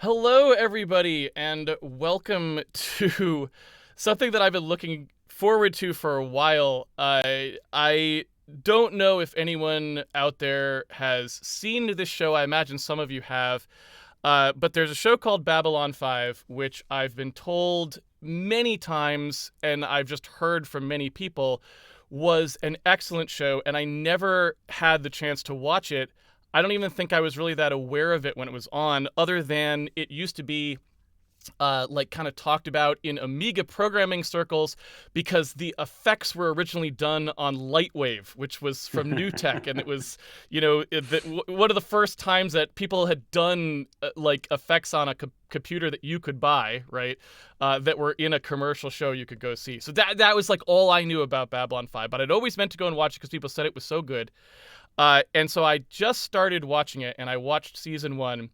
Hello, everybody, and welcome to something that I've been looking forward to for a while. I don't know if anyone out there has seen this show. I imagine some of you have. But there's a show called Babylon 5, which I've been told many times, and I've just heard from many people, was an excellent show, and I never had the chance to watch it. I don't even think I was really that aware of it when it was on, other than it used to be like kind of talked about in Amiga programming circles because the effects were originally done on Lightwave, which was from New Tech, and it was, one of the first times that people had done like effects on a computer that you could buy, right? That were in a commercial show you could go see. So that was like all I knew about Babylon 5, but I'd always meant to go and watch it because people said it was so good. And so I just started watching it, and I watched season 1.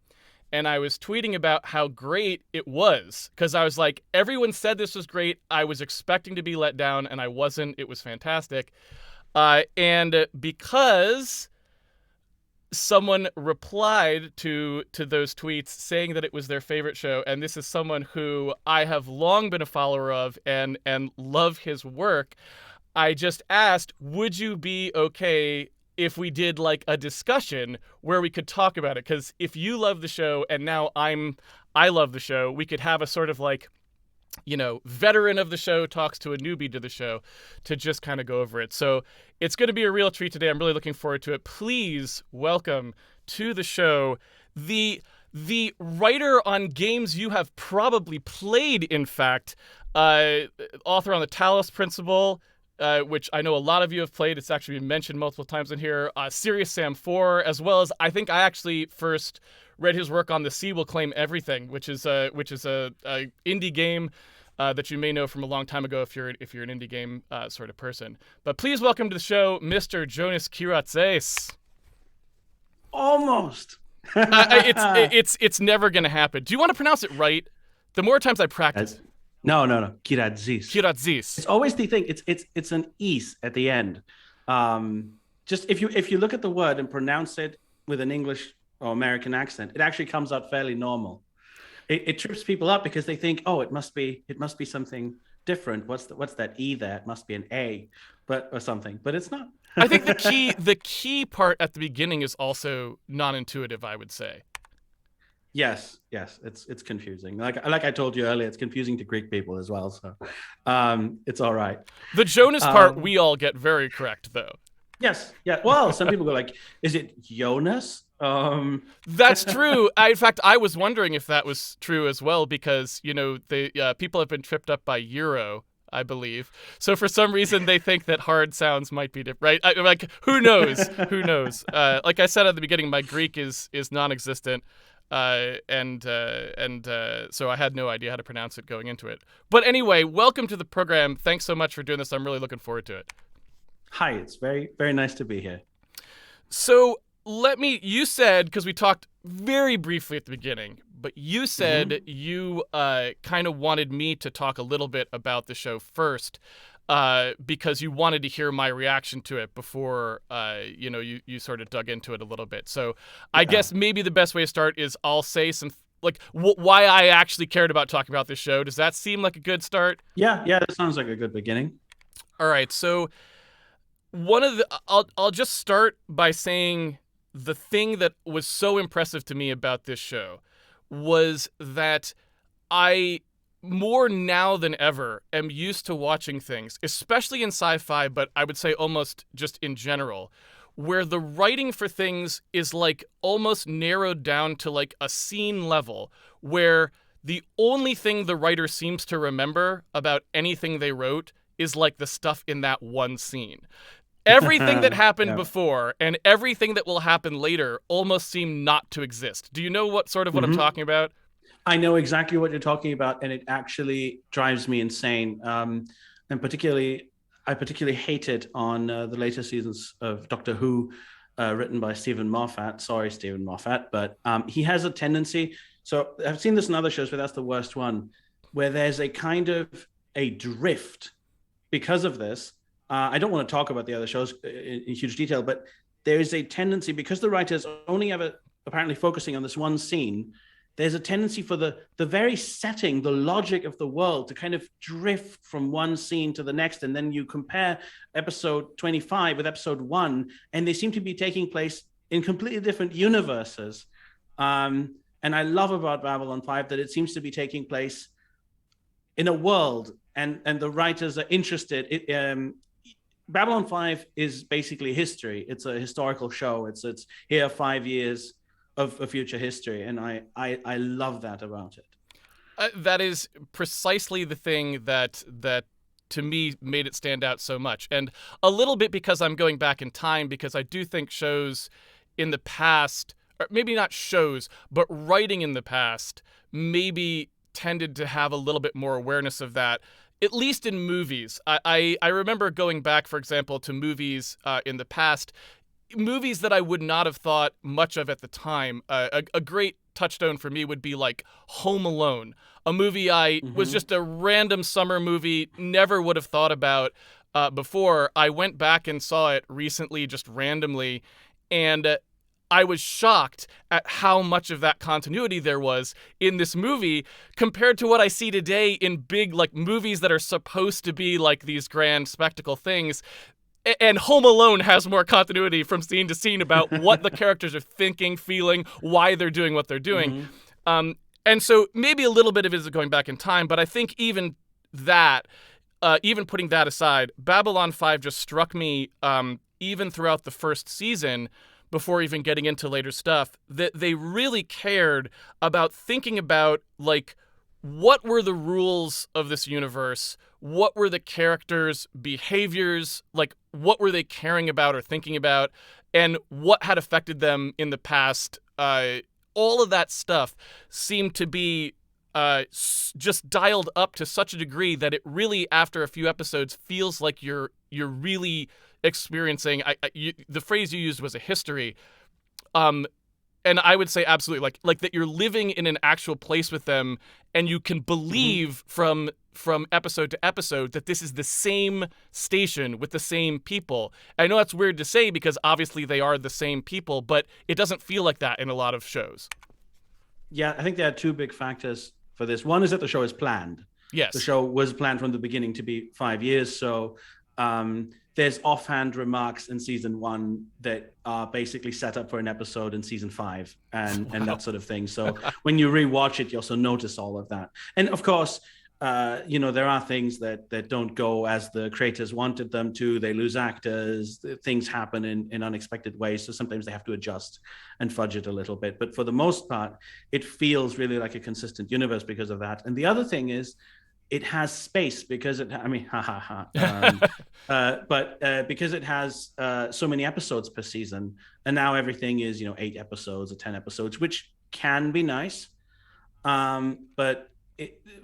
And I was tweeting about how great it was because I was like, everyone said this was great. I was expecting to be let down, and I wasn't. It was fantastic. And because someone replied to those tweets saying that it was their favorite show, and this is someone who I have long been a follower of and love his work, I just asked, would you be okay if we did like a discussion where we could talk about it? Because if you love the show and now I love the show, we could have a sort of like, veteran of the show talks to a newbie to the show to just kind of go over it. So it's going to be a real treat today. I'm really looking forward to it. Please welcome to the show the writer on games you have probably played, in fact, author on the Talos Principle, which I know a lot of you have played. It's actually been mentioned multiple times in here. Serious Sam 4, as well as I think I actually first read his work on The Sea Will Claim Everything, which is a indie game that you may know from a long time ago if you're an indie game sort of person. But please welcome to the show, Mr. Jonas Kyratzes. Almost. It's never gonna happen. Do you want to pronounce it right? The more times I practice. No. Kyratzes. Kyratzes. It's always the thing. It's an "is" at the end. Just if you look at the word and pronounce it with an English or American accent, it actually comes out fairly normal. It trips people up because they think, oh, it must be something different. What's that "e" there? It must be an "a," or something. But it's not. I think the key part at the beginning is also non-intuitive, I would say. Yes, it's confusing. Like I told you earlier, it's confusing to Greek people as well. So, it's all right. The Jonas part we all get very correct, though. Yes, yeah. Well, some people go like, "Is it Jonas?" That's true. In fact, I was wondering if that was true as well because the people have been tripped up by Euro, I believe. So for some reason, they think that hard sounds might be different, right? Like, who knows? Who knows? Like I said at the beginning, my Greek is non-existent. And so I had no idea how to pronounce it going into it. But anyway, welcome to the program. Thanks so much for doing this. I'm really looking forward to it. Hi, it's very, very nice to be here. So you said, because we talked very briefly at the beginning, but you said you kind of wanted me to talk a little bit about the show first. Because you wanted to hear my reaction to it before, you sort of dug into it a little bit. So I guess maybe the best way to start is I'll say some, like, why I actually cared about talking about this show. Does that seem like a good start? Yeah, that sounds like a good beginning. All right, so I'll just start by saying the thing that was so impressive to me about this show was that I, more now than ever, am used to watching things, especially in sci-fi, but I would say almost just in general, where the writing for things is like almost narrowed down to like a scene level, where the only thing the writer seems to remember about anything they wrote is like the stuff in that one scene. Everything that happened before and everything that will happen later almost seem not to exist. Do you know what I'm talking about? I know exactly what you're talking about, and it actually drives me insane. And I particularly hate it on the later seasons of Doctor Who, written by Stephen Moffat. Sorry, Stephen Moffat, but he has a tendency. So I've seen this in other shows, but that's the worst one, where there's a kind of a drift because of this. I don't want to talk about the other shows in huge detail, but there is a tendency, because the writers only ever apparently focusing on this one scene, there's a tendency for the very setting, the logic of the world to kind of drift from one scene to the next. And then you compare episode 25 with episode 1, and they seem to be taking place in completely different universes. And I love about Babylon 5 that it seems to be taking place in a world, and the writers are interested. Babylon 5 is basically history. It's a historical show. It's here 5 years of future history, and I love that about it. That is precisely the thing that to me made it stand out so much, and a little bit because I'm going back in time, because I do think shows in the past, or maybe not shows, but writing in the past, maybe tended to have a little bit more awareness of that. At least in movies. I remember going back, for example, to movies in the past, movies that I would not have thought much of at the time. A great touchstone for me would be like Home Alone, a movie I was just a random summer movie, never would have thought about before. I went back and saw it recently, just randomly, and I was shocked at how much of that continuity there was in this movie compared to what I see today in big, like, movies that are supposed to be like these grand spectacle things. And Home Alone has more continuity from scene to scene about what the characters are thinking, feeling, why they're doing what they're doing. And so maybe a little bit of it is going back in time, but I think even that, even putting that aside, Babylon 5 just struck me, even throughout the first season, before even getting into later stuff, that they really cared about thinking about, like, what were the rules of this universe? What were the characters' behaviors? Like, what were they caring about or thinking about? And what had affected them in the past? All of that stuff seemed to be just dialed up to such a degree that it really, after a few episodes, feels like you're really experiencing, the phrase you used was a history, and I would say absolutely, like that you're living in an actual place with them, and you can believe from episode to episode that this is the same station with the same people. I know that's weird to say because obviously they are the same people, but it doesn't feel like that in a lot of shows. Yeah, I think there are two big factors for this. One is that the show is planned. Yes. The show was planned from the beginning to be 5 years, so there's offhand remarks in season 1 that are basically set up for an episode in season 5 and that sort of thing. So when you rewatch it, you also notice all of that. And of course, there are things that don't go as the creators wanted them to. They lose actors, things happen in unexpected ways. So sometimes they have to adjust and fudge it a little bit. But for the most part, it feels really like a consistent universe because of that. And the other thing is, it has space because because it has so many episodes per season, and now everything is 8 episodes or 10 episodes, which can be nice, but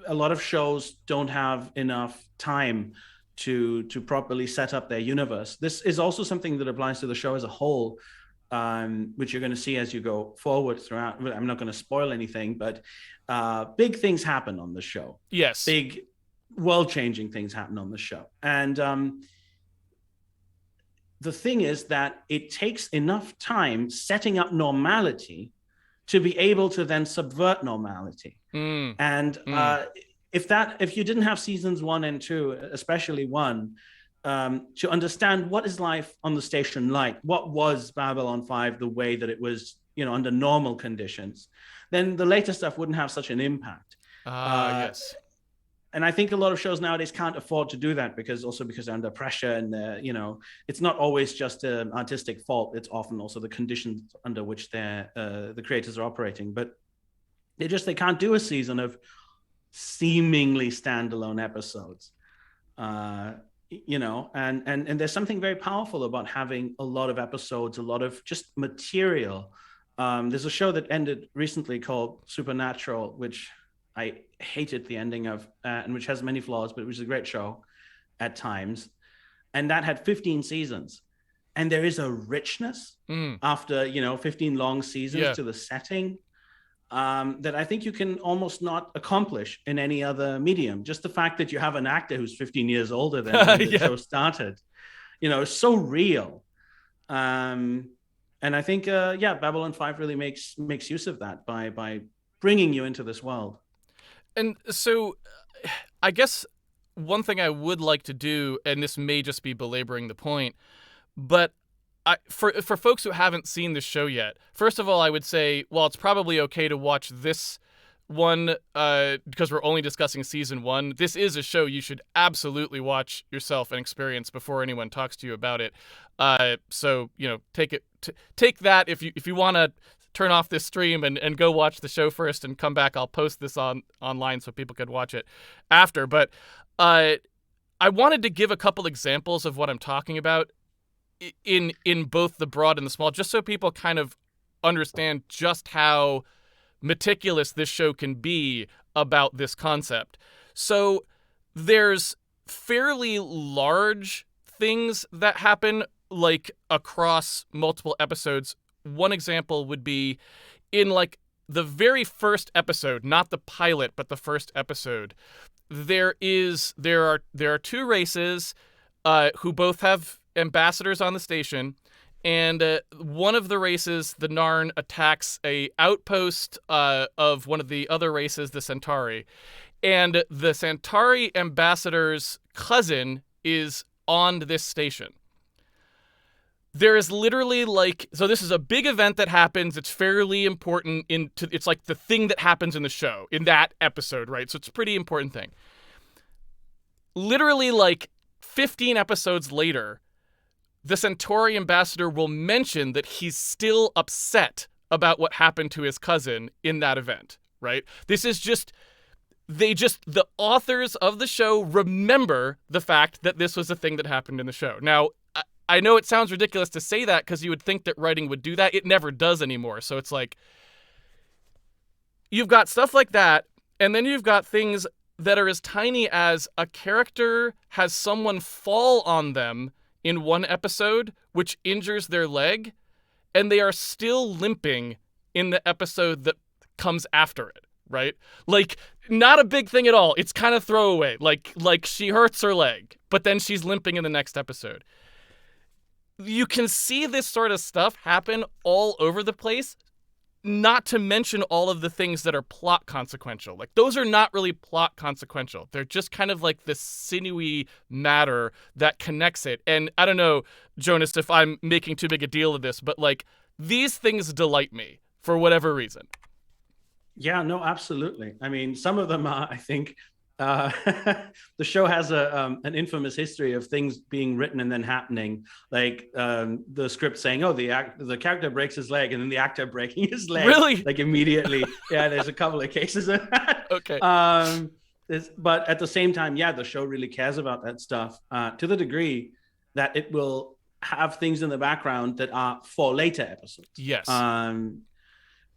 a lot of shows don't have enough time to properly set up their universe. This is also something that applies to the show as a whole, which you're going to see as you go forward throughout. I'm not going to spoil anything, but big things happen on the show. Yes. Big world-changing things happen on the show. And the thing is that it takes enough time setting up normality to be able to then subvert normality. If you didn't have seasons 1 and 2, especially 1, to understand what is life on the station like, what was Babylon 5 the way that it was, under normal conditions, then the later stuff wouldn't have such an impact. Yes. And I think a lot of shows nowadays can't afford to do that because they're under pressure, and it's not always just an artistic fault. It's often also the conditions under which the creators are operating. But they can't do a season of seemingly standalone episodes. And there's something very powerful about having a lot of episodes, a lot of just material. There's a show that ended recently called Supernatural, which I hated the ending of, and which has many flaws, but it was a great show at times. And that had 15 seasons. And there is a richness after, 15 long seasons to the setting that I think you can almost not accomplish in any other medium. Just the fact that you have an actor who's 15 years older than when the show started, is so real. And I think, Babylon 5 really makes use of that by bringing you into this world. And so I guess one thing I would like to do, and this may just be belaboring the point, but for folks who haven't seen the show yet, first of all, I would say, well, it's probably okay to watch this one because we're only discussing season 1. This is a show you should absolutely watch yourself and experience before anyone talks to you about it. So take that if you want to turn off this stream and go watch the show first and come back. I'll post this online so people could watch it after. But I wanted to give a couple examples of what I'm talking about in both the broad and the small, just so people kind of understand just how meticulous this show can be about this concept. So there's fairly large things that happen, like across multiple episodes. One example would be in like the very first episode, not the pilot, but the first episode. There are two races who both have ambassadors on the station, and one of the races, the Narn, attacks a outpost of one of the other races, the Centauri, and the Centauri ambassador's cousin is on this station. There is literally so this is a big event that happens. It's fairly important it's like the thing that happens in the show in that episode, right? So it's a pretty important thing. Literally 15 episodes later, the Centauri ambassador will mention that he's still upset about what happened to his cousin in that event, right? This is the authors of the show remember the fact that this was a thing that happened in the show. Now, I know it sounds ridiculous to say that because you would think that writing would do that. It never does anymore. So it's you've got stuff like that, and then you've got things that are as tiny as a character has someone fall on them in one episode, which injures their leg, and they are still limping in the episode that comes after it, right? Not a big thing at all. It's kind of throwaway. Like she hurts her leg, but then she's limping in the next episode. You can see this sort of stuff happen all over the place, not to mention all of the things that are plot consequential. Those are not really plot consequential. They're just kind of like this sinewy matter that connects it. And I don't know, Jonas, if I'm making too big a deal of this, but these things delight me for whatever reason. Yeah, no, absolutely. I mean, some of them are, I think, the show has an infamous history of things being written and then happening, the script saying, "Oh, the character breaks his leg," and then the actor breaking his leg, really, immediately. Yeah, there's a couple of cases of that. Okay. But at the same time, yeah, the show really cares about that stuff to the degree that it will have things in the background that are for later episodes. Yes.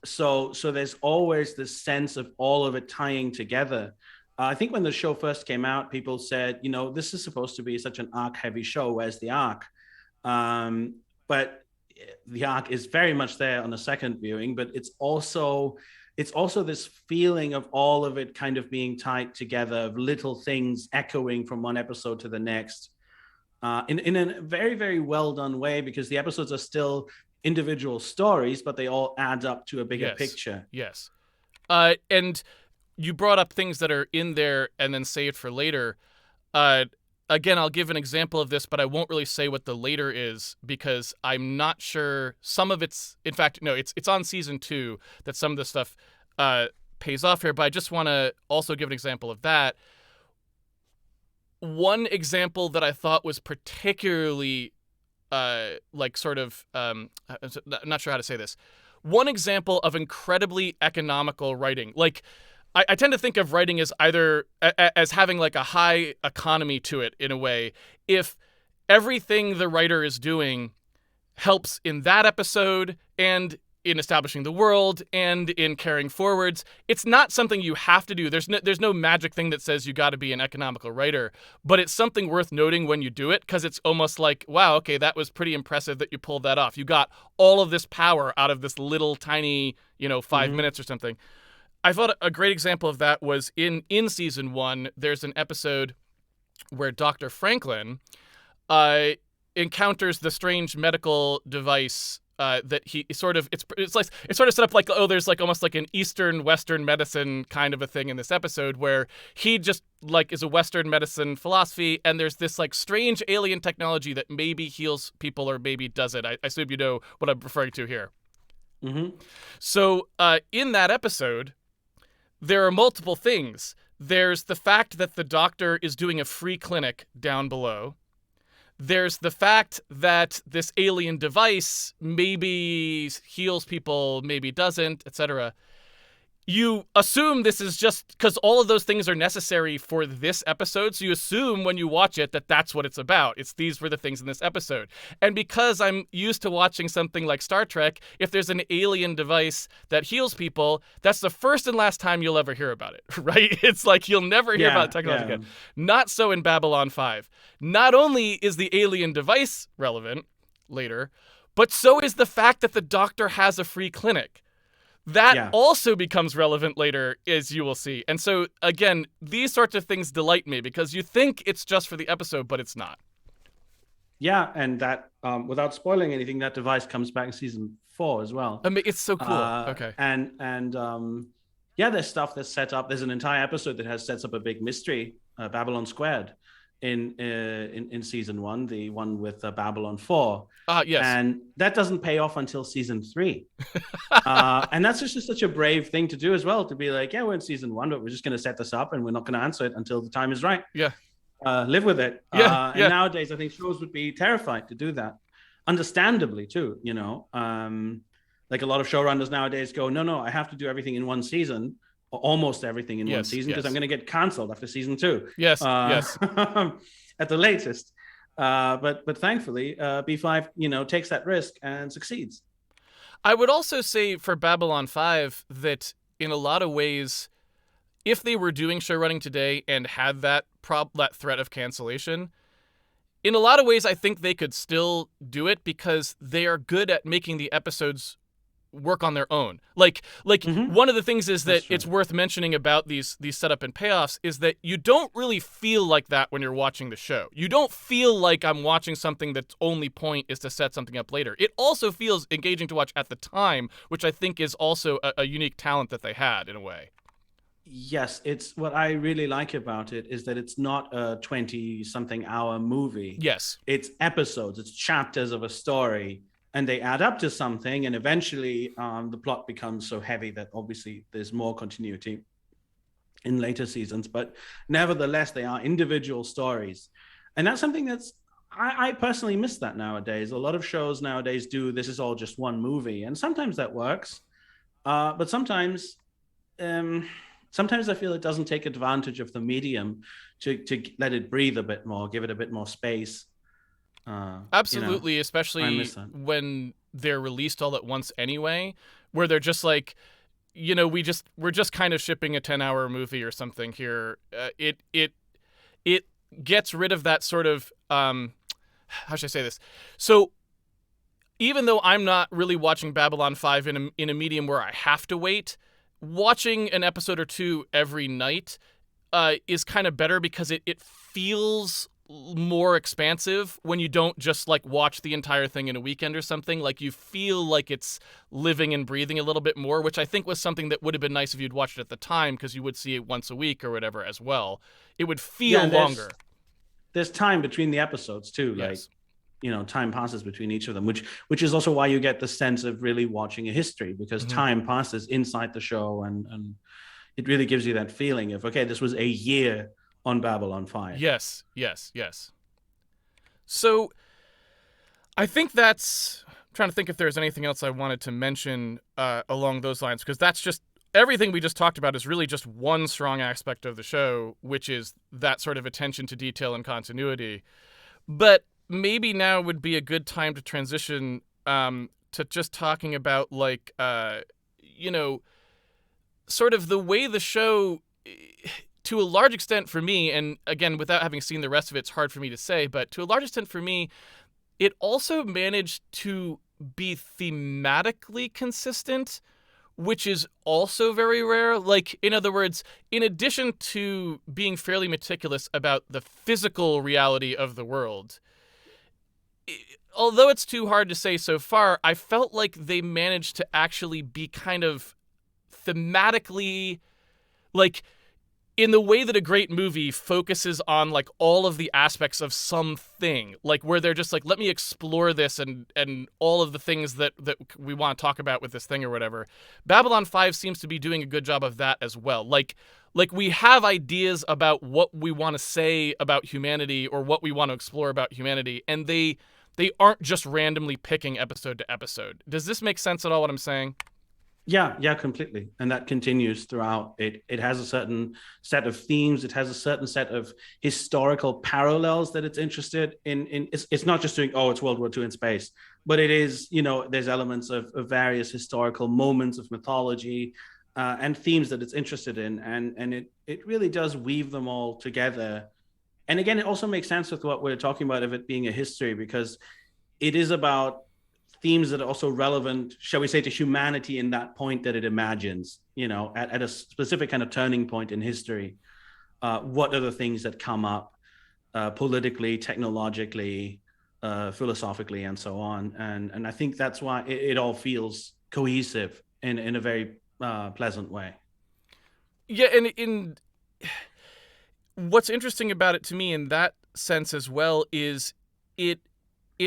So there's always this sense of all of it tying together. I think when the show first came out, people said, this is supposed to be such an arc-heavy show. Where's the arc? But the arc is very much there on the second viewing. But it's also this feeling of all of it kind of being tied together, of little things echoing from one episode to the next, in a very, very well done way, because the episodes are still individual stories, but they all add up to a bigger picture. Yes. And you brought up things that are in there and then saved for later. Again, I'll give an example of this, but I won't really say what the later is because I'm not sure. Some of it's, in fact, no, it's on season 2 that some of the stuff pays off here, but I just want to also give an example of that. One example that I thought was particularly I'm not sure how to say this. One example of incredibly economical writing. I tend to think of writing as either as having a high economy to it in a way. If everything the writer is doing helps in that episode and in establishing the world and in carrying forwards, it's not something you have to do. There's no magic thing that says you got to be an economical writer, but it's something worth noting when you do it because it's almost like, wow, okay, that was pretty impressive that you pulled that off. You got all of this power out of this little tiny, 5 minutes or something. I thought a great example of that was in season 1, there's an episode where Dr. Franklin encounters the strange medical device that he sort of it's sort of set up like, oh, there's like almost like an Eastern Western medicine kind of a thing in this episode where he just like is a Western medicine philosophy, and there's this like strange alien technology that maybe heals people or maybe doesn't. I assume you know what I'm referring to here. Mm-hmm. So in that episode, there are multiple things. There's the fact that the doctor is doing a free clinic down below. There's the fact that this alien device maybe heals people, maybe doesn't, etc. You assume this is just because all of those things are necessary for this episode. So you assume when you watch it that that's what it's about. These were the things in this episode. And because I'm used to watching something like Star Trek, if there's an alien device that heals people, that's the first and last time you'll ever hear about it, right? It's like you'll never hear about technology again. Not so in Babylon 5. Not only is the alien device relevant later, but so is the fact that the doctor has a free clinic. That also becomes relevant later, as you will see. And so, again, these sorts of things delight me because you think it's just for the episode, but it's not. Yeah, and that, without spoiling anything, that device comes back in season 4 as well. I mean, it's so cool. Okay. And there's stuff that's set up. There's an entire episode that sets up a big mystery, Babylon Squared, in season 1, the one with Babylon 4. Yes. And that doesn't pay off until season 3. And that's just such a brave thing to do as well, to be like, yeah, we're in season 1, but we're just going to set this up and we're not going to answer it until the time is right. Yeah. Live with it. And nowadays, I think shows would be terrified to do that. Understandably, too, you know. Like a lot of showrunners nowadays go, no, I have to do everything in one season, or almost everything in one season, because I'm going to get canceled after season 2. Yes. At the latest. But thankfully, B5, takes that risk and succeeds. I would also say for Babylon 5 that in a lot of ways, if they were doing show running today and had that threat of cancellation, in a lot of ways, I think they could still do it because they are good at making the episodes work on their own. Like one of the things is that it's worth mentioning about these setup and payoffs is that you don't really feel like that when you're watching the show. You don't feel like I'm watching something that's only point is to set something up later. It also feels engaging to watch at the time, which I think is also a unique talent that they had in a way. Yes, it's what I really like about it is that it's not a 20-something hour movie. Yes. It's episodes, it's chapters of a story. And they add up to something, and eventually the plot becomes so heavy that obviously there's more continuity in later seasons. But nevertheless, they are individual stories. And that's something I personally miss that nowadays. A lot of shows nowadays do, this is all just one movie. And sometimes that works. But sometimes I feel it doesn't take advantage of the medium to let it breathe a bit more, give it a bit more space. Absolutely, especially when they're released all at once anyway, where they're just like, we're just kind of shipping a 10-hour movie or something here. It gets rid of that sort of how should I say this? So even though I'm not really watching Babylon 5 in a medium where I have to wait, watching an episode or two every night is kind of better because it feels more expansive when you don't just like watch the entire thing in a weekend or something. Like you feel like it's living and breathing a little bit more, which I think was something that would have been nice if you'd watched it at the time because you would see it once a week or whatever as well. It would feel longer. There's time between the episodes too. Yes. Like, time passes between each of them, which is also why you get the sense of really watching a history because time passes inside the show and it really gives you that feeling of, okay, this was a year on Babylon 5. Yes. So I think I'm trying to think if there's anything else I wanted to mention along those lines, because that's just everything we just talked about is really just one strong aspect of the show, which is that sort of attention to detail and continuity. But maybe now would be a good time to transition to just talking about like, sort of the way the show, to a large extent for me, and again, without having seen the rest of it, it's hard for me to say, but to a large extent for me, it also managed to be thematically consistent, which is also very rare. Like, in other words, in addition to being fairly meticulous about the physical reality of the world, although it's too hard to say so far, I felt like they managed to actually be kind of thematically, like, in the way that a great movie focuses on like all of the aspects of something, like where they're just like, let me explore this and all of the things that we want to talk about with this thing or whatever. Babylon 5 seems to be doing a good job of that as well. Like we have ideas about what we want to say about humanity or what we want to explore about humanity, and they aren't just randomly picking episode to episode. Does this make sense at all, what I'm saying? Yeah, completely. And that continues throughout. It has a certain set of themes. It has a certain set of historical parallels that it's interested in. It's not just doing, oh, it's World War II in space, but it is, there's elements of various historical moments of mythology and themes that it's interested in. And it really does weave them all together. And again, it also makes sense with what we're talking about of it being a history, because it is about themes that are also relevant, shall we say, to humanity in that point that it imagines, at a specific kind of turning point in history. What are the things that come up politically, technologically, philosophically, and so on? And I think that's why it all feels cohesive in a very pleasant way. Yeah, and in what's interesting about it to me in that sense as well is it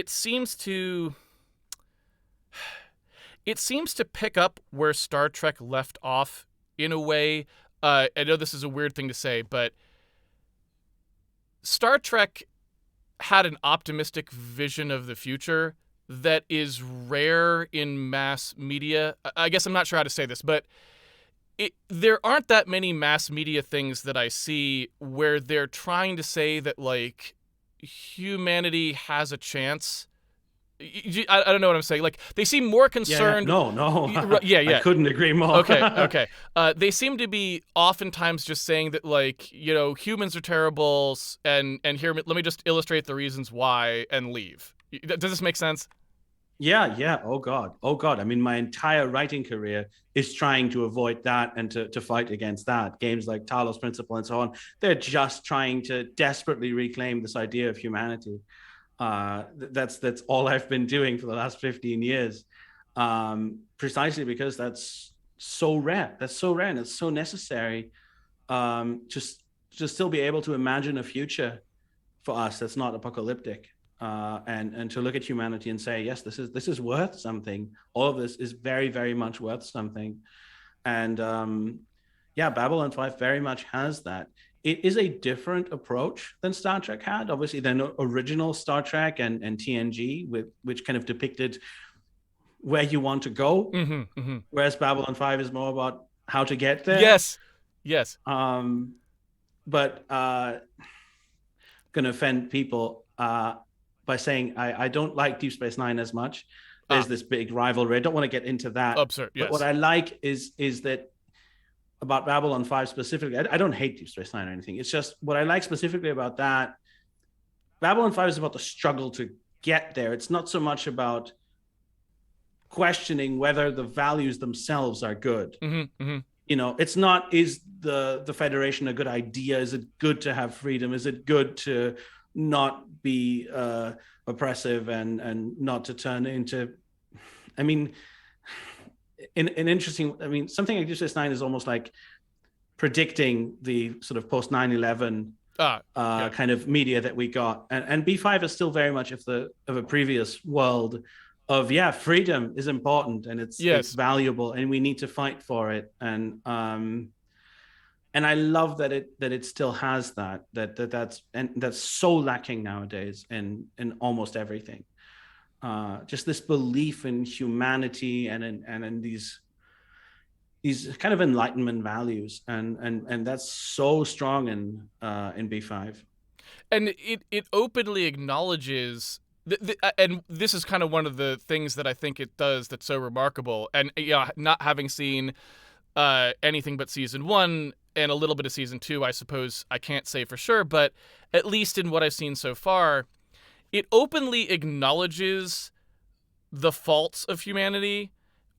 seems to pick up where Star Trek left off in a way. I know this is a weird thing to say, but Star Trek had an optimistic vision of the future that is rare in mass media. I guess I'm not sure how to say this, but there aren't that many mass media things that I see where they're trying to say that, like, humanity has a chance. I don't know what I'm saying. Like, they seem more concerned. Yeah, no. Yeah. I couldn't agree more. Okay. They seem to be oftentimes just saying that, like, humans are terrible, and here, let me just illustrate the reasons why and leave. Does this make sense? Yeah. Oh God. I mean, my entire writing career is trying to avoid that and to fight against that. Games like Talos Principle and so on, they're just trying to desperately reclaim this idea of humanity. That's all I've been doing for the last 15 years, precisely because that's so rare. That's so rare, and it's so necessary. Just to still be able to imagine a future for us that's not apocalyptic, and to look at humanity and say, yes, this is worth something. All of this is very, very much worth something. And Babylon 5 very much has that. It is a different approach than Star Trek had, obviously, than original Star Trek and TNG, which kind of depicted where you want to go, whereas Babylon 5 is more about how to get there. Yes. But going to offend people by saying I don't like Deep Space Nine as much. There's this big rivalry. I don't want to get into that. Absurd, yes. But what I like is that about Babylon 5 specifically, I don't hate Deep Space Nine or anything. It's just what I like specifically about that, Babylon 5 is about the struggle to get there. It's not so much about questioning whether the values themselves are good. It's not, is the Federation a good idea? Is it good to have freedom? Is it good to not be oppressive and not to turn into, I mean, something like Deep Space Nine is almost like predicting the sort of post 9/11 kind of media that we got, and B5 is still very much of a previous world of freedom is important and it's valuable and we need to fight for it, and I love that it still has that's so lacking nowadays in almost everything. Just this belief in humanity and in these kind of Enlightenment values, and that's so strong in B5. And it openly acknowledges, and this is kind of one of the things that I think it does that's so remarkable. And not having seen anything but season 1 and a little bit of season 2, I suppose I can't say for sure, but at least in what I've seen so far, it openly acknowledges the faults of humanity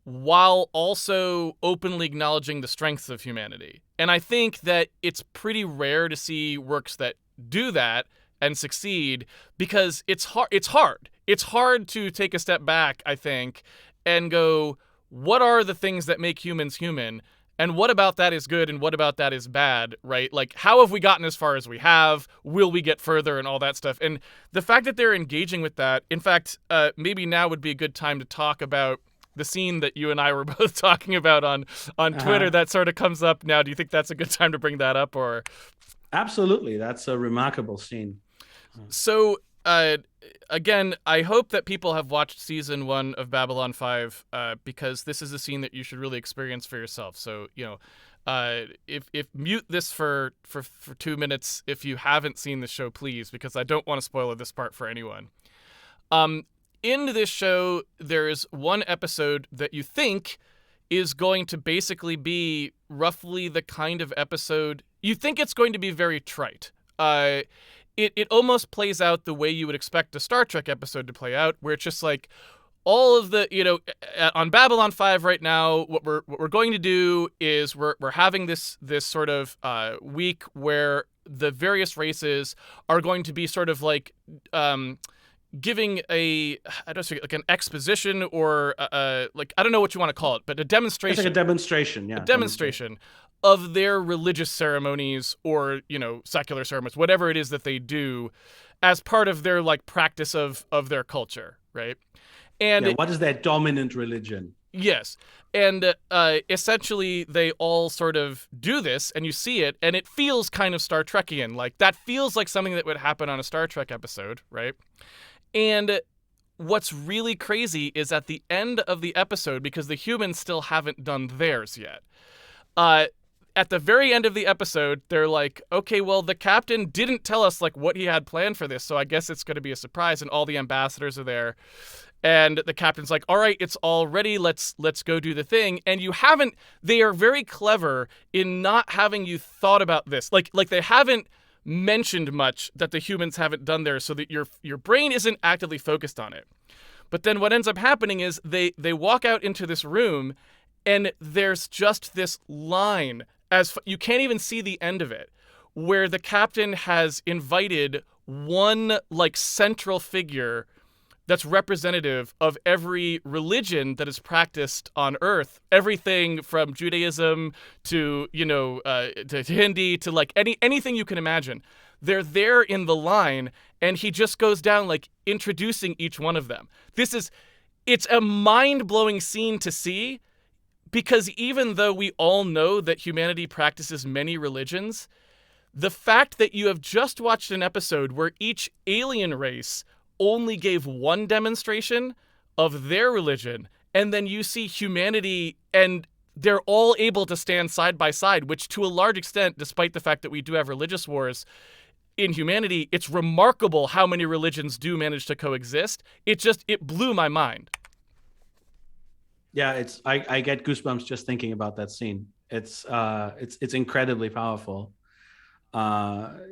while also openly acknowledging the strengths of humanity. And I think that it's pretty rare to see works that do that and succeed, because it's hard. it's hard to take a step back, I think, and go, what are the things that make humans human? And what about that is good and what about that is bad, right? Like, how have we gotten as far as we have? Will we get further and all that stuff? And the fact that they're engaging with that, in fact, maybe now would be a good time to talk about the scene that you and I were both talking about on Twitter that sort of comes up now. Do you think that's a good time to bring that up? Or Absolutely. That's a remarkable scene. So, again, I hope that people have watched season 1 of Babylon 5 because this is a scene that you should really experience for yourself. So, if mute this for 2 minutes if you haven't seen the show, please, because I don't want to spoil this part for anyone. In this show, there is one episode that you think is going to basically be roughly the kind of episode you think it's going to be very trite. It almost plays out the way you would expect a Star Trek episode to play out, where it's just like all of the, on Babylon 5 right now, what we're going to do is we're having this sort of week where the various races are going to be sort of like giving I don't know, like an exposition or like, I don't know what you want to call it, but a demonstration. It's like a demonstration, yeah. A demonstration of their religious ceremonies or, secular ceremonies, whatever it is that they do as part of their like practice of their culture, right? And what is their dominant religion? Yes. And essentially they all sort of do this and you see it and it feels kind of Star Trekian. Like that feels like something that would happen on a Star Trek episode, right? And what's really crazy is at the end of the episode, because the humans still haven't done theirs yet, at the very end of the episode, they're like, okay, well, the captain didn't tell us like what he had planned for this, so I guess it's going to be a surprise, and all the ambassadors are there. And the captain's like, all right, it's all ready, let's go do the thing. And they are very clever in not having you thought about this. Like they haven't mentioned much that the humans haven't done there, so that your brain isn't actively focused on it. But then what ends up happening is they walk out into this room, and there's just this line, you can't even see the end of it, where the captain has invited one like central figure that's representative of every religion that is practiced on Earth. Everything from Judaism to, to Hindi to like anything you can imagine. They're there in the line, and he just goes down like introducing each one of them. It's a mind-blowing scene to see, because even though we all know that humanity practices many religions, the fact that you have just watched an episode where each alien race only gave one demonstration of their religion, and then you see humanity and they're all able to stand side by side, which to a large extent, despite the fact that we do have religious wars in humanity, it's remarkable how many religions do manage to coexist. It blew my mind. Yeah, I get goosebumps just thinking about that scene. It's incredibly powerful.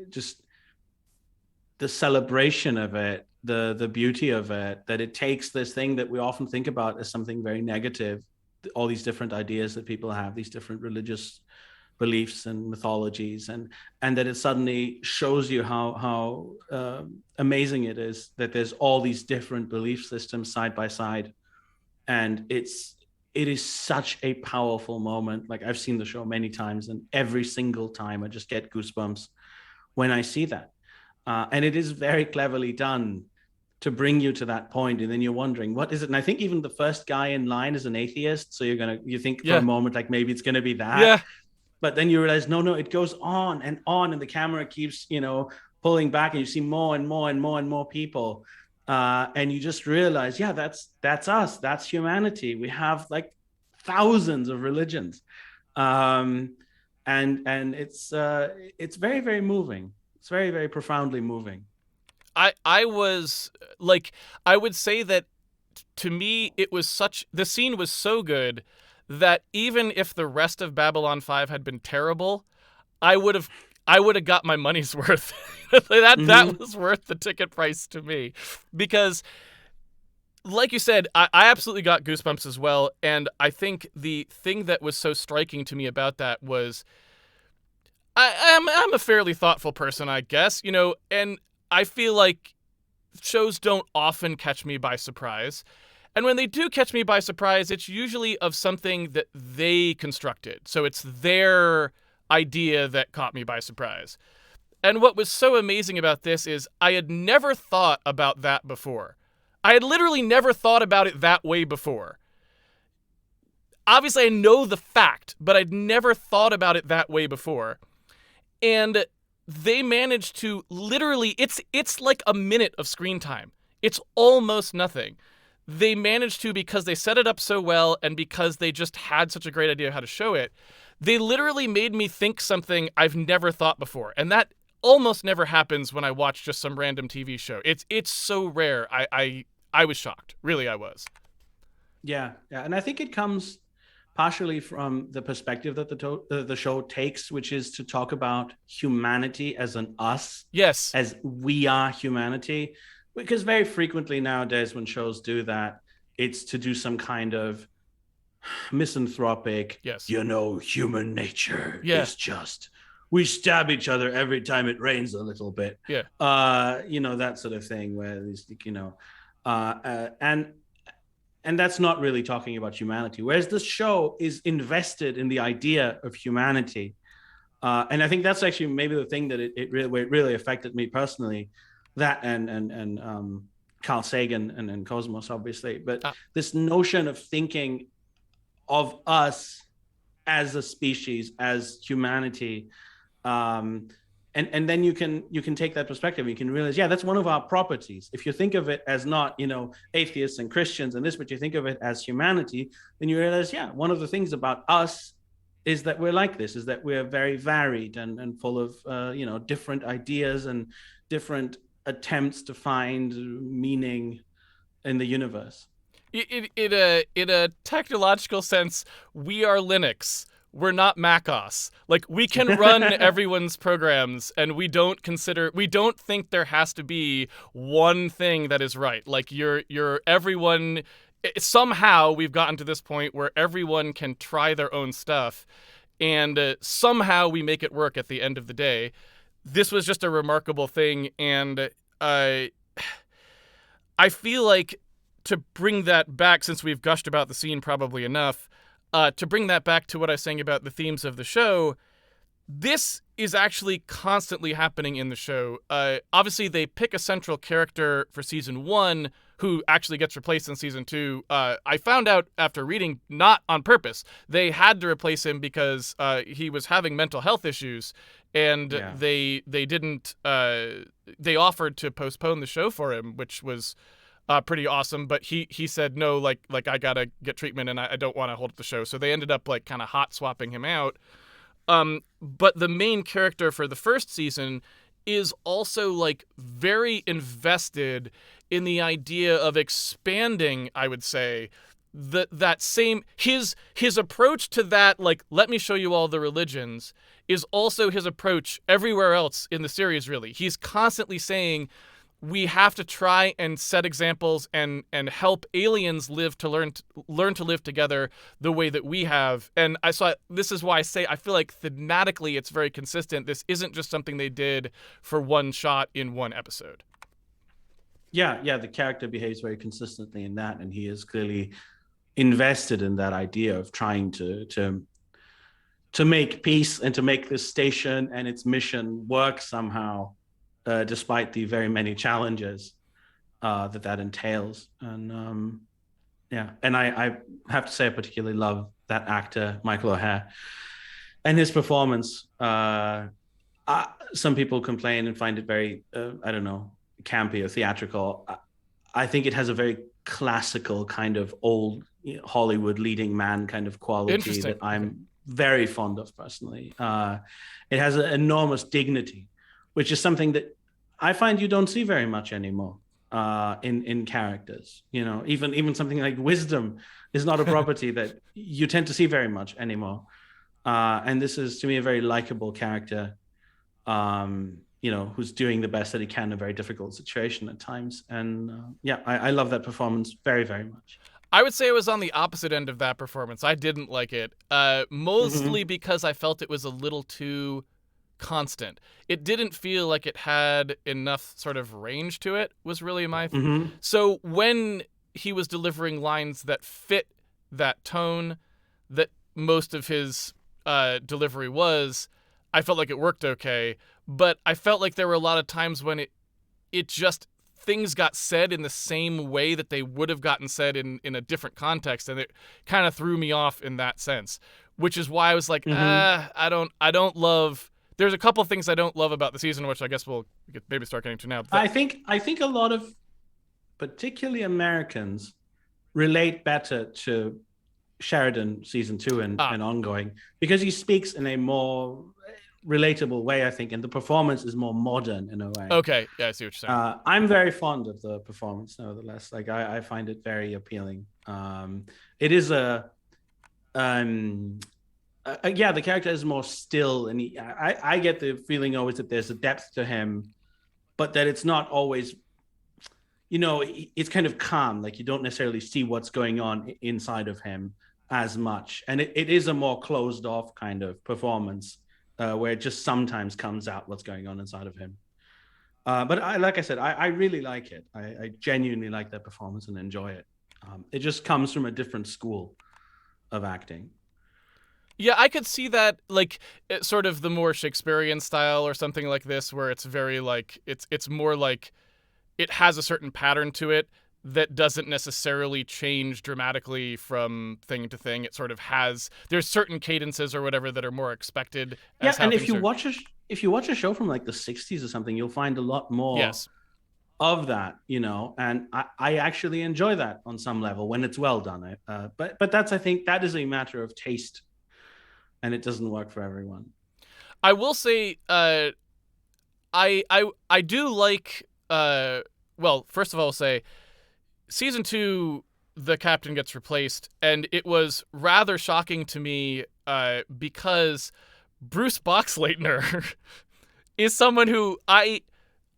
Just the celebration of it, the beauty of it, that it takes this thing that we often think about as something very negative, all these different ideas that people have, these different religious beliefs and mythologies, and that it suddenly shows you how amazing it is that there's all these different belief systems side by side. And it is such a powerful moment. Like, I've seen the show many times, and every single time I just get goosebumps when I see that. And it is very cleverly done to bring you to that point, and then you're wondering, what is it? And I think even the first guy in line is an atheist, so you think for a moment like maybe it's going to be that. Yeah. But then you realize, no, it goes on, and the camera keeps, pulling back, and you see more and more and more and more people. And you just realize, yeah, that's us. That's humanity. We have like thousands of religions. And it's very, very moving. It's very, very profoundly moving. I was like, I would say that to me, the scene was so good that even if the rest of Babylon 5 had been terrible, I would have got my money's worth. That was worth the ticket price to me, because like you said, I absolutely got goosebumps as well. And I think the thing that was so striking to me about that was I'm a fairly thoughtful person, I guess, and I feel like shows don't often catch me by surprise. And when they do catch me by surprise, it's usually of something that they constructed. So it's their idea that caught me by surprise. And what was so amazing about this is I had never thought about that before. I had literally never thought about it that way before. Obviously, I know the fact, but I'd never thought about it that way before. And they managed to literally, it's like a minute of screen time. It's almost nothing. They managed to, because they set it up so well and because they just had such a great idea of how to show it, they literally made me think something I've never thought before. And that almost never happens when I watch just some random TV show. It's so rare. I was shocked. Really, I was. Yeah. And I think it comes partially from the perspective that the show takes, which is to talk about humanity as an us. Yes. As we are humanity. Because very frequently nowadays when shows do that, it's to do some kind of misanthropic, yes, human nature is just, we stab each other every time it rains a little bit. Yeah. That sort of thing where these, and that's not really talking about humanity. Whereas this show is invested in the idea of humanity. And I think that's actually maybe the thing that it really affected me personally. That and Carl Sagan and Cosmos, obviously. But this notion of thinking of us as a species, as humanity, and then you can take that perspective. You can realize, that's one of our properties. If you think of it as not, atheists and Christians and this, but you think of it as humanity, then you realize, one of the things about us is that we're like this, is that we're very varied and full of, different ideas and different attempts to find meaning in the universe. In a technological sense, we are Linux. We're not macOS. Like, we can run everyone's programs, and we don't think there has to be one thing that is right. Like, everyone, somehow we've gotten to this point where everyone can try their own stuff, and somehow we make it work at the end of the day. This was just a remarkable thing, and I feel like, to bring that back, since we've gushed about the scene probably enough, to bring that back to what I was saying about the themes of the show, this is actually constantly happening in the show. Obviously, they pick a central character for season 1 who actually gets replaced in season 2. I found out after reading, not on purpose. They had to replace him because he was having mental health issues, and they didn't. They offered to postpone the show for him, which was pretty awesome. But he said no, like I gotta get treatment, and I don't want to hold up the show. So they ended up like kind of hot swapping him out. But the main character for the first season is also like very invested in the idea of expanding, I would say, that same his approach to that, like, let me show you all the religions, is also his approach everywhere else in the series, really. He's constantly saying we have to try and set examples and help aliens learn to live together the way that we have. And this is why I say I feel like thematically it's very consistent. This isn't just something they did for one shot in one episode. Yeah, the character behaves very consistently in that, and he is clearly invested in that idea of trying to make peace and to make this station and its mission work somehow, despite the very many challenges that entails. And and I have to say I particularly love that actor, Michael O'Hare, and his performance. Some people complain and find it very, campy or theatrical. I think it has a very classical kind of old Hollywood leading man kind of quality that I'm very fond of personally. It has an enormous dignity, which is something that I find you don't see very much anymore in characters. Even something like wisdom is not a property that you tend to see very much anymore. And this is, to me, a very likable character, who's doing the best that he can in a very difficult situation at times. And I love that performance very, very much. I would say it was on the opposite end of that performance. I didn't like it, mostly because I felt it was a little too constant. It didn't feel like it had enough sort of range to it, was really my So when he was delivering lines that fit that tone that most of his delivery was, I felt like it worked okay. But I felt like there were a lot of times when it just, things got said in the same way that they would have gotten said in a different context, and it kind of threw me off in that sense, which is why I was like, I don't love. There's a couple things I don't love about the season, which I guess we could maybe start getting to now. I think a lot of, particularly Americans, relate better to Sheridan season 2 and ongoing, because he speaks in a more relatable way, I think, and the performance is more modern in a way. Okay, yeah, I see what you're saying. I'm very fond of the performance, nevertheless. Like I find it very appealing. It is the character is more still, and I get the feeling always that there's a depth to him, but that it's not always, it's kind of calm. Like you don't necessarily see what's going on inside of him as much, and it is a more closed off kind of performance. Where it just sometimes comes out what's going on inside of him. But like I said, I really like it. I genuinely like that performance and enjoy it. It just comes from a different school of acting. Yeah, I could see that, like, sort of the more Shakespearean style or something like this, where it's very, like, it's more like it has a certain pattern to it that doesn't necessarily change dramatically from thing to thing. It sort of has, there's certain cadences or whatever that are more expected. Yeah, and if you watch a show from like the 60s or something, you'll find a lot more of that, and I actually enjoy that on some level when it's well done. But that's, I think that is a matter of taste, and it doesn't work for everyone. I will say, I do like, well, first of all, I'll say, Season 2, the captain gets replaced, and it was rather shocking to me because Bruce Boxleitner is someone who I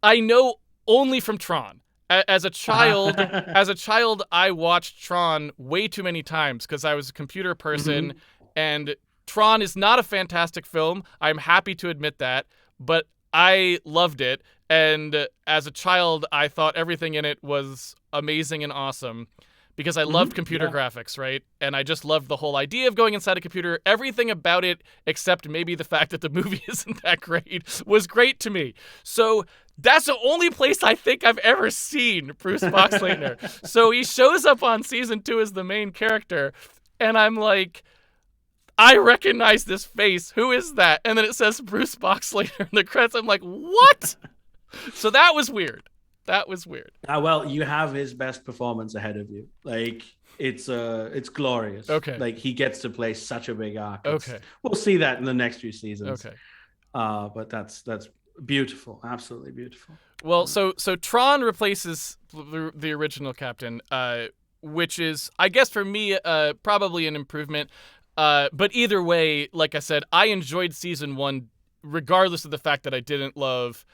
know only from Tron. As a child, I watched Tron way too many times because I was a computer person, and Tron is not a fantastic film. I'm happy to admit that, but I loved it. And as a child, I thought everything in it was amazing and awesome because I loved computer graphics, right? And I just loved the whole idea of going inside a computer. Everything about it, except maybe the fact that the movie isn't that great, was great to me. So that's the only place I think I've ever seen Bruce Boxleitner. So he shows up on Season 2 as the main character, and I'm like, I recognize this face. Who is that? And then it says Bruce Boxleitner in the credits. I'm like, what? So that was weird. Well, you have his best performance ahead of you. Like it's glorious. Okay. Like he gets to play such a big arc. Okay. We'll see that in the next few seasons. Okay. But that's beautiful. Absolutely beautiful. Well, so Tron replaces the original captain, which is, I guess for me, probably an improvement. But either way, like I said, I enjoyed Season 1 regardless of the fact that I didn't love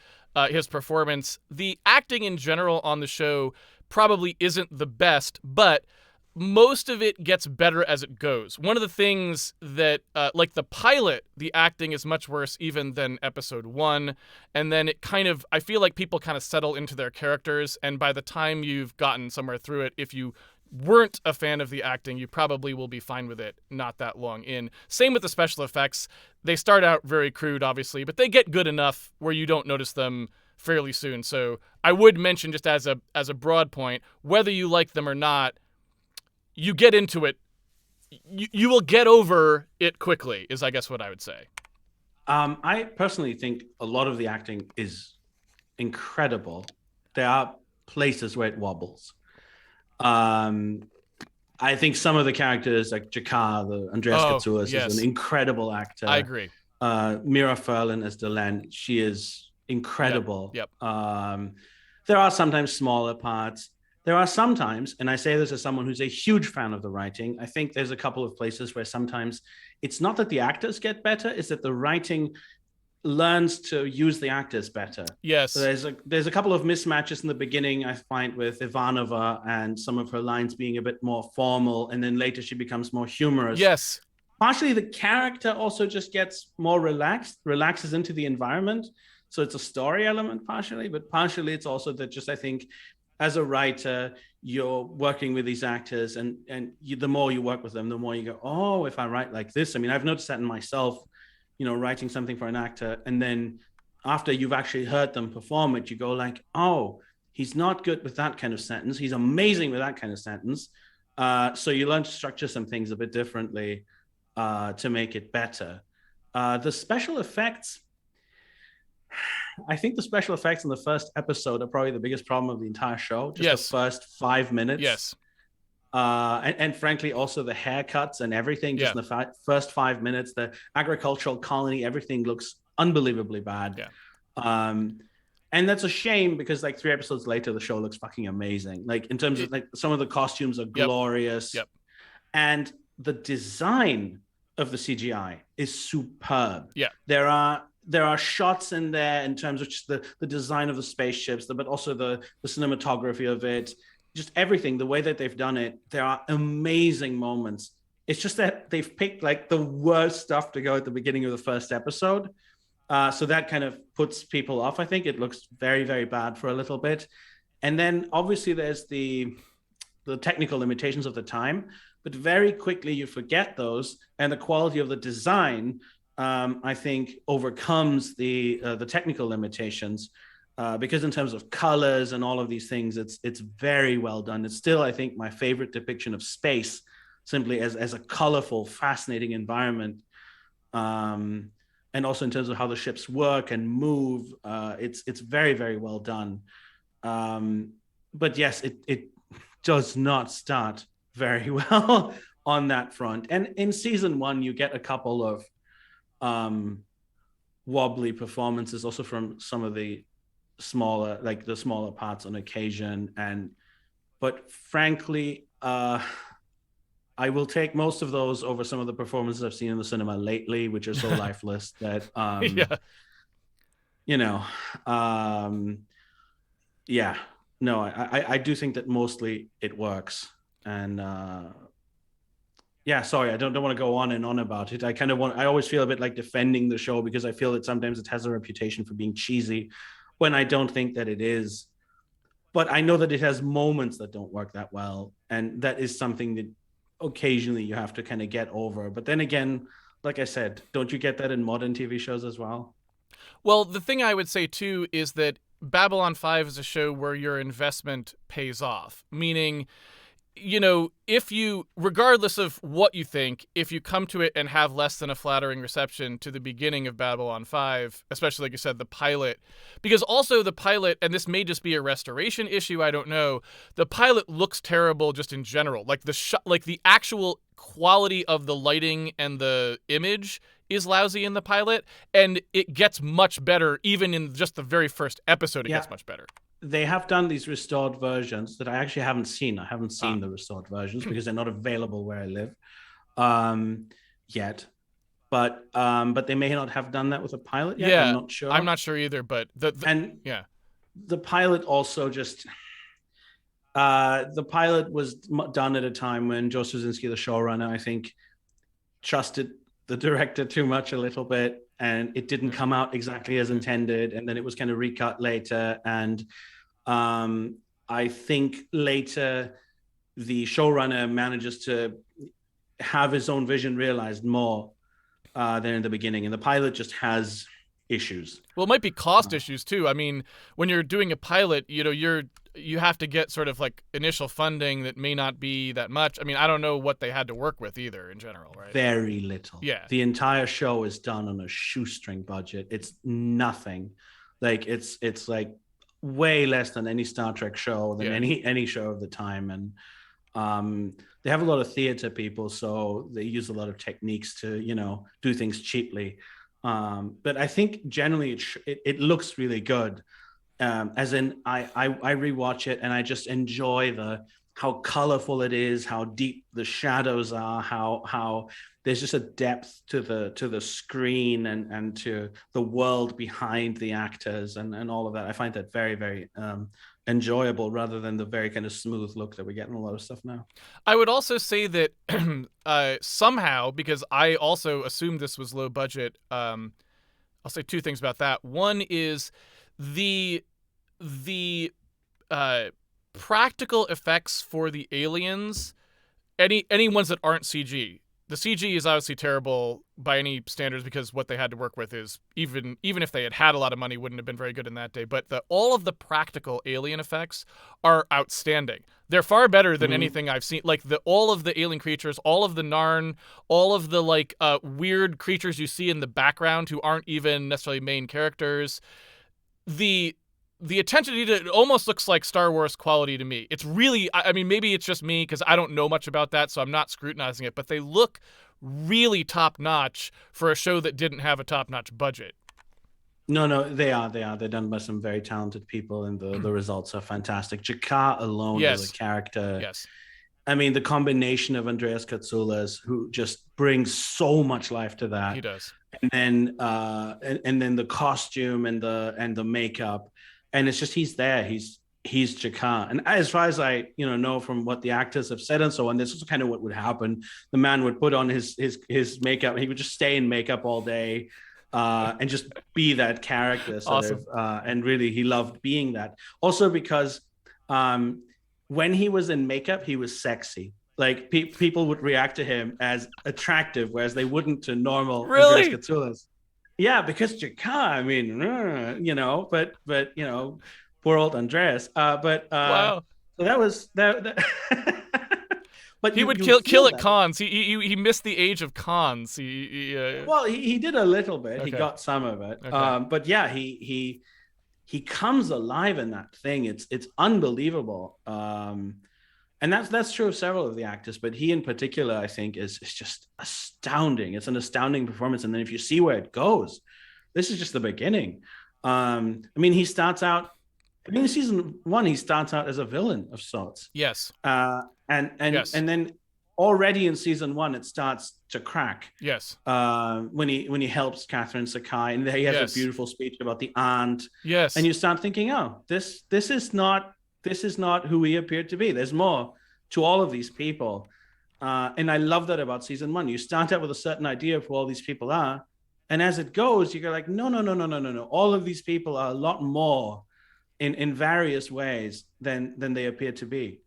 his performance. The acting in general on the show probably isn't the best, but most of it gets better as it goes. One of the things that, like the pilot, the acting is much worse even than episode 1. And then it kind of, I feel like people kind of settle into their characters. And by the time you've gotten somewhere through it, if you weren't a fan of the acting, you probably will be fine with it not that long in. Same with the special effects. They start out very crude, obviously, but they get good enough where you don't notice them fairly soon. So I would mention, just as a broad point, whether you like them or not, you get into it. You will get over it quickly, is I guess what I would say. I personally think a lot of the acting is incredible. There are places where it wobbles. I think some of the characters, like Jakar, the Andreas Katsulas, is an incredible actor. I agree. Mira Furlan as Delenn, she is incredible. Yep. There are sometimes smaller parts. There are sometimes, and I say this as someone who's a huge fan of the writing, I think there's a couple of places where sometimes it's not that the actors get better, it's that the writing learns to use the actors better. Yes. So there's a couple of mismatches in the beginning, I find, with Ivanova and some of her lines being a bit more formal, and then later she becomes more humorous. Yes. partially the character also just gets more relaxes into the environment. So it's a story element partially, but partially it's also that just I think as a writer, you're working with these actors, and the more you work with them, the more you go, oh, if I write like this. I mean, I've noticed that in myself, writing something for an actor, and then after you've actually heard them perform it, you go like, oh, he's not good with that kind of sentence. He's amazing with that kind of sentence. So you learn to structure some things a bit differently to make it better. The special effects, I think the special effects in the first episode are probably the biggest problem of the entire show. Just the first 5 minutes. Yes. And frankly, also the haircuts and everything. Just in the first 5 minutes, the agricultural colony, everything looks unbelievably bad. Yeah. And that's a shame because like 3 episodes later, the show looks fucking amazing. Like in terms of like some of the costumes are glorious. Yep. And the design of the CGI is superb. Yeah. There are shots in there in terms of just the design of the spaceships, but also the cinematography of it, just everything, the way that they've done it. There are amazing moments. It's just that they've picked like the worst stuff to go at the beginning of the first episode. So that kind of puts people off. I think it looks very, very bad for a little bit. And then obviously there's the technical limitations of the time, but very quickly you forget those, and the quality of the design, I think, overcomes the technical limitations, because in terms of colors and all of these things, it's very well done. It's still, I think, my favorite depiction of space, simply as a colorful, fascinating environment. And also in terms of how the ships work and move, it's very, very well done. But yes, it does not start very well on that front. And in season 1, you get a couple of wobbly performances also from some of the smaller parts on occasion. But frankly, I will take most of those over some of the performances I've seen in the cinema lately, which are so lifeless that, no, I do think that mostly it works. And sorry, I don't want to go on and on about it. I always feel a bit like defending the show because I feel that sometimes it has a reputation for being cheesy when I don't think that it is. But I know that it has moments that don't work that well. And that is something that occasionally you have to kind of get over. But then again, like I said, don't you get that in modern TV shows as well? Well, the thing I would say too is that Babylon 5 is a show where your investment pays off, meaning, if you, regardless of what you think, if you come to it and have less than a flattering reception to the beginning of Babylon 5, especially like you said, the pilot, because also the pilot, and this may just be a restoration issue, I don't know, the pilot looks terrible just in general. Like the actual quality of the lighting and the image is lousy in the pilot, and it gets much better even in just the very first episode. It gets much better. They have done these restored versions that I actually haven't seen. I haven't seen the restored versions because they're not available where I live yet. But they may not have done that with a pilot yet. Yeah, I'm not sure. I'm not sure either. But the pilot also just the pilot was done at a time when Joe Straczynski, the showrunner, I think, trusted the director too much a little bit, and it didn't come out exactly as intended, and then it was kind of recut later. And I think later the showrunner manages to have his own vision realized more than in the beginning, and the pilot just has issues. Well, it might be cost issues too. I mean, when you're doing a pilot, you have to get sort of like initial funding that may not be that much. I mean, I don't know what they had to work with either in general, right? Very little. Yeah. The entire show is done on a shoestring budget. It's nothing. Like it's like way less than any Star Trek show, than any show of the time. And they have a lot of theater people, so they use a lot of techniques to, do things cheaply. But I think generally it looks really good. As in, I rewatch it and I just enjoy how colorful it is, how deep the shadows are, how there's just a depth to the screen and to the world behind the actors and all of that. I find that very, very enjoyable rather than the very kind of smooth look that we get in a lot of stuff now. I would also say that somehow, because I also assumed this was low budget, I'll say two things about that. One is the practical effects for the aliens, any ones that aren't CG. The CG is obviously terrible by any standards because what they had to work with is even if they had a lot of money, wouldn't have been very good in that day. But all of the practical alien effects are outstanding. They're far better than anything I've seen. Like all of the alien creatures, all of the Narn, all of the weird creatures you see in the background who aren't even necessarily main characters. The attention to detail, it almost looks like Star Wars quality to me. It's really, I mean, maybe it's just me because I don't know much about that, so I'm not scrutinizing it, but they look really top-notch for a show that didn't have a top-notch budget. No, they are. They're done by some very talented people, and the results are fantastic. Jakar alone as a character. Yes. I mean, the combination of Andreas Katsoulas, who just brings so much life to that. He does. And then the costume and the makeup. And it's just he's there. He's Jakar. And as far as I know from what the actors have said and so on, this is kind of what would happen. The man would put on his makeup, and he would just stay in makeup all day, and just be that character. Awesome. And really, he loved being that. Also because when he was in makeup, he was sexy. Like people would react to him as attractive, whereas they wouldn't to normal Really? Andreas Katsoulas. Yeah, because Jakar, I mean, but poor old Andreas. Wow. So that was that. But he would kill at cons. He missed the age of cons. Well, he did a little bit. Okay. He got some of it. Okay. But yeah, he comes alive in that thing. It's unbelievable. And that's true of several of the actors, but he in particular, I think, is just astounding. It's an astounding performance. And then if you see where it goes, this is just the beginning. I mean, he starts out, in season 1, he starts out as a villain of sorts. Yes. And then already in season 1, it starts to crack. Yes. When he helps Catherine Sakai, and he has a beautiful speech about the aunt. Yes. And you start thinking, oh, this is not who he appeared to be. There's more to all of these people. And I love that about season 1. You start out with a certain idea of who all these people are. And as it goes, you go like, no. All of these people are a lot more in various ways than they appear to be.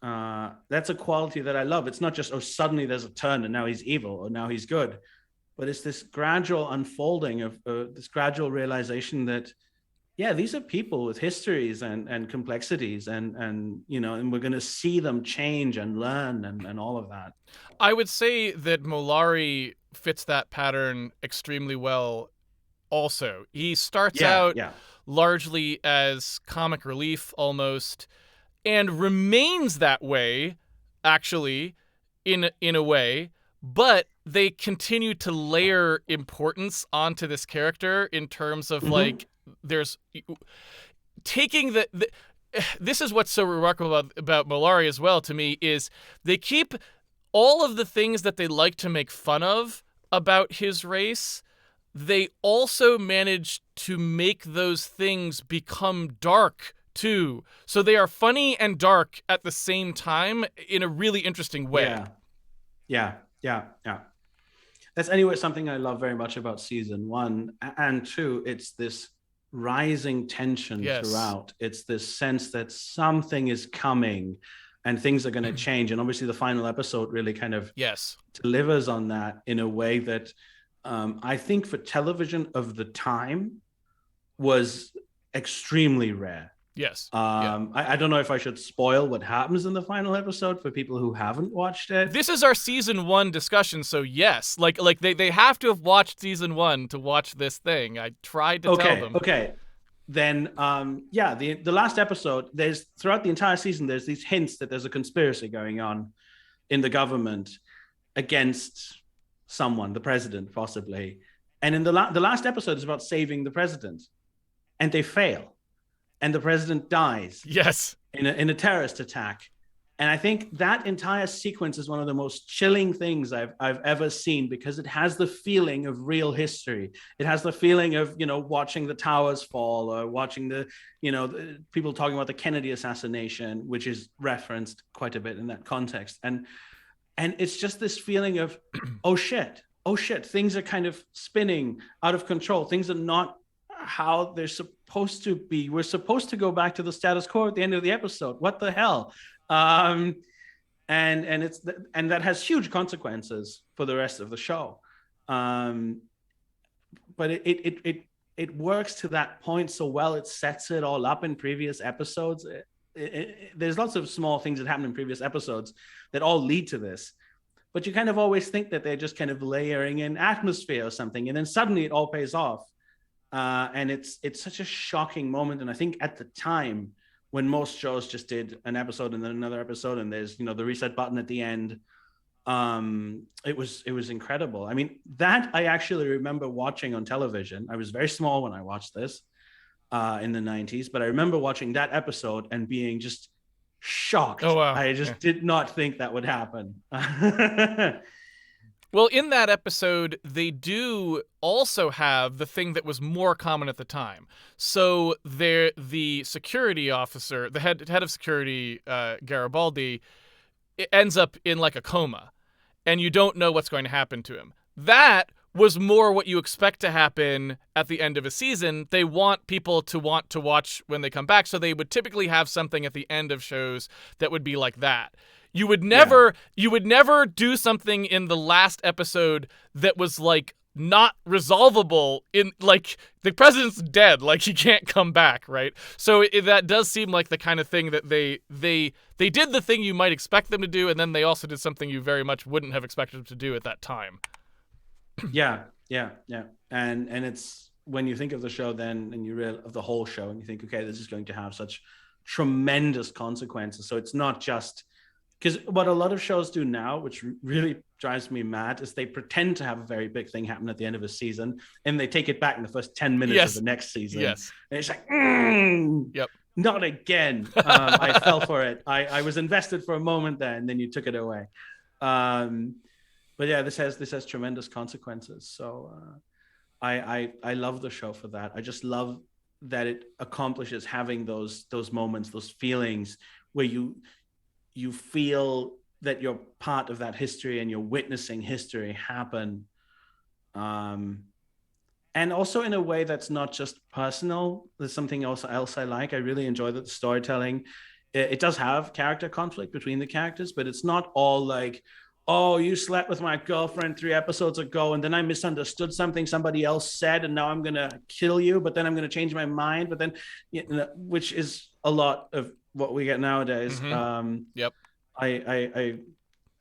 That's a quality that I love. It's not just, suddenly there's a turn and now he's evil or now he's good. But it's this gradual unfolding of this gradual realization that, yeah, these are people with histories and complexities, and we're going to see them change and learn and all of that. I would say that Mollari fits that pattern extremely well. Also, he starts out largely as comic relief almost, and remains that way, actually, in a way. But they continue to layer importance onto this character in terms of there's taking this is what's so remarkable about Mollari as well to me, is they keep all of the things that they like to make fun of about his race. They also manage to make those things become dark too. So they are funny and dark at the same time in a really interesting way. Yeah. That's anyway something I love very much about season 1 and 2. It's this rising tension throughout. It's this sense that something is coming and things are going to change. And obviously the final episode really kind of delivers on that in a way that I think for television of the time was extremely rare. Yes. I don't know if I should spoil what happens in the final episode for people who haven't watched it. This is our season 1 discussion, so yes. Like they have to have watched season 1 to watch this thing. I tried to tell them. Okay. Then the last episode, there's throughout the entire season, there's these hints that there's a conspiracy going on in the government against someone, the president, possibly. And in the last episode is about saving the president. And they fail. And the president dies. Yes. In a terrorist attack. And I think that entire sequence is one of the most chilling things I've ever seen, because it has the feeling of real history. It has the feeling of, watching the towers fall, or watching the people talking about the Kennedy assassination, which is referenced quite a bit in that context. And it's just this feeling of, oh shit, things are kind of spinning out of control. Things are not how they're supposed to be. We're supposed to go back to the status quo at the end of the episode. What the hell? And that has huge consequences for the rest of the show. But it works to that point so well. It sets it all up in previous episodes. There's lots of small things that happen in previous episodes that all lead to this, but you kind of always think that they're just kind of layering in atmosphere or something, and then suddenly it all pays off. And it's such a shocking moment. And I think at the time, when most shows just did an episode and then another episode, and there's the reset button at the end, it was incredible. I mean, that I actually remember watching on television. I was very small when I watched this in the 90s, but I remember watching that episode and being just shocked. Oh, wow. I just did not think that would happen. Well, in that episode, they do also have the thing that was more common at the time. So the security officer, the head of security, Garibaldi, it ends up in like a coma, and you don't know what's going to happen to him. That was more what you expect to happen at the end of a season. They want people to want to watch when they come back, so they would typically have something at the end of shows that would be like that. You would never do something in the last episode that was like not resolvable, in like the president's dead, like he can't come back, right? So that does seem like the kind of thing that they did the thing you might expect them to do, and then they also did something you very much wouldn't have expected them to do at that time. Yeah. And it's when you think of the show then, and of the whole show, and you think, okay, this is going to have such tremendous consequences. So it's not just, because what a lot of shows do now, which really drives me mad, is they pretend to have a very big thing happen at the end of a season, and they take it back in the first 10 minutes of the next season. Yes. And it's like, yep. Not again. I fell for it. I was invested for a moment there, and then you took it away. But yeah, this has tremendous consequences. So I love the show for that. I just love that it accomplishes having those moments, those feelings where you feel that you're part of that history and you're witnessing history happen. And also in a way that's not just personal. There's something else I like. I really enjoy that the storytelling, it does have character conflict between the characters, but it's not all like, oh, you slept with my girlfriend 3 episodes ago, and then I misunderstood something somebody else said, and now I'm going to kill you, but then I'm going to change my mind. But then, which is a lot of what we get nowadays. Mm-hmm. Yep.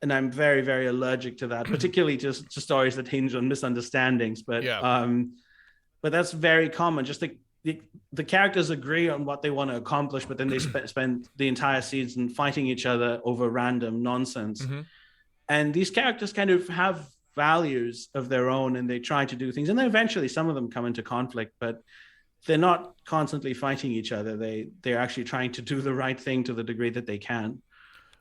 And I'm very, very allergic to that, particularly to stories that hinge on misunderstandings. But but that's very common. Just the characters agree on what they want to accomplish, but then they spend the entire season fighting each other over random nonsense. Mm-hmm. And these characters kind of have values of their own, and they try to do things. And then eventually some of them come into conflict, but they're not constantly fighting each other. They're actually trying to do the right thing to the degree that they can.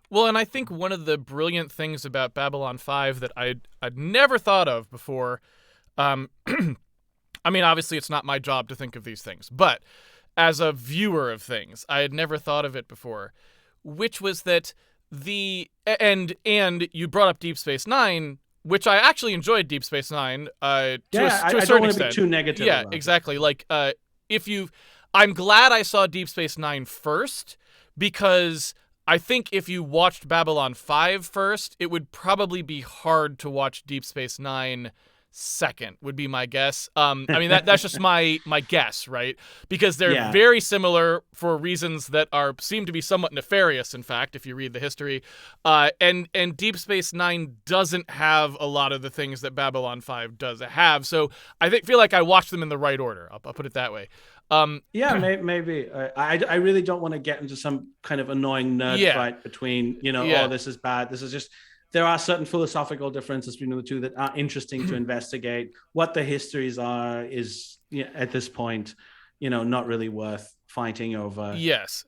Well, and I think one of the brilliant things about Babylon 5 that I'd never thought of before, I mean, obviously it's not my job to think of these things, but as a viewer of things, I had never thought of it before, which was that and you brought up Deep Space Nine, which I actually enjoyed Deep Space Nine to a certain extent. I don't want to be too negative. Yeah, exactly. Like, I'm glad I saw Deep Space Nine first, because I think if you watched Babylon 5 first, it would probably be hard to watch Deep Space Nine second, would be my guess. I mean, that's just my guess, right? Because they're very similar for reasons that seem to be somewhat nefarious, in fact, if you read the history. And Deep Space Nine doesn't have a lot of the things that Babylon 5 does have. So I feel like I watched them in the right order. I'll put it that way. Maybe. I really don't want to get into some kind of annoying nerd fight between, oh, this is bad. This is just... There are certain philosophical differences between the two that are interesting to investigate. What the histories are is, at this point, not really worth fighting over. Yes.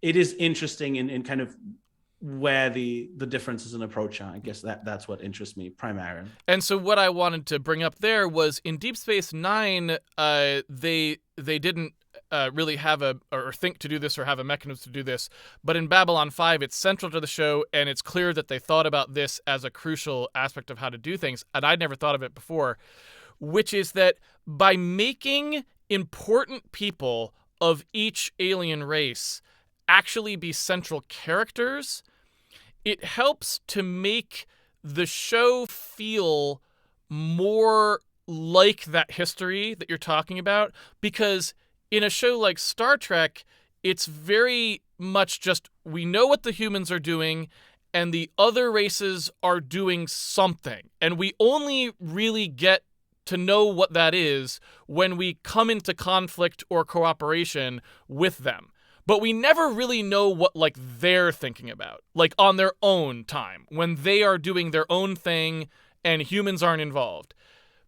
It is interesting in kind of where the differences in approach are. I guess that's what interests me primarily. And so what I wanted to bring up there was in Deep Space Nine, they didn't really have or think to do this or have a mechanism to do this, but in Babylon 5, it's central to the show, and it's clear that they thought about this as a crucial aspect of how to do things, and I'd never thought of it before, which is that by making important people of each alien race actually be central characters, it helps to make the show feel more like that history that you're talking about, because in a show like Star Trek, it's very much just we know what the humans are doing and the other races are doing something, and we only really get to know what that is when we come into conflict or cooperation with them. But we never really know what, like, they're thinking about, like, on their own time, when they are doing their own thing and humans aren't involved.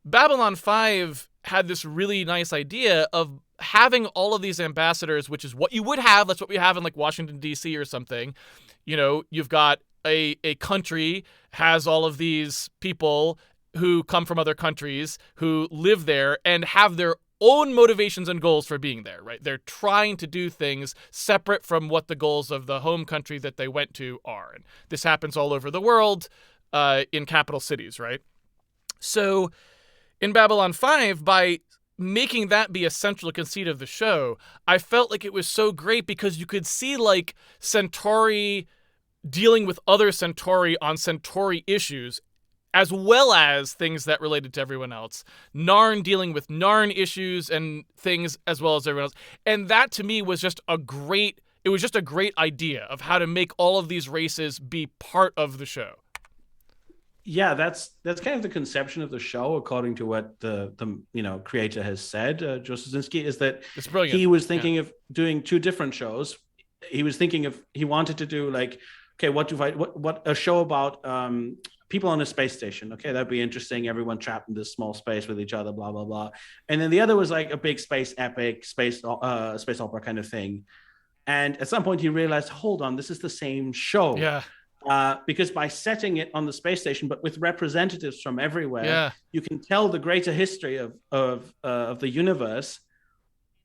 Babylon 5 had this really nice idea of having all of these ambassadors, which is what you would have. That's what we have in, like, Washington, D.C. or something. You know, you've got a country has all of these people who come from other countries who live there and have their own motivations and goals for being there, right? They're trying to do things separate from what the goals of the home country that they went to are. And this happens all over the world in capital cities, right? So in Babylon 5, by making that be a central conceit of the show, I felt like it was so great because you could see, like, Centauri dealing with other Centauri on Centauri issues, as well as things that related to everyone else. Narn dealing with Narn issues and things as well as everyone else. And that to me was just a great idea of how to make all of these races be part of the show. Yeah, that's kind of the conception of the show, according to what the creator has said. Jonas Kyratzes is that it's brilliant. He was thinking of doing two different shows. He was thinking he wanted to do, like, okay, what a show about people on a space station. Okay, that'd be interesting. Everyone trapped in this small space with each other, blah blah blah. And then the other was like a big space epic, space opera kind of thing. And at some point he realized, hold on, this is the same show. Yeah. Because by setting it on the space station, but with representatives from everywhere, yeah, you can tell the greater history of the universe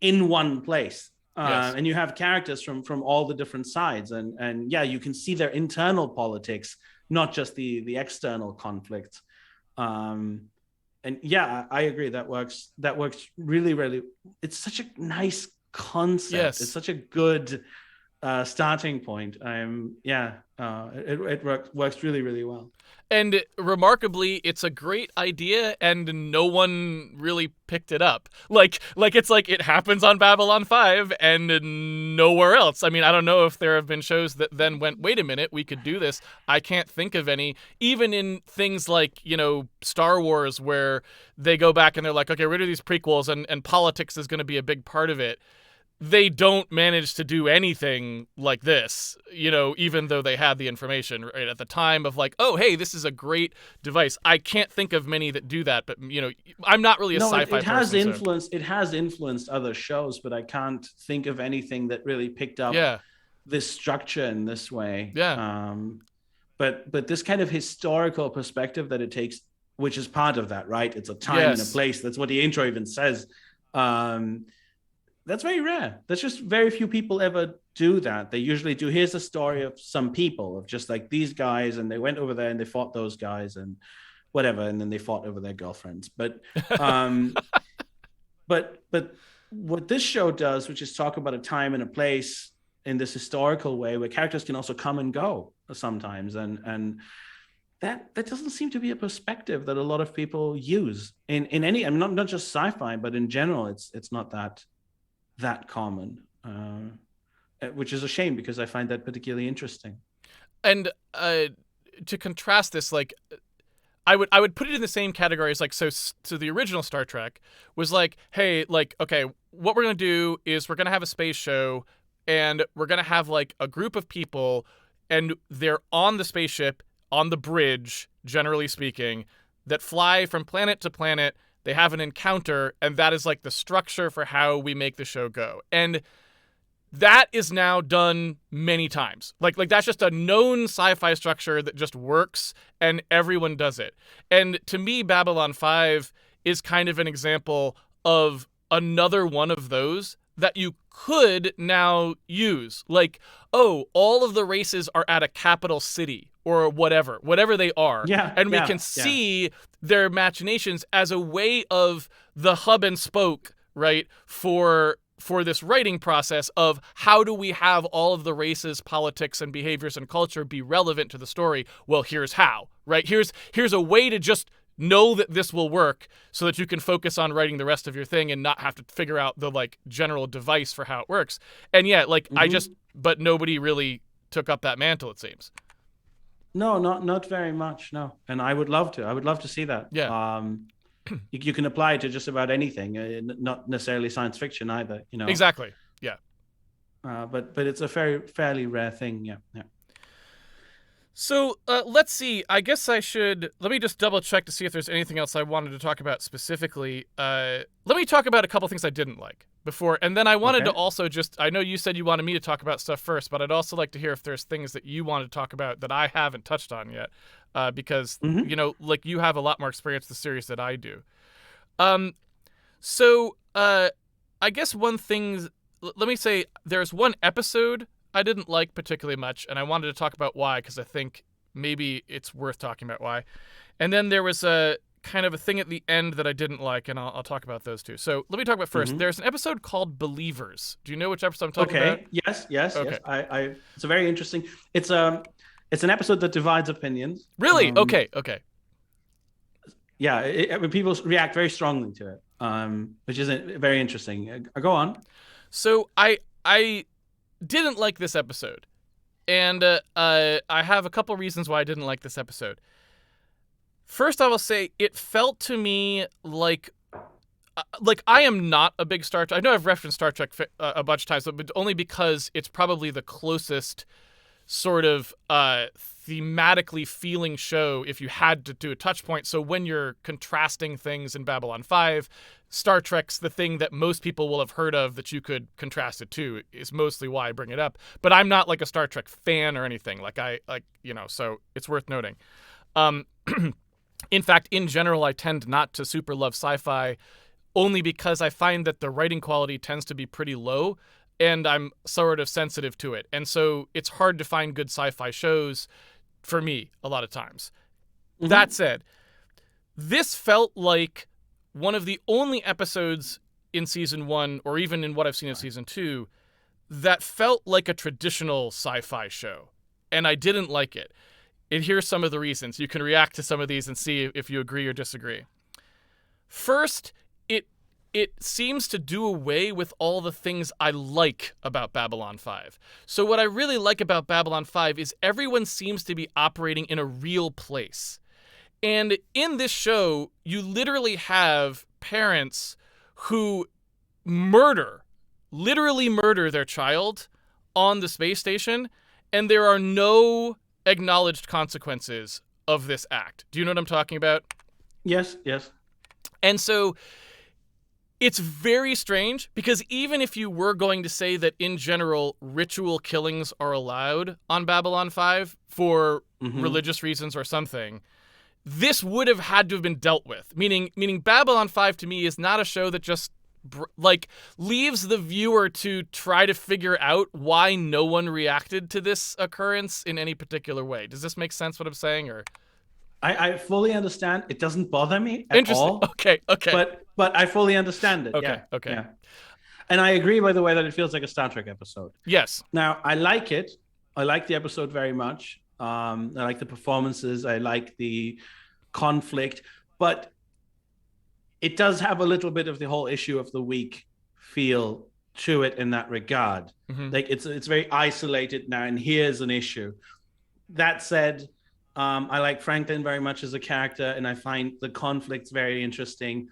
in one place. Yes. And you have characters from all the different sides, and yeah, you can see their internal politics, not just the external conflicts. And yeah, I agree, that works really, really. It's such a nice concept. Yes. It's such a good starting point. It works really, really well. And remarkably, it's a great idea, and no one really picked it up. Like it's like it happens on Babylon 5 and nowhere else. I mean, I don't know if there have been shows that then went, wait a minute, we could do this. I can't think of any. Even in things like, Star Wars, where they go back and they're like, okay, we're going to do these prequels, and politics is going to be a big part of it. They don't manage to do anything like this, even though they had the information right at the time of, like, oh, hey, this is a great device. I can't think of many that do that, but, I'm not really a sci-fi person. It has influenced other shows, but I can't think of anything that really picked up this structure in this way. Yeah. But this kind of historical perspective that it takes, which is part of that, right? It's a time and a place. That's what the intro even says. That's very rare. That's just very few people ever do that. They usually do, here's a story of some people, of just like these guys, and they went over there and they fought those guys and whatever, and then they fought over their girlfriends. But but what this show does, which is talk about a time and a place in this historical way where characters can also come and go sometimes, and that doesn't seem to be a perspective that a lot of people use in any, I mean, not just sci-fi, but in general, it's not that common, which is a shame, because I find that particularly interesting. And to contrast this, like, I would put it in the same category as, like, so the original Star Trek was like, hey, like, okay, what we're gonna do is we're gonna have a space show, and we're gonna have, like, a group of people, and they're on the spaceship, on the bridge, generally speaking, that fly from planet to planet. They have an encounter, and that is, like, the structure for how we make the show go. And that is now done many times. Like that's just a known sci-fi structure that just works and everyone does it. And to me, Babylon 5 is kind of an example of another one of those that you could now use. Like, oh, all of the races are at a capital city or whatever they are. Yeah. And we can see their machinations as a way of the hub and spoke, right, for this writing process of how do we have all of the races, politics, and behaviors and culture be relevant to the story? Well, here's how, right? Here's a way to just know that this will work so that you can focus on writing the rest of your thing and not have to figure out the like general device for how it works. And yeah, like but nobody really took up that mantle, it seems. No, not very much. No. And I would love to see that. Yeah. You can apply it to just about anything, not necessarily science fiction either, Exactly. Yeah. But it's a fairly rare thing. Yeah. So let's see. I guess let me just double check to see if there's anything else I wanted to talk about specifically. Let me talk about a couple things I didn't like before. And then I wanted to also I know you said you wanted me to talk about stuff first, but I'd also like to hear if there's things that you want to talk about that I haven't touched on yet. Because, like you have a lot more experience with the series than I do. So I guess one thing, let me say there's one episode I didn't like particularly much, and I wanted to talk about why, because I think maybe it's worth talking about why. And then there was a kind of a thing at the end that I didn't like, and I'll talk about those too. So let me talk about first. There's an episode called Believers. Do you know which episode I'm talking about? Yes. I it's a very interesting. It's an episode that divides opinions. Really? Okay. Yeah, people react very strongly to it, which is very interesting. Go on. So I didn't like this episode, and I have a couple reasons why I didn't like this episode. First, I will say it felt to me like I am not a big Star Trek. I know I've referenced Star Trek a bunch of times, but only because it's probably the closest sort of thematically feeling show if you had to do a touch point. So when you're contrasting things in Babylon 5, Star Trek's the thing that most people will have heard of that you could contrast it to, is mostly why I bring it up. But I'm not like a Star Trek fan or anything. So it's worth noting. In fact, in general, I tend not to super love sci-fi only because I find that the writing quality tends to be pretty low, and I'm sort of sensitive to it. And so it's hard to find good sci-fi shows for me a lot of times. That said, this felt like one of the only episodes in season 1, or even in what I've seen in season 2, that felt like a traditional sci-fi show. And I didn't like it. And here's some of the reasons. You can react to some of these and see if you agree or disagree. First, it seems to do away with all the things I like about Babylon 5. So what I really like about Babylon 5 is everyone seems to be operating in a real place. And in this show, you literally have parents who literally murder their child on the space station, and there are no acknowledged consequences of this act. Do you know what I'm talking about? Yes. And so it's very strange, because even if you were going to say that in general ritual killings are allowed on Babylon 5 for religious reasons or something, this would have had to have been dealt with. Meaning Babylon 5 to me is not a show that just leaves the viewer to try to figure out why no one reacted to this occurrence in any particular way. Does this make sense what I'm saying? Or I fully understand. It doesn't bother me at all. Okay. But I fully understand it. Okay. Yeah. And I agree, by the way, that it feels like a Star Trek episode. Yes. Now, I like it. I like the episode very much. I like the performances. I like the conflict. But it does have a little bit of the whole issue of the week feel to it in that regard. Like it's very isolated now, and here's an issue. That said, I like Franklin very much as a character, and I find the conflicts very interesting.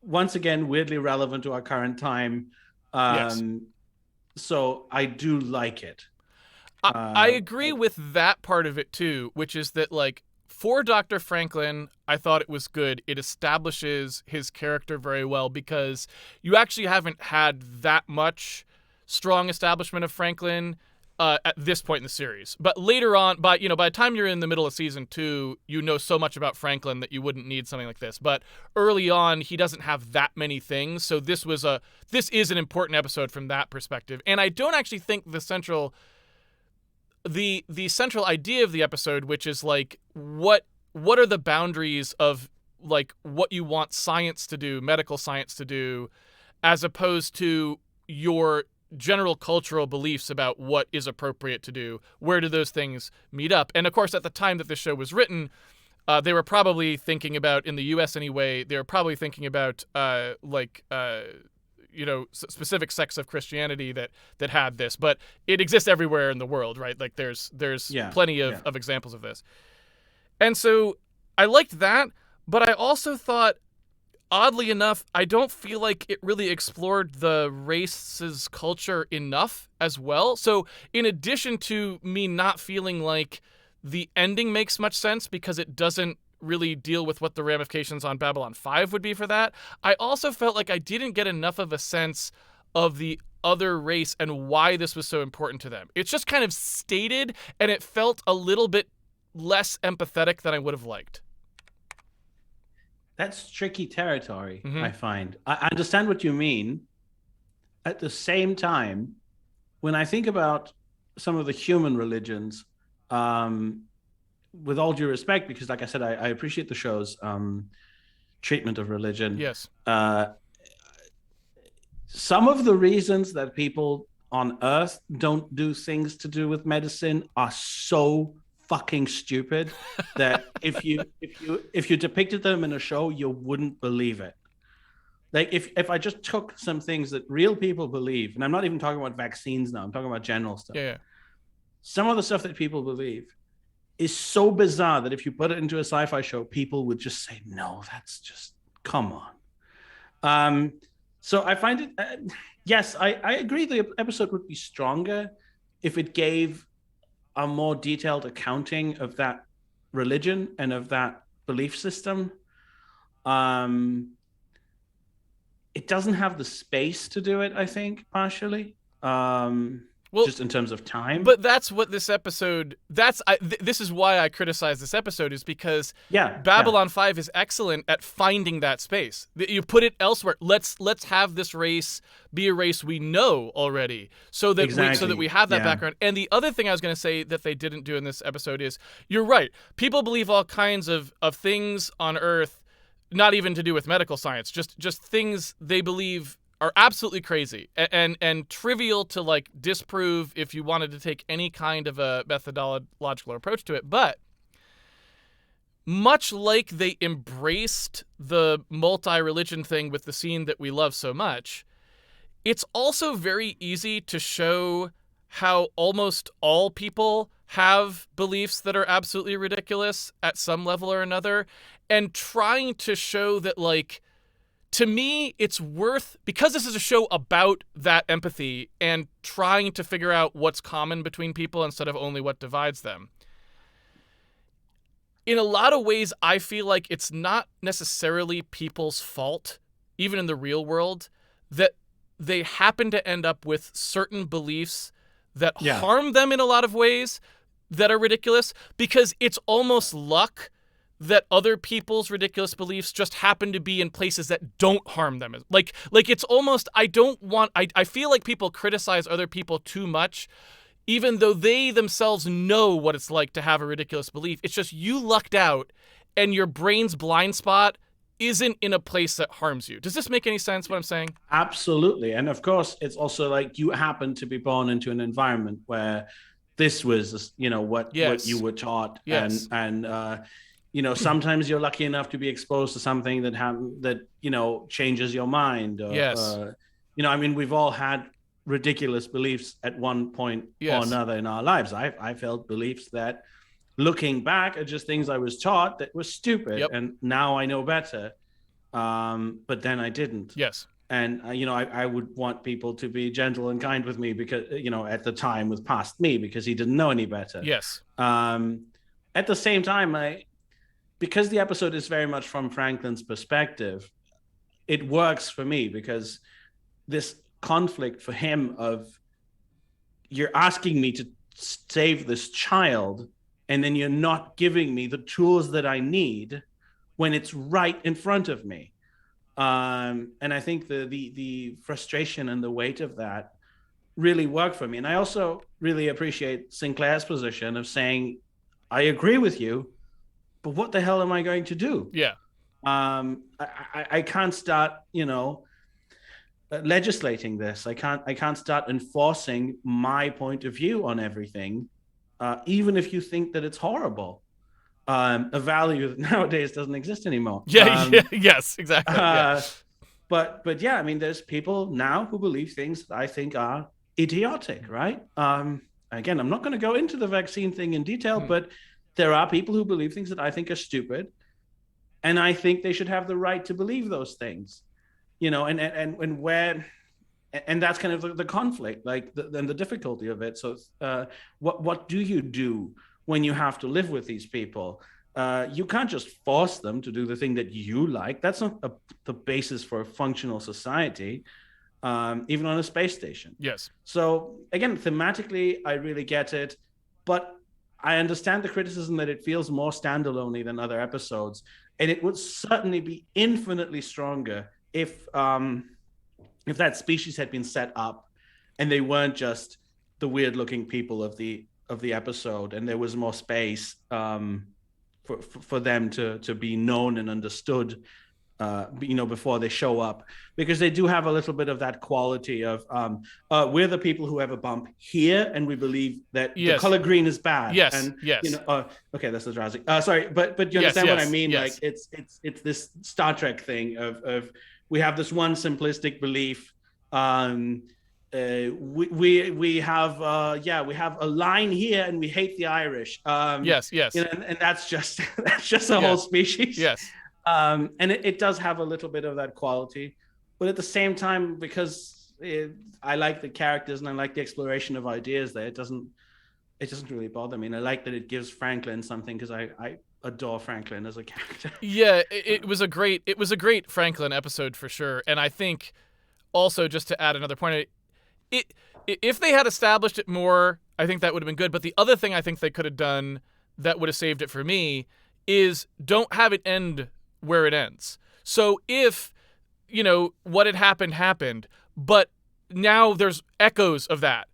Once again, weirdly relevant to our current time. Yes. So I do like it. I agree with that part of it too, which is that for Dr. Franklin, I thought it was good. It establishes his character very well, because you actually haven't had that much strong establishment of Franklin at this point in the series. But later on, by the time you're in the middle of season 2, you know so much about Franklin that you wouldn't need something like this. But early on, he doesn't have that many things, so this is an important episode from that perspective. And I don't actually think the central idea of the episode, which is like what are the boundaries of like what you want science to do, medical science to do, as opposed to your general cultural beliefs about what is appropriate to do. Where do those things meet up? And of course, at the time that this show was written, they were probably thinking about, in the U.S. anyway, they were probably thinking about specific sects of Christianity that had this, but it exists everywhere in the world, right? Like there's plenty of examples of this. And so I liked that, but I also thought, oddly enough, I don't feel like it really explored the race's culture enough as well. So in addition to me not feeling like the ending makes much sense because it doesn't really deal with what the ramifications on Babylon 5 would be for that, I also felt like I didn't get enough of a sense of the other race and why this was so important to them. It's just kind of stated, and it felt a little bit less empathetic than I would have liked. That's tricky territory, I find. I understand what you mean. At the same time, when I think about some of the human religions, with all due respect, because like I said, I appreciate the show's treatment of religion. Yes. Some of the reasons that people on Earth don't do things to do with medicine are so fucking stupid that if you depicted them in a show, you wouldn't believe it. Like if I just took some things that real people believe, and I'm not even talking about vaccines now, I'm talking about general stuff. Yeah. Some of the stuff that people believe is so bizarre that if you put it into a sci-fi show, people would just say, no, that's just, come on. So I find it, yes, I agree the episode would be stronger if it gave a more detailed accounting of that religion and of that belief system. It doesn't have the space to do it, I think, partially. Just in terms of time. But that's what this episode, this is why I criticize this episode, is because Babylon 5 is excellent at finding that space. You put it elsewhere. Let's have this race be a race we know already, so that we have that background. And the other thing I was going to say that they didn't do in this episode is, you're right, people believe all kinds of things on Earth, not even to do with medical science, just things they believe are absolutely crazy and trivial to like disprove if you wanted to take any kind of a methodological approach to it. But much like they embraced the multi-religion thing with the scene that we love so much, it's also very easy to show how almost all people have beliefs that are absolutely ridiculous at some level or another, and trying to show that, like, to me, it's worth, because this is a show about that empathy and trying to figure out what's common between people instead of only what divides them. In a lot of ways, I feel like it's not necessarily people's fault, even in the real world, that they happen to end up with certain beliefs that harm them in a lot of ways that are ridiculous, because it's almost luck that other people's ridiculous beliefs just happen to be in places that don't harm them. Like it's almost, I feel like people criticize other people too much, even though they themselves know what it's like to have a ridiculous belief. It's just you lucked out and your brain's blind spot isn't in a place that harms you. Does this make any sense, what I'm saying? Absolutely. And of course, it's also like you happen to be born into an environment where this was, what you were taught. Yes. And sometimes you're lucky enough to be exposed to something that changes your mind. We've all had ridiculous beliefs at one point or another in our lives. I felt beliefs that, looking back, are just things I was taught that were stupid, and now I know better. But then I didn't. Yes. And I would want people to be gentle and kind with me because at the time was past me because he didn't know any better. Yes. At the same time, because the episode is very much from Franklin's perspective, it works for me because this conflict for him of, you're asking me to save this child, and then you're not giving me the tools that I need when it's right in front of me. And I think the frustration and the weight of that really worked for me. And I also really appreciate Sinclair's position of saying, I agree with you, but what the hell am I going to do? Yeah. I can't start, legislating this. I can't start enforcing my point of view on everything, even if you think that it's horrible. A value that nowadays doesn't exist anymore. Yes, exactly. But yeah, I mean, there's people now who believe things that I think are idiotic, right? Again, I'm not going to go into the vaccine thing in detail, but there are people who believe things that I think are stupid, and I think they should have the right to believe those things, and where, and that's kind of the conflict, and the difficulty of it. So, what do you do when you have to live with these people? You can't just force them to do the thing that you like. That's not the basis for a functional society, even on a space station. Yes. So again, thematically, I really get it, but I understand the criticism that it feels more standalone than other episodes, and it would certainly be infinitely stronger if that species had been set up and they weren't just the weird-looking people of the episode, and there was more space for them to be known and understood, before they show up, because they do have a little bit of that quality of we're the people who have a bump here, and we believe that the color green is bad. Yes, and yes. Okay, that's the drowsy. Sorry, but you understand what I mean? Yes. Like it's this Star Trek thing of we have this one simplistic belief. We have a line here, and we hate the Irish. Yes. And that's just a whole species. Yes. And it does have a little bit of that quality, but at the same time, because I like the characters and I like the exploration of ideas there, it doesn't really bother me. And I like that it gives Franklin something, because I adore Franklin as a character. Yeah, it was a great Franklin episode for sure. And I think also, just to add another point, if they had established it more, I think that would have been good. But the other thing I think they could have done that would have saved it for me is don't have it end where it ends. So if, what had happened, but now there's echoes of that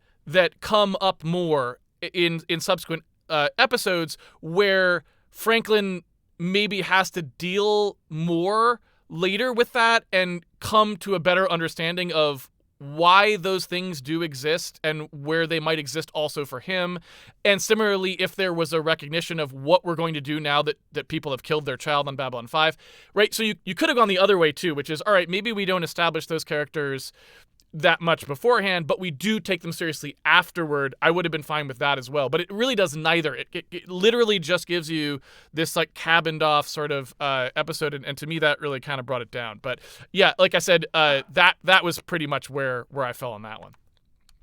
come up more in subsequent episodes, where Franklin maybe has to deal more later with that and come to a better understanding of why those things do exist and where they might exist also for him. And similarly, if there was a recognition of what we're going to do now that people have killed their child on Babylon 5, right? So you could have gone the other way too, which is, all right, maybe we don't establish those characters that much beforehand, but we do take them seriously afterward. I would have been fine with that as well. But it really does neither. It literally just gives you this like cabined off sort of episode, and to me that really kind of brought it down. But yeah, like I said, that was pretty much where I fell on that one.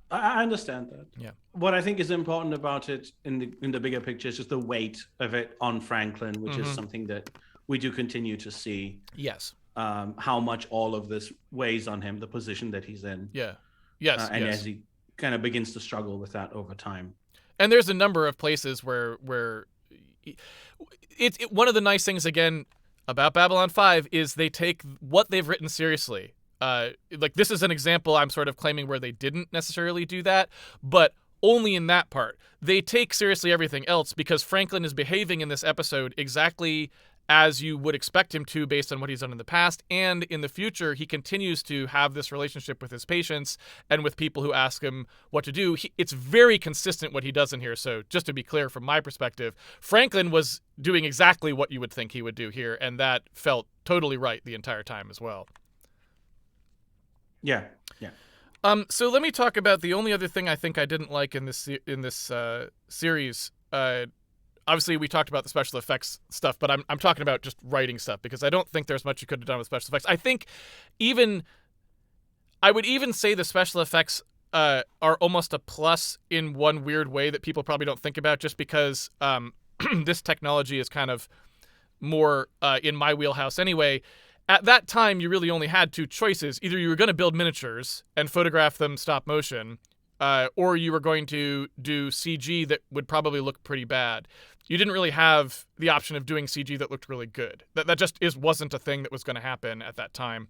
I understand that. Yeah. What I think is important about it in the bigger picture is just the weight of it on Franklin, which is something that we do continue to see. Yes. How much all of this weighs on him, the position that he's in. Yeah. Yes. And as he kind of begins to struggle with that over time. And there's a number of places where one of the nice things, again, about Babylon 5 is they take what they've written seriously. Like this is an example I'm sort of claiming where they didn't necessarily do that, but only in that part. They take seriously everything else, because Franklin is behaving in this episode exactly as you would expect him to based on what he's done in the past, and in the future he continues to have this relationship with his patients and with people who ask him what to do. It's very consistent what he does in here. So just to be clear, from my perspective, Franklin was doing exactly what you would think he would do here, and that felt totally right the entire time as well. Yeah. So let me talk about the only other thing I think I didn't like in this series. Obviously, we talked about the special effects stuff, but I'm talking about just writing stuff, because I don't think there's much you could have done with special effects. I think I would even say the special effects are almost a plus in one weird way that people probably don't think about, just because this technology is kind of more in my wheelhouse anyway. at that time, you really only had two choices. Either you were going to build miniatures and photograph them stop motion, or you were going to do CG that would probably look pretty bad. You didn't really have the option of doing CG that looked really good. That just wasn't a thing that was going to happen at that time,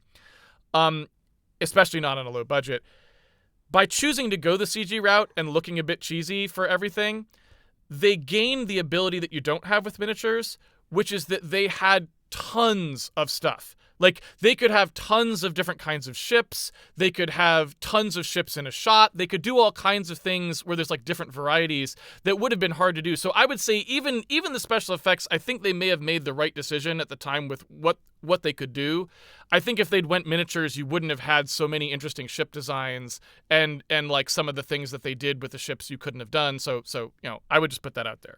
especially not on a low budget. By choosing to go the CG route and looking a bit cheesy for everything, they gained the ability that you don't have with miniatures, which is that they had tons of stuff. Like, they could have tons of different kinds of ships. They could have tons of ships in a shot. They could do all kinds of things where there's like different varieties that would have been hard to do. So I would say even the special effects, I think they may have made the right decision at the time with what they could do. I think if they'd went miniatures, you wouldn't have had so many interesting ship designs and like some of the things that they did with the ships you couldn't have done. So I would just put that out there.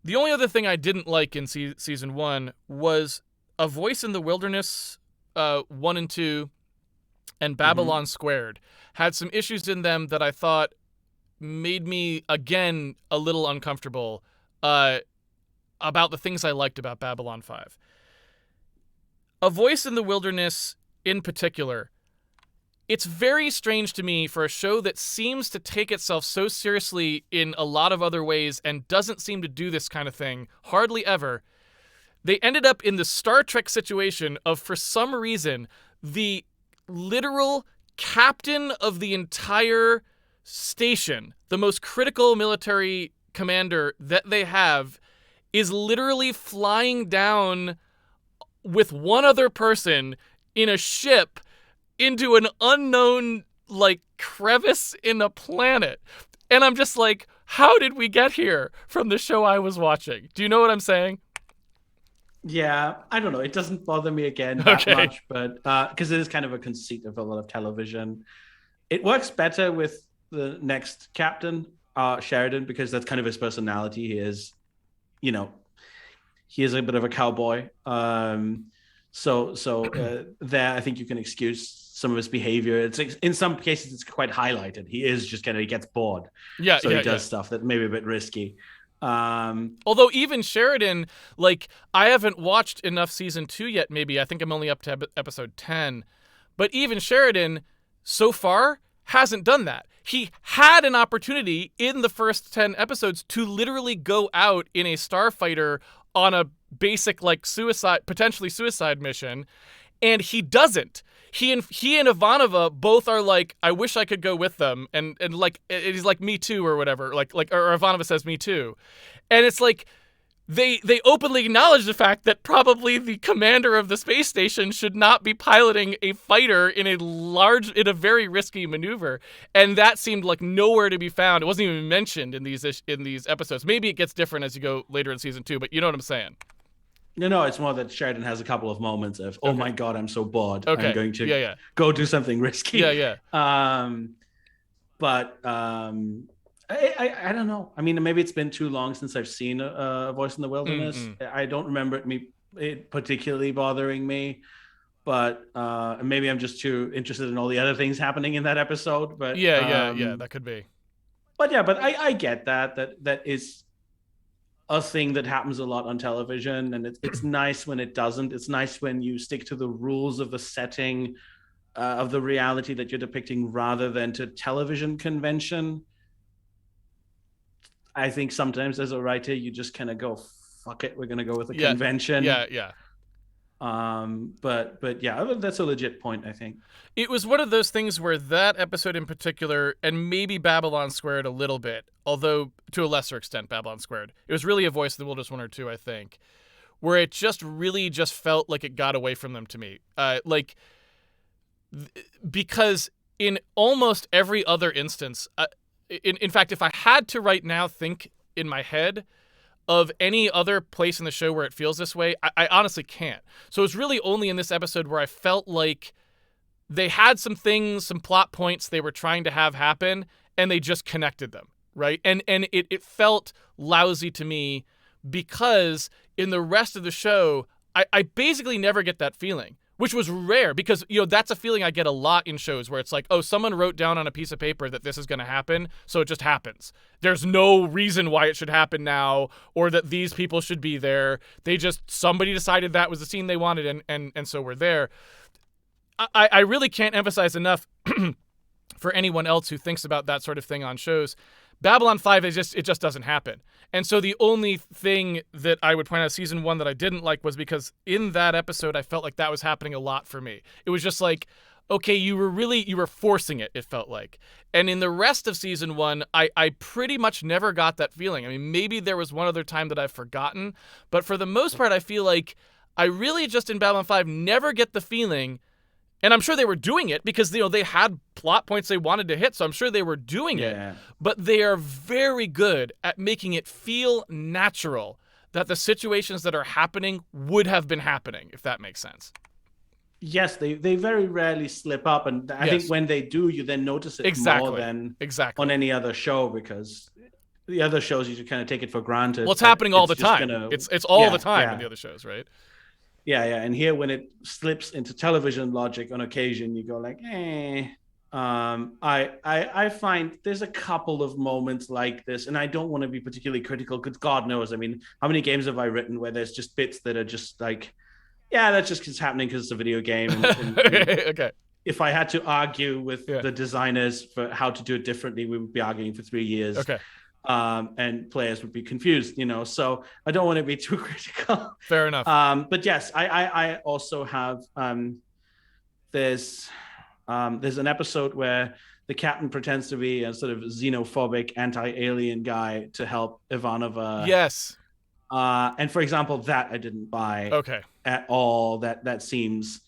The only other thing I didn't like in season 1 was A Voice in the Wilderness 1 and 2 and Babylon Squared had some issues in them that I thought made me, again, a little uncomfortable about the things I liked about Babylon 5. A Voice in the Wilderness, in particular, it's very strange to me for a show that seems to take itself so seriously in a lot of other ways and doesn't seem to do this kind of thing hardly ever. They ended up in the Star Trek situation of, for some reason, the literal captain of the entire station, the most critical military commander that they have, is literally flying down with one other person in a ship into an unknown, like, crevice in a planet. And I'm just like, how did we get here from the show I was watching? Do you know what I'm saying? Yeah, I don't know. It doesn't bother me again that much, but because it is kind of a conceit of a lot of television. It works better with the next captain, Sheridan, because that's kind of his personality. He is a bit of a cowboy. So there, I think you can excuse some of his behavior. It's in some cases it's quite highlighted. He is just he gets bored. He does stuff that may be a bit risky. Although even Sheridan, like, I haven't watched enough season 2 yet. Maybe I think I'm only up to episode 10, but even Sheridan so far hasn't done that. He had an opportunity in the first 10 episodes to literally go out in a starfighter on a basic, like, potentially suicide mission, and he doesn't. He and Ivanova both are like, I wish I could go with them, and like, he's like, me too, or whatever, or Ivanova says me too, and it's like they openly acknowledge the fact that probably the commander of the space station should not be piloting a fighter in a very risky maneuver, and that seemed like nowhere to be found. It wasn't even mentioned in these episodes. Maybe it gets different as you go later in season 2, but you know what I'm saying. No, it's more that Sheridan has a couple of moments of, oh my God, I'm so bored. Okay. I'm going to go do something risky. But I don't know. I mean, maybe it's been too long since I've seen a Voice in the Wilderness. I don't remember it particularly bothering me. But maybe I'm just too interested in all the other things happening in that episode. But that could be. But I get that is a thing that happens a lot on television, and it's nice when it doesn't. It's nice when you stick to the rules of the setting of the reality that you're depicting rather than to television convention. I think sometimes as a writer, you just kind of go, fuck it, we're going to go with the convention. But yeah, that's a legit point, I think. It was one of those things where that episode in particular, and maybe Babylon Squared a little bit, although to a lesser extent Babylon Squared, it was really A Voice in the Wilderness 1 or 2, I think, where it just really just felt like it got away from them to me. Because in almost every other instance, in fact, if I had to right now think in my head of any other place in the show where it feels this way, I honestly can't. So it's really only in this episode where I felt like they had some things, some plot points they were trying to have happen, and they just connected them, right? And it felt lousy to me because in the rest of the show, I basically never get that feeling. which was rare because, that's a feeling I get a lot in shows where it's like, oh, someone wrote down on a piece of paper that this is going to happen, so it just happens. There's no reason why it should happen now or that these people should be there. Somebody decided that was the scene they wanted and so we're there. I really can't emphasize enough for anyone else who thinks about that sort of thing on shows. Babylon 5, it just doesn't happen. And so the only thing that I would point out season 1 that I didn't like was because in that episode, I felt like that was happening a lot for me. It was just like, okay, you were forcing it felt like. And in the rest of season 1, I pretty much never got that feeling. I mean, maybe there was one other time that I've forgotten, but for the most part, I feel like I really just in Babylon 5 never get the feeling. And I'm sure they were doing it because, they had plot points they wanted to hit, so I'm sure they were doing it. But they are very good at making it feel natural that the situations that are happening would have been happening, if that makes sense. Yes, they very rarely slip up. And I think when they do, you then notice it more than on any other show because the other shows, you just kind of take it for granted. Well, it's happening all the time. It's all the time in the other shows, right? Yeah. And here, when it slips into television logic on occasion, you go like, I find there's a couple of moments like this, and I don't want to be particularly critical because God knows, I mean, how many games have I written where there's just bits that are just like, that's just happening because it's a video game. And okay. If I had to argue with the designers for how to do it differently, we would be arguing for 3 years. Okay. And players would be confused, so I don't want to be too critical. Fair enough. But yes, I also have, there's an episode where the captain pretends to be a sort of xenophobic anti-alien guy to help Ivanova. Yes. And for example, that I didn't buy at all. That seems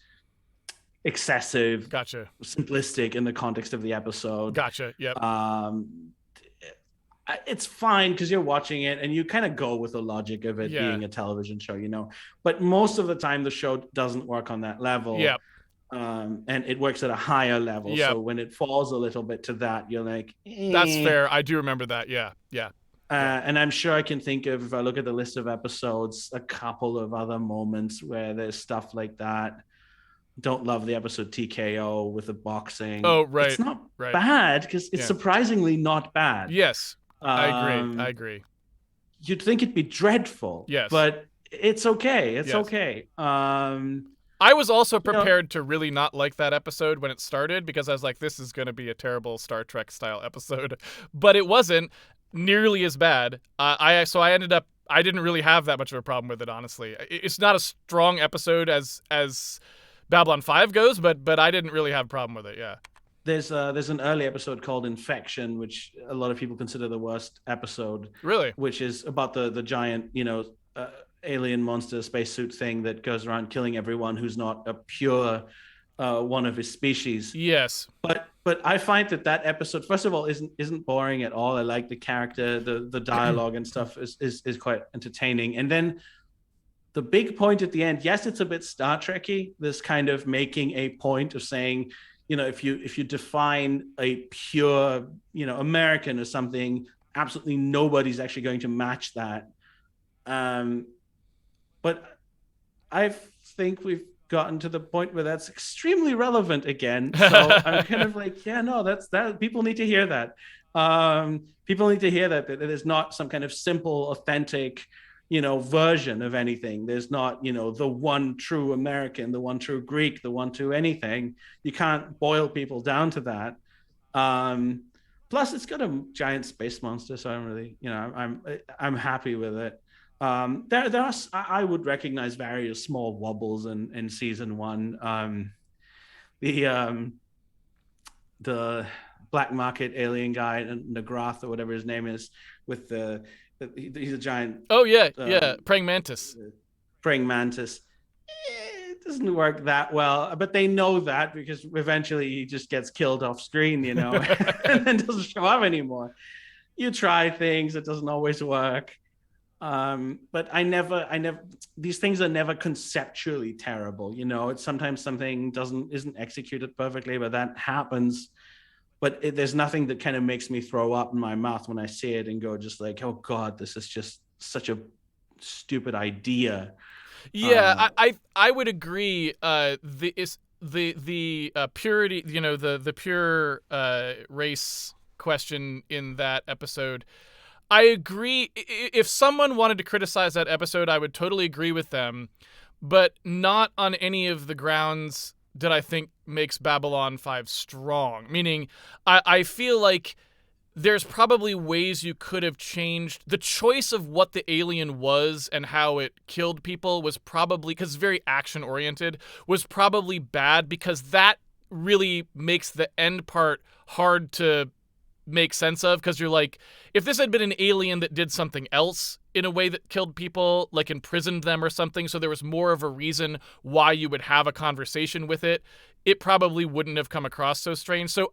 excessive. Gotcha. Simplistic in the context of the episode. Gotcha. Yep. It's fine because you're watching it and you kind of go with the logic of it being a television show, but most of the time the show doesn't work on that level. Yeah. And it works at a higher level. Yep. So when it falls a little bit to that, you're like, That's fair. I do remember that. Yeah. And I'm sure I can think of, if I look at the list of episodes, a couple of other moments where there's stuff like that. Don't love the episode TKO with the boxing. Oh, right. It's not bad because it's surprisingly not bad. Yes. I agree. You'd think it'd be dreadful. Yes. But it's okay. It's okay. I was also prepared to really not like that episode when it started because I was like, this is going to be a terrible Star Trek style episode. But it wasn't nearly as bad. I didn't really have that much of a problem with it, honestly. It's not a strong episode as Babylon 5 goes, but I didn't really have a problem with it. Yeah. There's an early episode called Infection, which a lot of people consider the worst episode. Really? Which is about the giant, alien monster spacesuit thing that goes around killing everyone who's not a pure one of his species. Yes. But I find that episode, first of all, isn't boring at all. I like the character, the dialogue and stuff is quite entertaining. And then the big point at the end, yes, it's a bit Star Trek-y, this kind of making a point of saying, if you define a pure, American or something, absolutely nobody's actually going to match that. But I think we've gotten to the point where that's extremely relevant again. So I'm kind of like, that's that. People need to hear that. People need to hear that it is not some kind of simple, authentic, version of anything. There's not, the one true American, the one true Greek, the one true anything. You can't boil people down to that. Plus, it's got a giant space monster, so I'm really, I'm happy with it. There are, I would recognize various small wobbles in season 1. The black market alien guy, Nagrath or whatever his name is, with he's a giant. Oh yeah, praying mantis. Praying mantis. It doesn't work that well, but they know that because eventually he just gets killed off screen, and then doesn't show up anymore. You try things, it doesn't always work. But I never these things are never conceptually terrible. It's sometimes something isn't executed perfectly, but that happens. But there's nothing that kind of makes me throw up in my mouth when I see it and go just like, oh God, this is just such a stupid idea. Yeah, I would agree. The purity, the pure race question in that episode. I agree. If someone wanted to criticize that episode, I would totally agree with them, but not on any of the grounds that I think makes Babylon 5 strong. Meaning, I feel like there's probably ways you could have changed the choice of what the alien was and how it killed people was probably, because it's very action oriented, was probably bad, because that really makes the end part hard to make sense of, because you're like, if this had been an alien that did something else in a way that killed people, like imprisoned them or something, so there was more of a reason why you would have a conversation with it, it probably wouldn't have come across so strange. So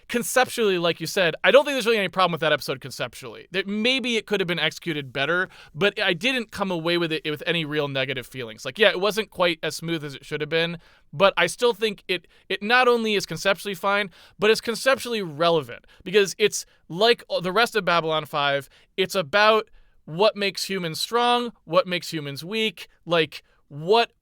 conceptually, like you said, I don't think there's really any problem with that episode conceptually. That maybe it could have been executed better, but I didn't come away with it with any real negative feelings. Like, yeah, it wasn't quite as smooth as it should have been, but I still think it not only is conceptually fine, but it's conceptually relevant, because it's like the rest of Babylon 5, it's about what makes humans strong, what makes humans weak, like what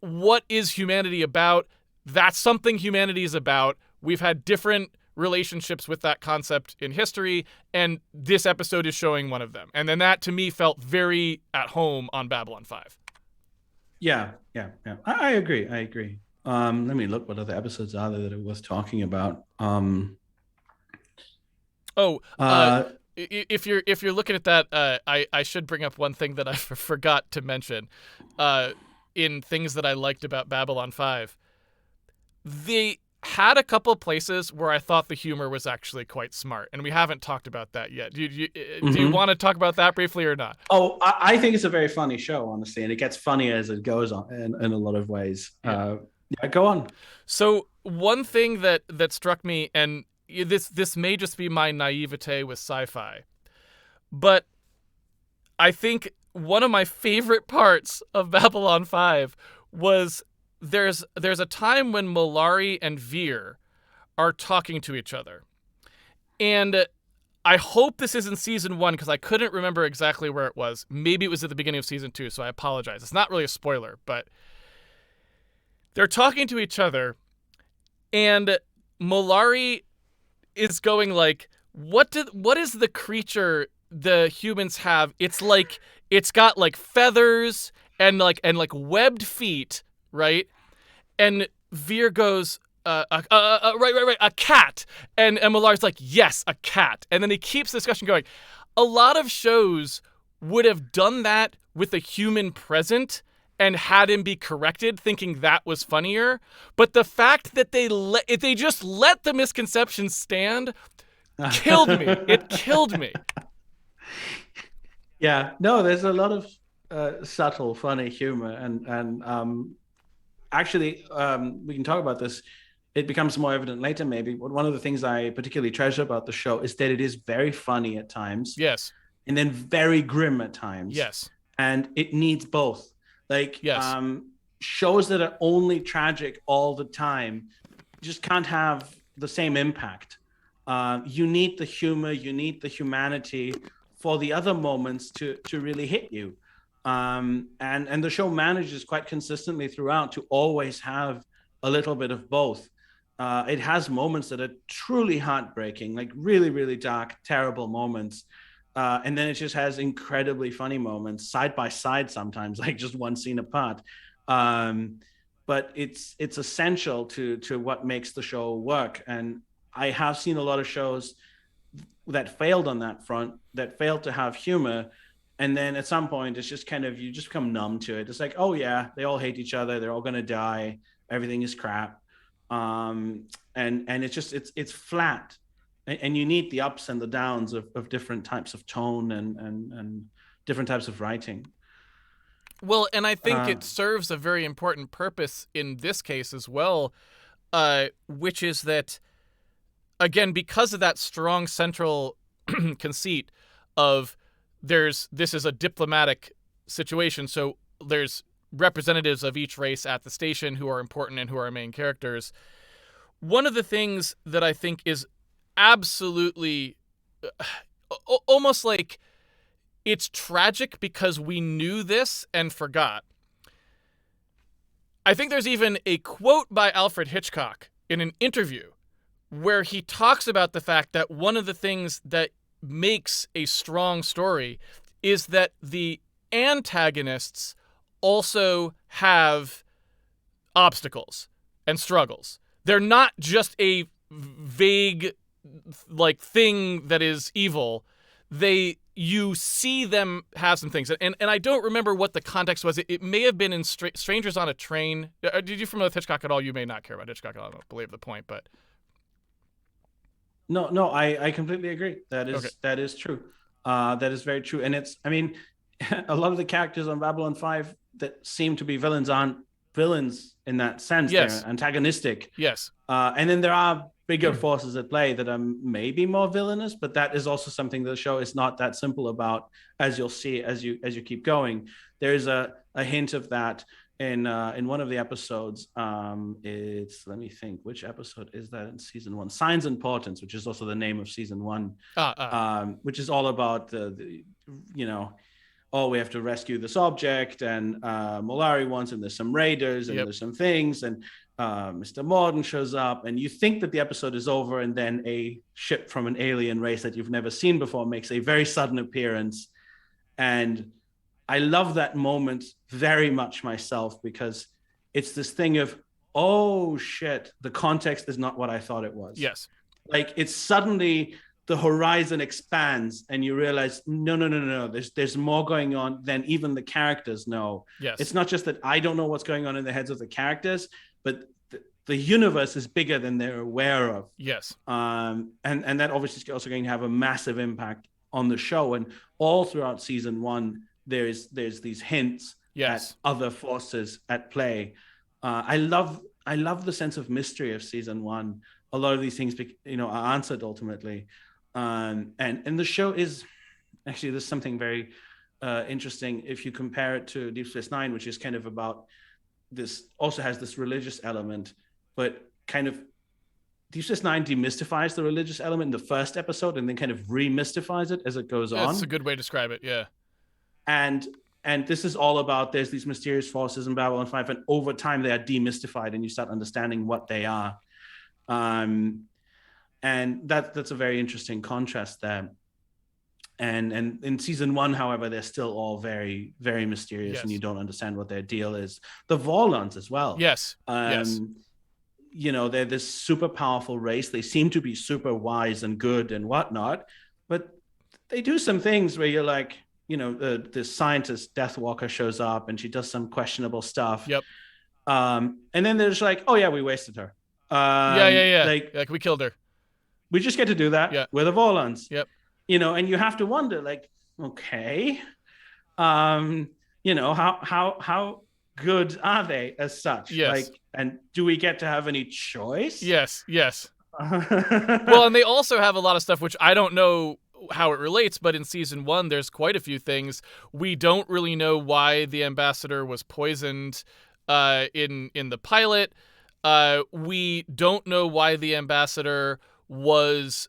is humanity about? That's something humanity is about. We've had different relationships with that concept in history, and this episode is showing one of them. And then that, to me, felt very at home on Babylon 5. Yeah. I agree. Let me look what other episodes are there that it was talking about. If you're looking at that, I should bring up one thing that I forgot to mention in things that I liked about Babylon 5. They had a couple places where I thought the humor was actually quite smart, and we haven't talked about that yet. Do you want to talk about that briefly or not? Oh, I think it's a very funny show, honestly, and it gets funnier as it goes on in a lot of ways. Yeah, go on. So one thing that struck me, and this may just be my naivete with sci-fi, but I think one of my favorite parts of Babylon 5 was there's a time when Mollari and Veer are talking to each other. And I hope this is in season 1, because I couldn't remember exactly where it was. Maybe it was at the beginning of season 2, so I apologize. It's not really a spoiler, but they're talking to each other, and Mollari is going like, what is the creature the humans have? It's like, it's got like feathers and like webbed feet, right? And Veer goes, right, a cat. And Mollari's like, yes, a cat. And then he keeps the discussion going. A lot of shows would have done that with a human present and had him be corrected, thinking that was funnier. But the fact that they just let the misconception stand killed me. It killed me. Yeah, no, there's a lot of subtle, funny humor, and actually, we can talk about this. It becomes more evident later, maybe. But one of the things I particularly treasure about the show is that it is very funny at times. Yes. And then very grim at times. Yes. And it needs both. Like, yes. Shows that are only tragic all the time just can't have the same impact. You need the humor, you need the humanity for the other moments to really hit you. And the show manages quite consistently throughout to always have a little bit of both. It has moments that are truly heartbreaking, like really, really dark, terrible moments. And then it just has incredibly funny moments side by side sometimes, like just one scene apart. But it's essential to what makes the show work. And I have seen a lot of shows that failed on that front, that failed to have humor. And then at some point, it's just kind of, you just become numb to it. It's like, oh yeah, they all hate each other. They're all going to die. Everything is crap. And it's just, it's flat. And you need the ups and the downs of different types of tone and different types of writing. Well, and I think it serves a very important purpose in this case as well, which is that, again, because of that strong central conceit of this is a diplomatic situation, so there's representatives of each race at the station who are important and who are main characters. One of the things that I think is absolutely almost like it's tragic because we knew this and forgot. I think there's even a quote by Alfred Hitchcock in an interview where he talks about the fact that one of the things that makes a strong story is that the antagonists also have obstacles and struggles. They're not just a vague thing that is evil. You see them have some things. And I don't remember what the context was. It may have been in Strangers on a Train. Did you familiar with Hitchcock at all? You may not care about Hitchcock. I don't believe the point, but No, I completely agree. That is true. That is very true. And a lot of the characters on Babylon 5 that seem to be villains aren't villains in that sense. Yes. They're antagonistic. Yes. And then there are bigger forces at play that are maybe more villainous, but that is also something that the show is not that simple about, as you'll see as you keep going. There is a hint of that in one of the episodes. Let me think, which episode is that in season 1? Signs and Portents, which is also the name of season 1, which is all about the we have to rescue this object, and Molari wants, and there's some raiders, and there's some things, and Mr. Morden shows up, and you think that the episode is over, and then a ship from an alien race that you've never seen before makes a very sudden appearance. And I love that moment very much myself, because it's this thing of, oh shit, the context is not what I thought it was. Yes. It's suddenly the horizon expands and you realize, no. There's more going on than even the characters know. Yes. It's not just that I don't know what's going on in the heads of the characters, but the universe is bigger than they're aware of. Yes. And that obviously is also going to have a massive impact on the show. And all throughout season 1, there's these hints at other forces at play. I love the sense of mystery of season 1. A lot of these things, are answered ultimately. And the show is actually, there's something very interesting if you compare it to Deep Space Nine, which is kind of about this, also has this religious element, but kind of Deep Space Nine demystifies the religious element in the first episode and then kind of remystifies it as it goes on. That's a good way to describe it, yeah. And this is all about, there's these mysterious forces in Babylon 5, and over time they are demystified and you start understanding what they are. And that's a very interesting contrast there. And in season 1, however, they're still all very, very mysterious, and you don't understand what their deal is. The Vorlons as well. Yes. They're this super powerful race. They seem to be super wise and good and whatnot, but they do some things where you're like, the scientist Deathwalker shows up and she does some questionable stuff. Yep. And then they're just like, oh yeah, we wasted her. Yeah. Like we killed her. We just get to do that. Yeah. We're the Vorlons. Yep. And you have to wonder, okay, how good are they as such? Yes. And do we get to have any choice? Yes. Well, and they also have a lot of stuff which I don't know how it relates, but in season 1, there's quite a few things. We don't really know why the ambassador was poisoned in the pilot. We don't know why the ambassador was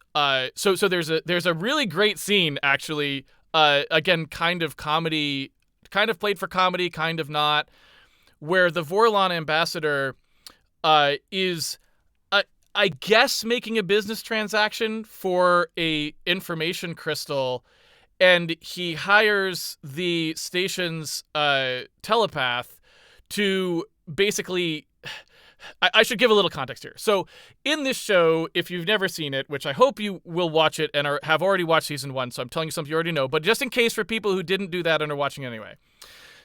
so there's a really great scene, actually, again, kind of comedy, kind of played for comedy, kind of not, where the Vorlon ambassador is I guess making a business transaction for a information crystal, and he hires the station's telepath to basically, I should give a little context here. So in this show, if you've never seen it, which I hope you will watch it and have already watched season 1, so I'm telling you something you already know, but just in case for people who didn't do that and are watching anyway,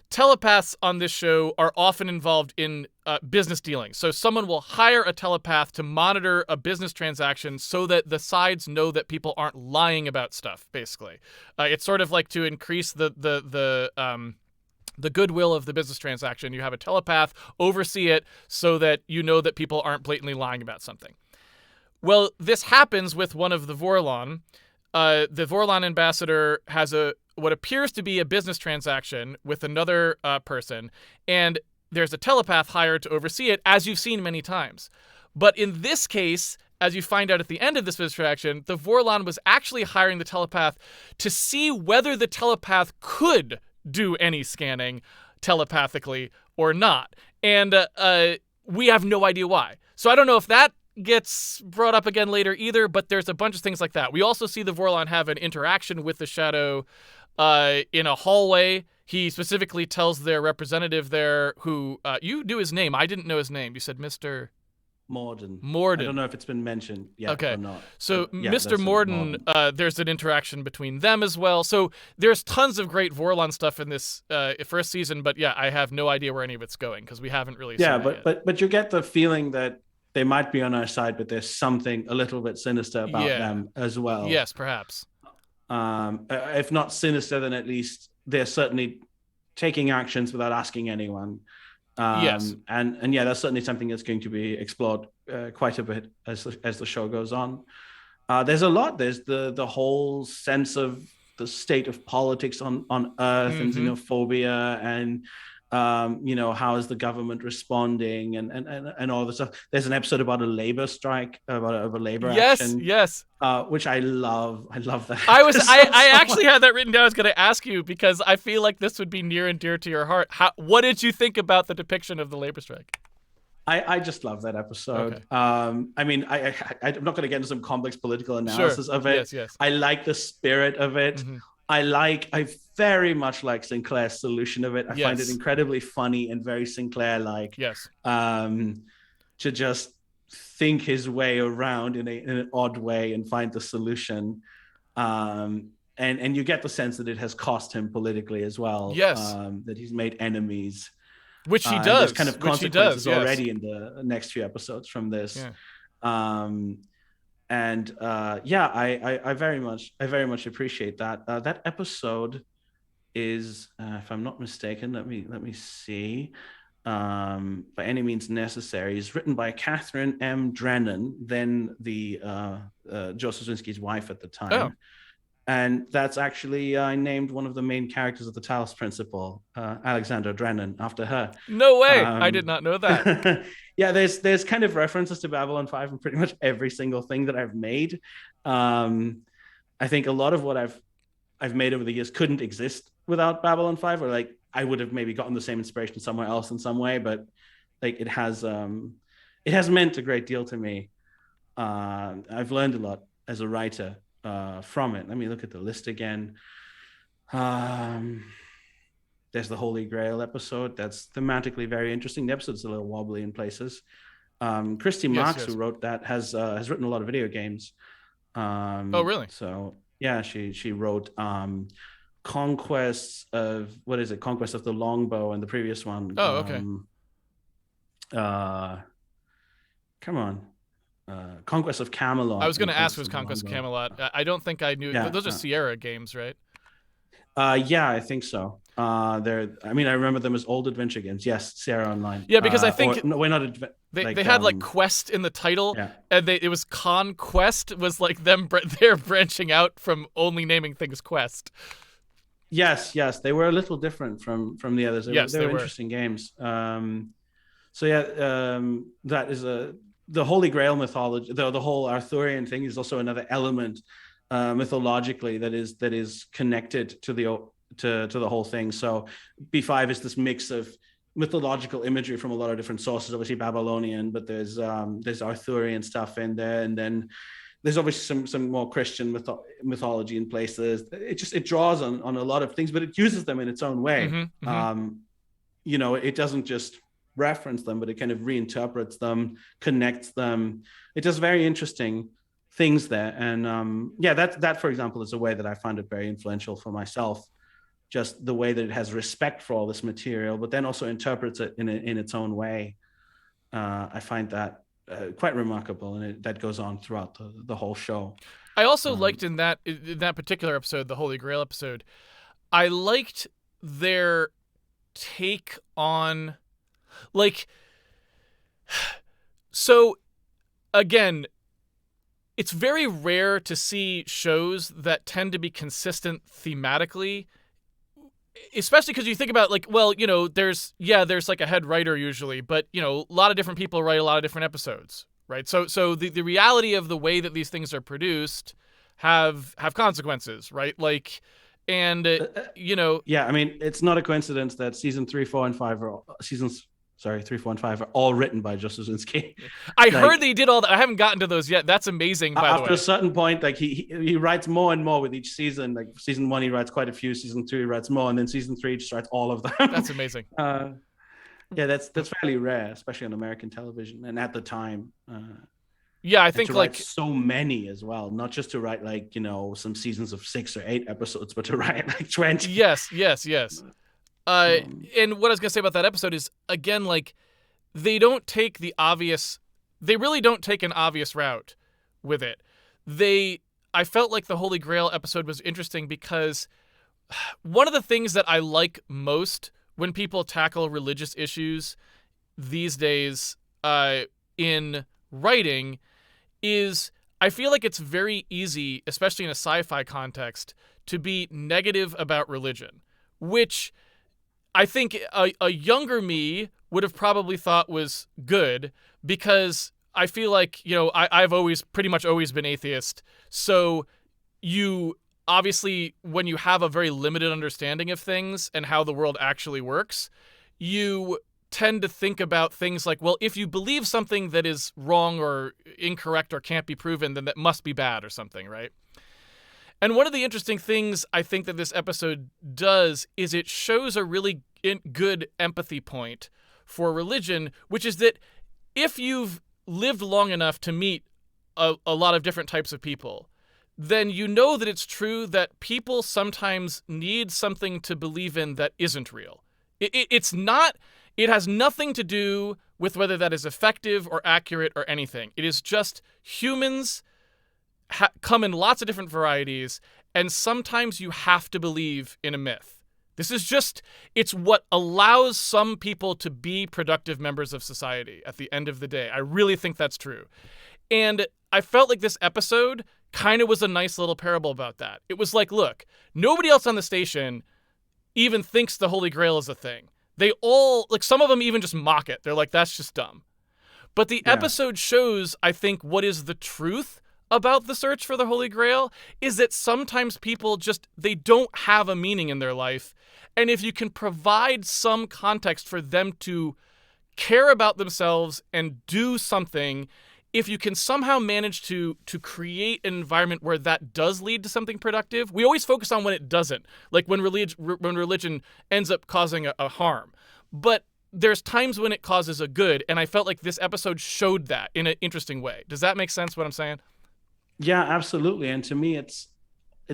telepaths on this show are often involved in business dealings. So someone will hire a telepath to monitor a business transaction so that the sides know that people aren't lying about stuff, basically. It's sort of like to increase the goodwill of the business transaction. You have a telepath oversee it so that you know that people aren't blatantly lying about something. Well, this happens with one of the Vorlon. The Vorlon ambassador has what appears to be a business transaction with another person, and there's a telepath hired to oversee it, as you've seen many times. But in this case, as you find out at the end of this business transaction, the Vorlon was actually hiring the telepath to see whether the telepath could do any scanning telepathically or not. And we have no idea why. So I don't know if that gets brought up again later either, but there's a bunch of things like that. We also see the Vorlon have an interaction with the Shadow in a hallway. He specifically tells their representative there, who you knew his name. I didn't know his name. You said Mr. Morden. Morden. I don't know if it's been mentioned yet okay. or not. So Yeah, Mr. Morden, there's an interaction between them as well. So there's tons of great Vorlon stuff in this first season, but yeah, I have no idea where any of it's going because we haven't really seen it yet. But you get the feeling that they might be on our side, but there's something a little bit sinister about them as well. Yes, perhaps. If not sinister, then at least they're certainly taking actions without asking anyone. Yes. And yeah, that's certainly something that's going to be explored quite a bit as the show goes on. There's a lot. There's the whole sense of the state of politics on Earth and xenophobia and how is the government responding and all this stuff. There's an episode about a labor strike, about a labor action. Yes. Which I love. I love that. I actually had that written down. I was going to ask you because I feel like this would be near and dear to your heart. What did you think about the depiction of the labor strike? I just love that episode. Okay. I mean, I'm not going to get into some complex political analysis of it. Yes. I like the spirit of it. Mm-hmm. I very much like Sinclair's solution of it. I find it incredibly funny and very Sinclair-like. Yes. To just think his way around in an odd way and find the solution. And you get the sense that it has cost him politically as well. Yes. That he's made enemies. Which he does. There's kind of consequences yes. already in the next few episodes from this. Yeah. I very much appreciate that. That episode is, if I'm not mistaken, let me see. By Any Means Necessary is written by Catherine M. Drennan, then the Joe Straczynski's wife at the time. Oh. And that's actually, I named one of the main characters of the Talos Principle, Alexander Drennan, after her. No way. I did not know that. Yeah, there's kind of references to Babylon 5 in pretty much every single thing that I've made. I think a lot of what I've made over the years couldn't exist without Babylon 5, or like I would have maybe gotten the same inspiration somewhere else in some way, but like it has meant a great deal to me. I've learned a lot as a writer from it. Let me look at the list again. There's the Holy Grail episode. That's thematically very interesting. The episode's a little wobbly in places. Christy Marks, who wrote that, has written a lot of video games. Oh, really? So yeah, she wrote Conquest of the Longbow and the previous one. Oh, okay. Come on. Conquest of Camelot. I was going to ask, was Conquest of Camelot? I don't think I knew. Yeah, those are Sierra games, right? Yeah, I think so. I remember them as old adventure games. Yes, Sierra Online. Yeah, because I think we're not. They had like Quest in the title, and it was Conquest was like them. They're branching out from only naming things Quest. Yes, they were a little different from the others. They were interesting games. That is the Holy Grail mythology. The whole Arthurian thing is also another element mythologically that is connected to the whole thing. So B5 is this mix of mythological imagery from a lot of different sources, obviously Babylonian, but there's Arthurian stuff in there, and then there's obviously some more Christian mythology in places. It draws on a lot of things, but it uses them in its own way. It doesn't just reference them, but it kind of reinterprets them, connects them. It does very interesting things there. And that for example is a way that I find it very influential for myself. Just the way that it has respect for all this material, but then also interprets it in its own way. I find that quite remarkable, and that goes on throughout the whole show. I also liked in that particular episode, the Holy Grail episode, I liked their take on, like, so again, it's very rare to see shows that tend to be consistent thematically, especially because you think about, like, well, there's like a head writer usually, but a lot of different people write a lot of different episodes, right? So the reality of the way that these things are produced have consequences, right? Like, and yeah, I mean, it's not a coincidence that season 3, 4, and 5 are seasons sorry, 3, 4, and 5 are all written by Joe Straczynski. I Like, heard they did all that. I haven't gotten to those yet. That's amazing, by the way. after a certain point, like he writes more and more with each season. Like season 1, he writes quite a few. Season 2, he writes more, and then season 3, he just writes all of them. That's amazing. Yeah, that's fairly rare, especially on American television, and at the time. Yeah, I think to like write so many as well, not just to write like some seasons of 6 or 8 episodes, but to write like 20. yes. And what I was gonna say about that episode is, again, like, they really don't take an obvious route with it. I felt like the Holy Grail episode was interesting because one of the things that I like most when people tackle religious issues these days in writing is I feel like it's very easy, especially in a sci-fi context, to be negative about religion, which I think a younger me would have probably thought was good, because I feel like, I've pretty much always been atheist. So you obviously, when you have a very limited understanding of things and how the world actually works, you tend to think about things like, well, if you believe something that is wrong or incorrect or can't be proven, then that must be bad or something, right? And one of the interesting things I think that this episode does is it shows a really good empathy point for religion, which is that if you've lived long enough to meet a lot of different types of people, then you know that it's true that people sometimes need something to believe in that isn't real. It has nothing to do with whether that is effective or accurate or anything. It is just humans come in lots of different varieties, and sometimes you have to believe in a myth. It's what allows some people to be productive members of society at the end of the day. I really think that's true. And I felt like this episode kind of was a nice little parable about that. It was like, look, nobody else on the station even thinks the Holy Grail is a thing. They all, like, some of them even just mock it. They're like, that's just dumb. But the episode shows, I think, what is the truth about the search for the Holy Grail is that sometimes people they don't have a meaning in their life. And if you can provide some context for them to care about themselves and do something, if you can somehow manage to create an environment where that does lead to something productive. We always focus on when it doesn't, like when religion ends up causing a harm. But there's times when it causes a good, and I felt like this episode showed that in an interesting way. Does that make sense, what I'm saying? Yeah, absolutely. And to me, it's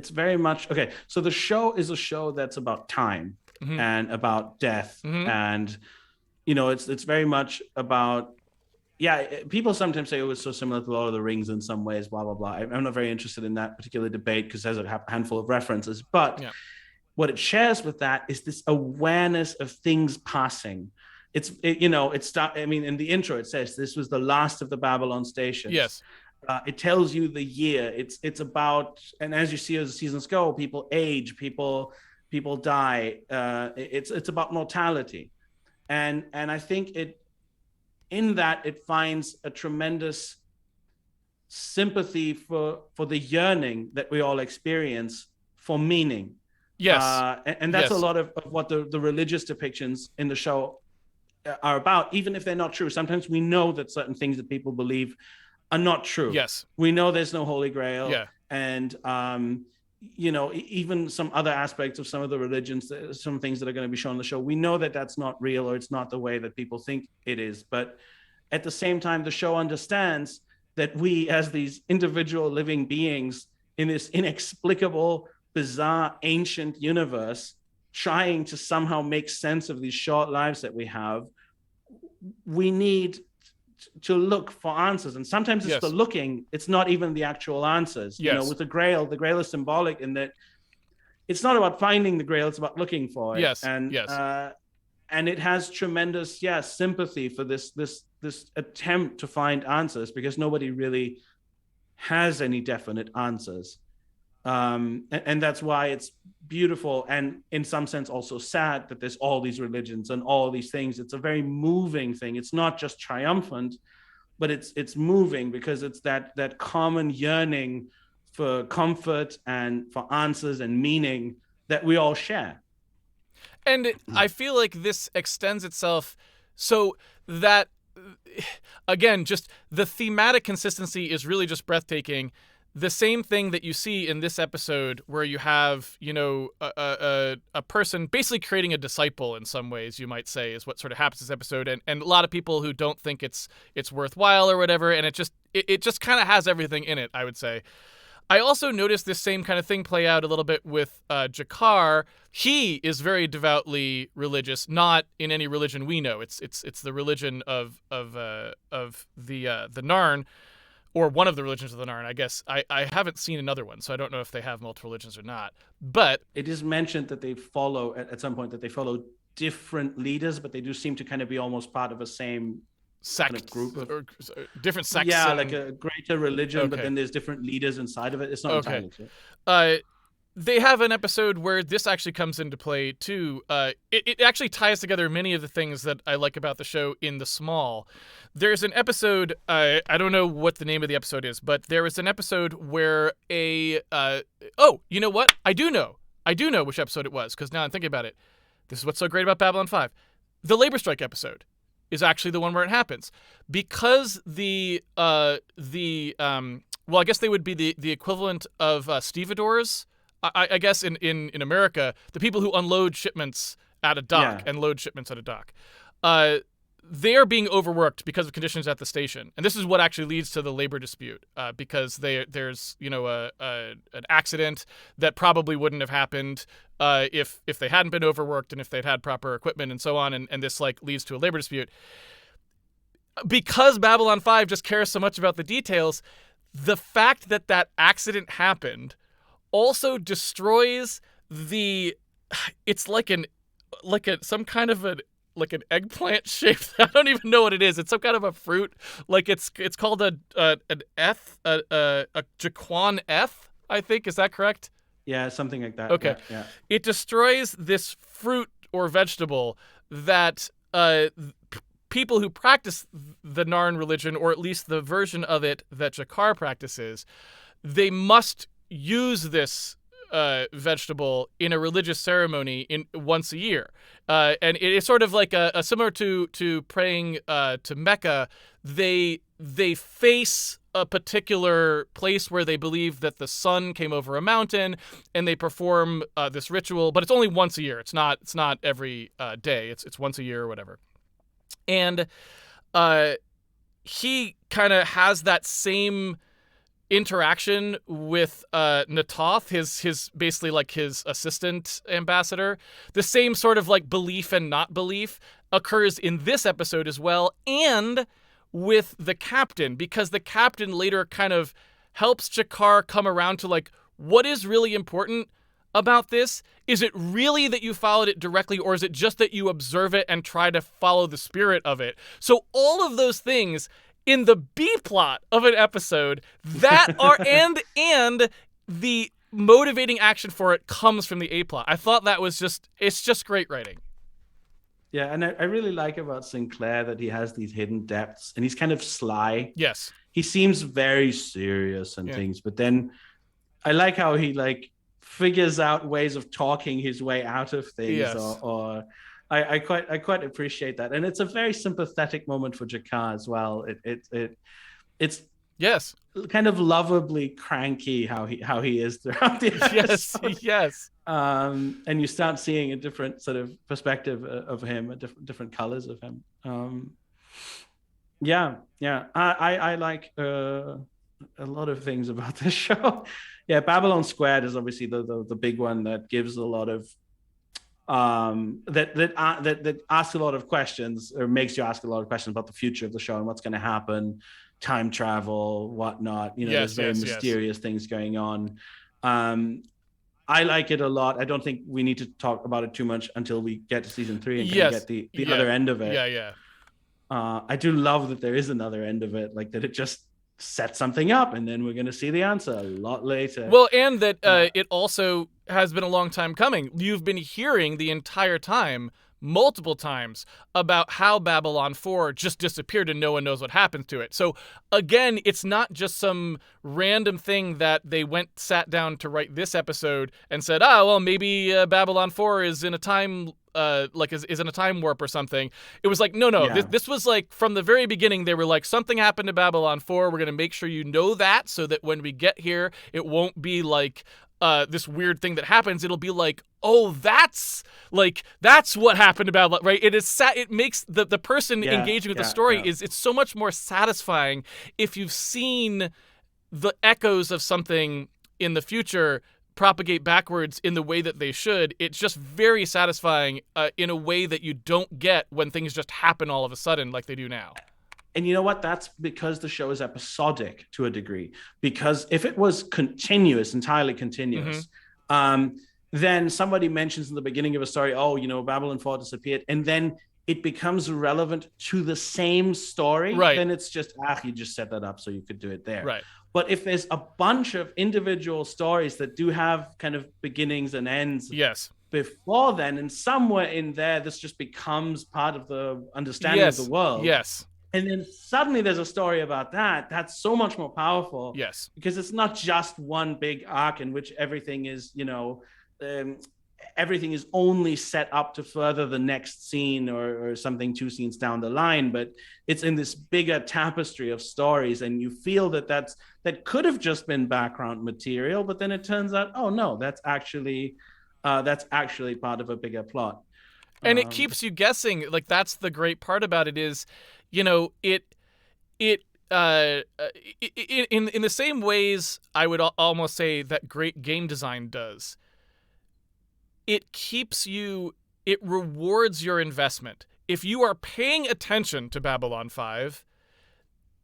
very much okay. So the show is a show that's about time and about death, and it's very much about. Yeah, people sometimes say it was so similar to Lord of the Rings in some ways, blah, blah, blah. I'm not very interested in that particular debate because there's a handful of references. But what it shares with that is this awareness of things passing. In the intro, it says this was the last of the Babylon stations. Yes. It tells you the year. It's about, and as you see as the seasons go, people age, people die. It's about mortality. And I think in that it finds a tremendous sympathy for the yearning that we all experience for meaning. Yes. And that's a lot of what the religious depictions in the show are about, even if they're not true. Sometimes we know that certain things that people believe are not true. Yes. We know there's no Holy Grail. Yeah. And, even some other aspects of some of the religions, some things that are going to be shown on the show, we know that that's not real or it's not the way that people think it is. But at the same time, the show understands that we, as these individual living beings in this inexplicable, bizarre, ancient universe, trying to somehow make sense of these short lives that we have, we need to look for answers. And sometimes it's the looking, it's not even the actual answers. With the Grail is symbolic in that it's not about finding the Grail, it's about looking for it. And it has tremendous sympathy for this attempt to find answers, because nobody really has any definite answers. And that's why it's beautiful, and in some sense also sad, that there's all these religions and all these things. It's a very moving thing. It's not just triumphant, but it's moving, because it's that common yearning for comfort and for answers and meaning that we all share. And I feel like this extends itself So that, again, just the thematic consistency is really just breathtaking. The same thing that you see in this episode, where you have, a person basically creating a disciple in some ways, you might say, is what sort of happens this episode, and a lot of people who don't think it's worthwhile or whatever, and it just kind of has everything in it, I would say. I also noticed this same kind of thing play out a little bit with Jakar. He is very devoutly religious, not in any religion we know. It's the religion of the Narn, or one of the religions of the Narn, I guess. I haven't seen another one, so I don't know if they have multiple religions or not. But it is mentioned that they follow, at some point, that they follow different leaders, but they do seem to kind of be almost part of a same sect, kind of group of, or different sects. Yeah, like a greater religion, Okay. But then there's different leaders inside of it. It's not entirely clear. They have an episode where this actually comes into play too. It actually ties together many of the things that I like about the show in the small. There's an episode, I don't know what the name of the episode is, but there was an episode where oh, you know what? I do know which episode it was, because now I'm thinking about it. This is what's so great about Babylon 5. The labor strike episode is actually the one where it happens, because well, I guess they would be the equivalent of stevedores. I guess in America, the people who unload shipments at a dock and load shipments at a dock, they are being overworked because of conditions at the station, and this is what actually leads to the labor dispute, because there's an accident that probably wouldn't have happened if they hadn't been overworked and if they'd had proper equipment and so on, and this leads to a labor dispute. Because Babylon 5 just cares so much about the details, the fact that accident happened also destroys it's some kind of an eggplant shaped, I don't even know what it is. It's some kind of a fruit. It's called an Jaquan F, I think. Is that correct? Yeah, something like that. Okay. Yeah. It destroys this fruit or vegetable that people who practice the Narn religion, or at least the version of it that Jakar practices, they must use this vegetable in a religious ceremony once a year, and it is sort of like a similar to praying to Mecca. They face a particular place where they believe that the sun came over a mountain, and they perform this ritual, but it's only once a year. It's not every day. It's once a year or whatever. And he kind of has that same interaction with Natoth, his basically his assistant ambassador. The same sort of belief and not belief occurs in this episode as well, and with the captain, because the captain later kind of helps Jakar come around to what is really important about this. Is it really that you followed it directly, or is it just that you observe it and try to follow the spirit of it? So all of those things in the B plot of an episode that are and the motivating action for it comes from the A plot. I thought that was it's just great writing. Yeah, and I really like about Sinclair that he has these hidden depths, and he's kind of sly. Yes. He seems very serious and things, but then I like how he figures out ways of talking his way out of things. Yes. or I quite appreciate that, and it's a very sympathetic moment for Jakar as well. It's yes, kind of lovably cranky how he is throughout the episode. Yes. And you start seeing a different sort of perspective of him, different colors of him. I like a lot of things about this show. Yeah, Babylon Squared is obviously the big one that gives a lot of that asks a lot of questions, or makes you ask a lot of questions about the future of the show and what's going to happen, time travel, whatnot. There's very mysterious things going on. I like it a lot. I don't think we need to talk about it too much until we get to season 3 and get the other end of it. Yeah. I do love that there is another end of it, that it just set something up, and then we're going to see the answer a lot later. Well, and that it also has been a long time coming. You've been hearing the entire time, multiple times, about how Babylon 4 just disappeared and no one knows what happened to it. So again, it's not just some random thing that they sat down to write this episode and said, well, maybe Babylon 4 is in a time like is in a time warp or something. It was like, no, Yeah. this was like from the very beginning. They were like, something happened to Babylon 4. We're gonna make sure you know that, so that when we get here, it won't be like this weird thing that happens. It'll be like, oh, that's what happened to Babylon, right? It is it makes the person engaging with the story it's so much more satisfying if you've seen the echoes of something in the future propagate backwards in the way that they should. It's just very satisfying in a way that you don't get when things just happen all of a sudden like they do now. And you know what? That's because the show is episodic to a degree. Because if it was continuous, entirely continuous, then somebody mentions in the beginning of a story, oh, Babylon 4 disappeared, and then it becomes relevant to the same story, right? Then it's just, you just set that up so you could do it there. Right. But if there's a bunch of individual stories that do have kind of beginnings and ends yes. before then, and somewhere in there, this just becomes part of the understanding of the world. Yes. And then suddenly there's a story about that. That's so much more powerful. Yes. Because it's not just one big arc in which everything is, everything is only set up to further the next scene or something 2 scenes down the line, but it's in this bigger tapestry of stories, and you feel that could have just been background material, but then it turns out, oh no, that's actually part of a bigger plot. And it keeps you guessing. Like, that's the great part about it is, in the same ways I would almost say that great game design does. It rewards your investment. If you are paying attention to Babylon 5,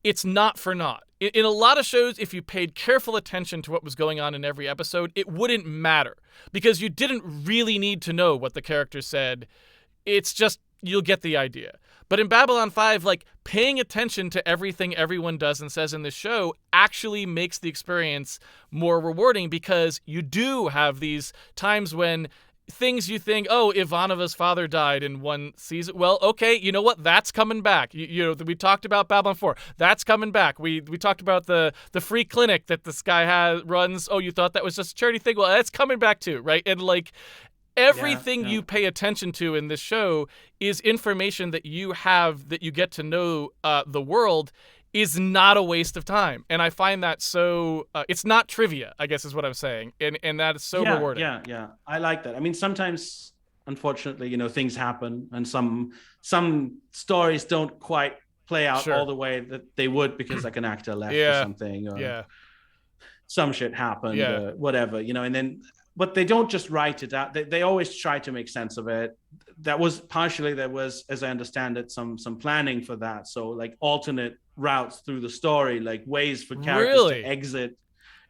it's not for naught. In a lot of shows, if you paid careful attention to what was going on in every episode, it wouldn't matter because you didn't really need to know what the characters said. It's just, you'll get the idea. But in Babylon 5, like, paying attention to everything everyone does and says in this show actually makes the experience more rewarding, because you do have these times when things you think, oh, Ivanova's father died in one season. Well, okay, you know what? That's coming back. We talked about Babylon 4. That's coming back. We talked about the free clinic that this guy runs. Oh, you thought that was just a charity thing? Well, that's coming back too, right? And like, everything you pay attention to in this show is information that you have, that you get to know the world, is not a waste of time. And I find that so, it's not trivia, I guess is what I'm saying. And that is so rewarding. Yeah. I like that. I mean, sometimes, unfortunately, things happen, and some stories don't quite play out all the way that they would because like an actor left or something, or some shit happened, or whatever, and then, but they don't just write it out. They always try to make sense of it. There was, as I understand it, some planning for that. So like alternate routes through the story, like ways for characters to exit.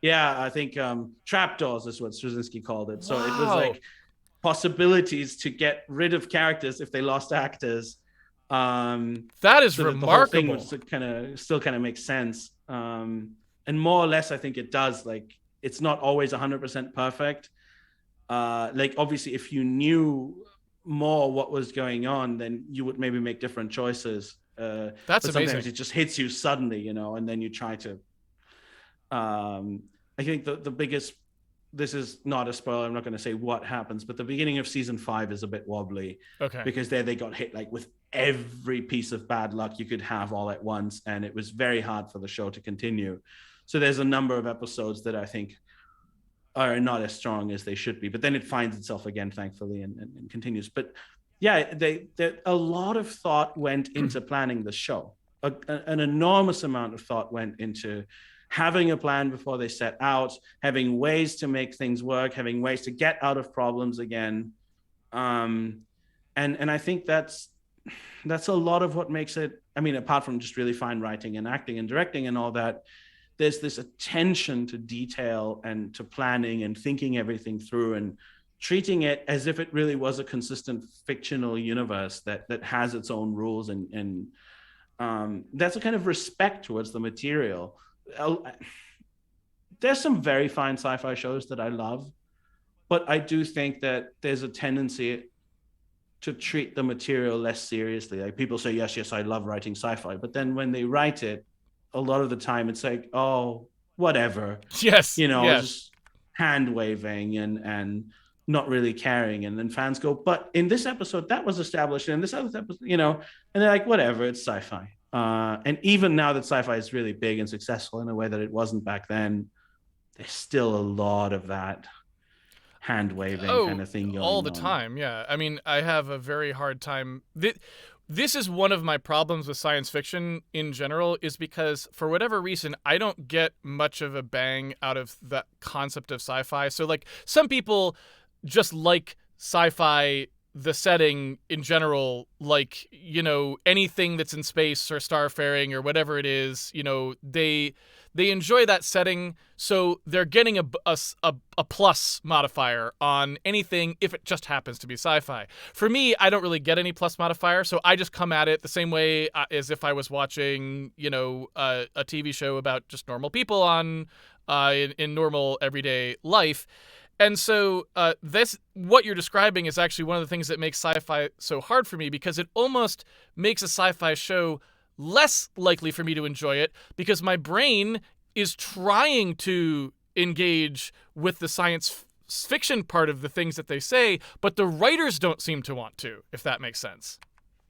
Yeah, I think trapdoors is what Straczynski called it. So it was like possibilities to get rid of characters if they lost actors. That is so remarkable. The whole thing still kind of makes sense. And more or less, I think it does. Like, it's not always 100% perfect. Like, obviously, if you knew more what was going on, then you would maybe make different choices. That's but amazing. Sometimes it just hits you suddenly, and then you try to. I think the biggest. This is not a spoiler. I'm not going to say what happens, but the beginning of season 5 is a bit wobbly. Okay. Because there they got hit like with every piece of bad luck you could have all at once, and it was very hard for the show to continue. So there's a number of episodes that I think are not as strong as they should be, but then it finds itself again, thankfully, and continues. But yeah, a lot of thought went into planning the show. An enormous amount of thought went into having a plan before they set out, having ways to make things work, having ways to get out of problems again. And I think that's a lot of what makes it, I mean, apart from just really fine writing and acting and directing and all that, there's this attention to detail and to planning and thinking everything through and treating it as if it really was a consistent fictional universe that has its own rules. And that's a kind of respect towards the material. There's some very fine sci-fi shows that I love, but I do think that there's a tendency to treat the material less seriously. Like, people say, yes, I love writing sci-fi, but then when they write it, a lot of the time it's like, oh, whatever. Yes. Just hand waving and not really caring. And then fans go, but in this episode, that was established. And in this other episode, and they're like, whatever, it's sci-fi. And even now that sci-fi is really big and successful in a way that it wasn't back then, there's still a lot of that hand waving kind Oh, of thing all going the on. time, yeah. I mean, I have a very hard time. This is one of my problems with science fiction in general, is because for whatever reason, I don't get much of a bang out of the concept of sci-fi. So, like, some people just like sci-fi, the setting in general, like, anything that's in space or starfaring or whatever it is, they enjoy that setting, so they're getting a plus modifier on anything if it just happens to be sci-fi. For me, I don't really get any plus modifier, so I just come at it the same way as if I was watching, a TV show about just normal people on in normal everyday life. And so what you're describing is actually one of the things that makes sci-fi so hard for me, because it almost makes a sci-fi show less likely for me to enjoy it, because my brain is trying to engage with the science fiction part of the things that they say, but the writers don't seem to want to, if that makes sense.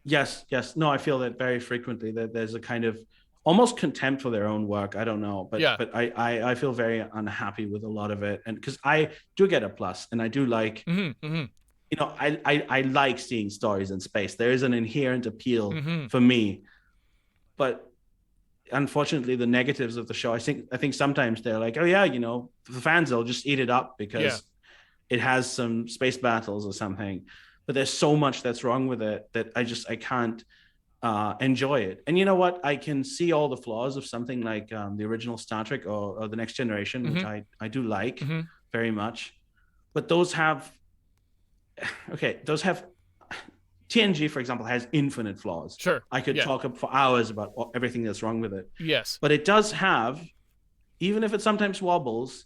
Yes, yes. No, I feel that very frequently, that there's a kind of almost contempt for their own work. I don't know, but Yeah. I feel very unhappy with a lot of it, and because I do get a plus, and I do like, I like seeing stories in space. There is an inherent appeal for me, but unfortunately, the negatives of the show, I think sometimes they're like, oh yeah, the fans will just eat it up because it has some space battles or something. But there's so much that's wrong with it that I can't enjoy it. And you know what? I can see all the flaws of something like the original Star Trek or the Next Generation, which I do like very much. But those have TNG, for example, has infinite flaws. Sure. I could talk for hours about everything that's wrong with it. Yes. But it does have, even if it sometimes wobbles,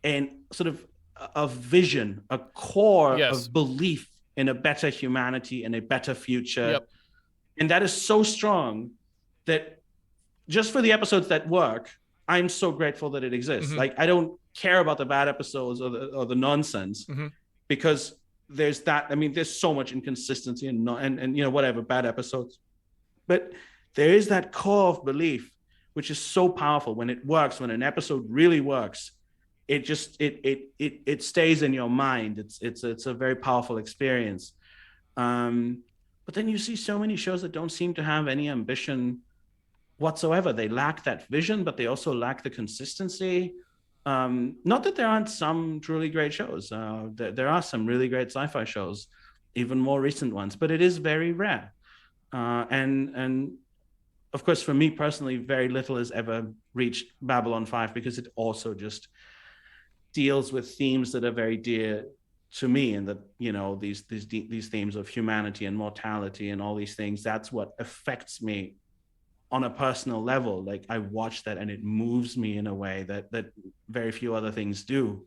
and sort of a vision, a core of belief in a better humanity and a better future. Yep. And that is so strong that just for the episodes that work, I'm so grateful that it exists. Like, I don't care about the bad episodes or the nonsense, because there's that. I mean, there's so much inconsistency and whatever, bad episodes. But there is that core of belief, which is so powerful. When it works, when an episode really works, it just it stays in your mind. It's a very powerful experience. But then you see so many shows that don't seem to have any ambition whatsoever. They lack that vision, but they also lack the consistency. Not that there aren't some truly great shows. There are some really great sci-fi shows, even more recent ones, but it is very rare. And of course, for me personally, very little has ever reached Babylon 5, because it also just deals with themes that are very dear to me, and that, these themes of humanity and mortality and all these things. That's what affects me on a personal level. Like, I watch that and it moves me in a way that very few other things do.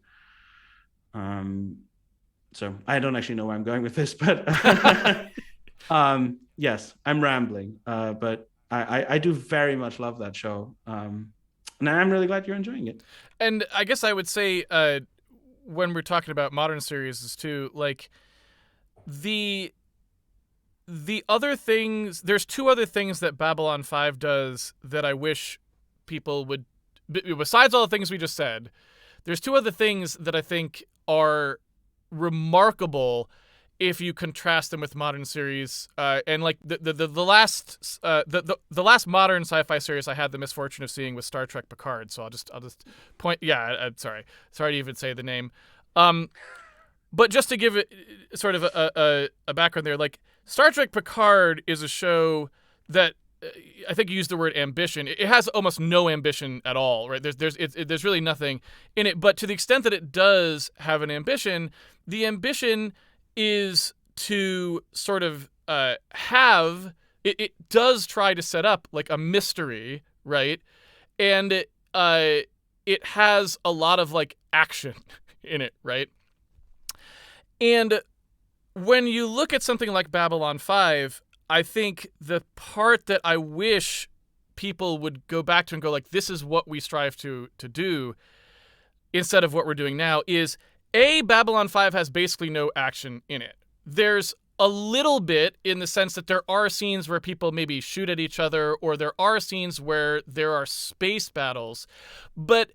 So I don't actually know where I'm going with this, but yes, I'm rambling. But I do very much love that show. And I'm really glad you're enjoying it. And I guess I would say, when we're talking about modern series too, like, the other things, there's two other things that Babylon 5 does that I wish people would, besides all the things we just said, there's two other things that I think are remarkable if you contrast them with modern series. And like the last modern sci-fi series I had the misfortune of seeing was Star Trek Picard. So I'll just point. Yeah, I'm sorry to even say the name. But just to give it sort of a background there, like, Star Trek Picard is a show that I think you used the word ambition. It has almost no ambition at all, right? There's really nothing in it. But to the extent that it does have an ambition, the ambition is to sort of have it does try to set up like a mystery, right? And it has a lot of like action in it, right? And when you look at something like Babylon 5, I think the part that I wish people would go back to and go like, this is what we strive to do, instead of what we're doing now, is Babylon 5 has basically no action in it. There's a little bit in the sense that there are scenes where people maybe shoot at each other, or there are scenes where there are space battles, but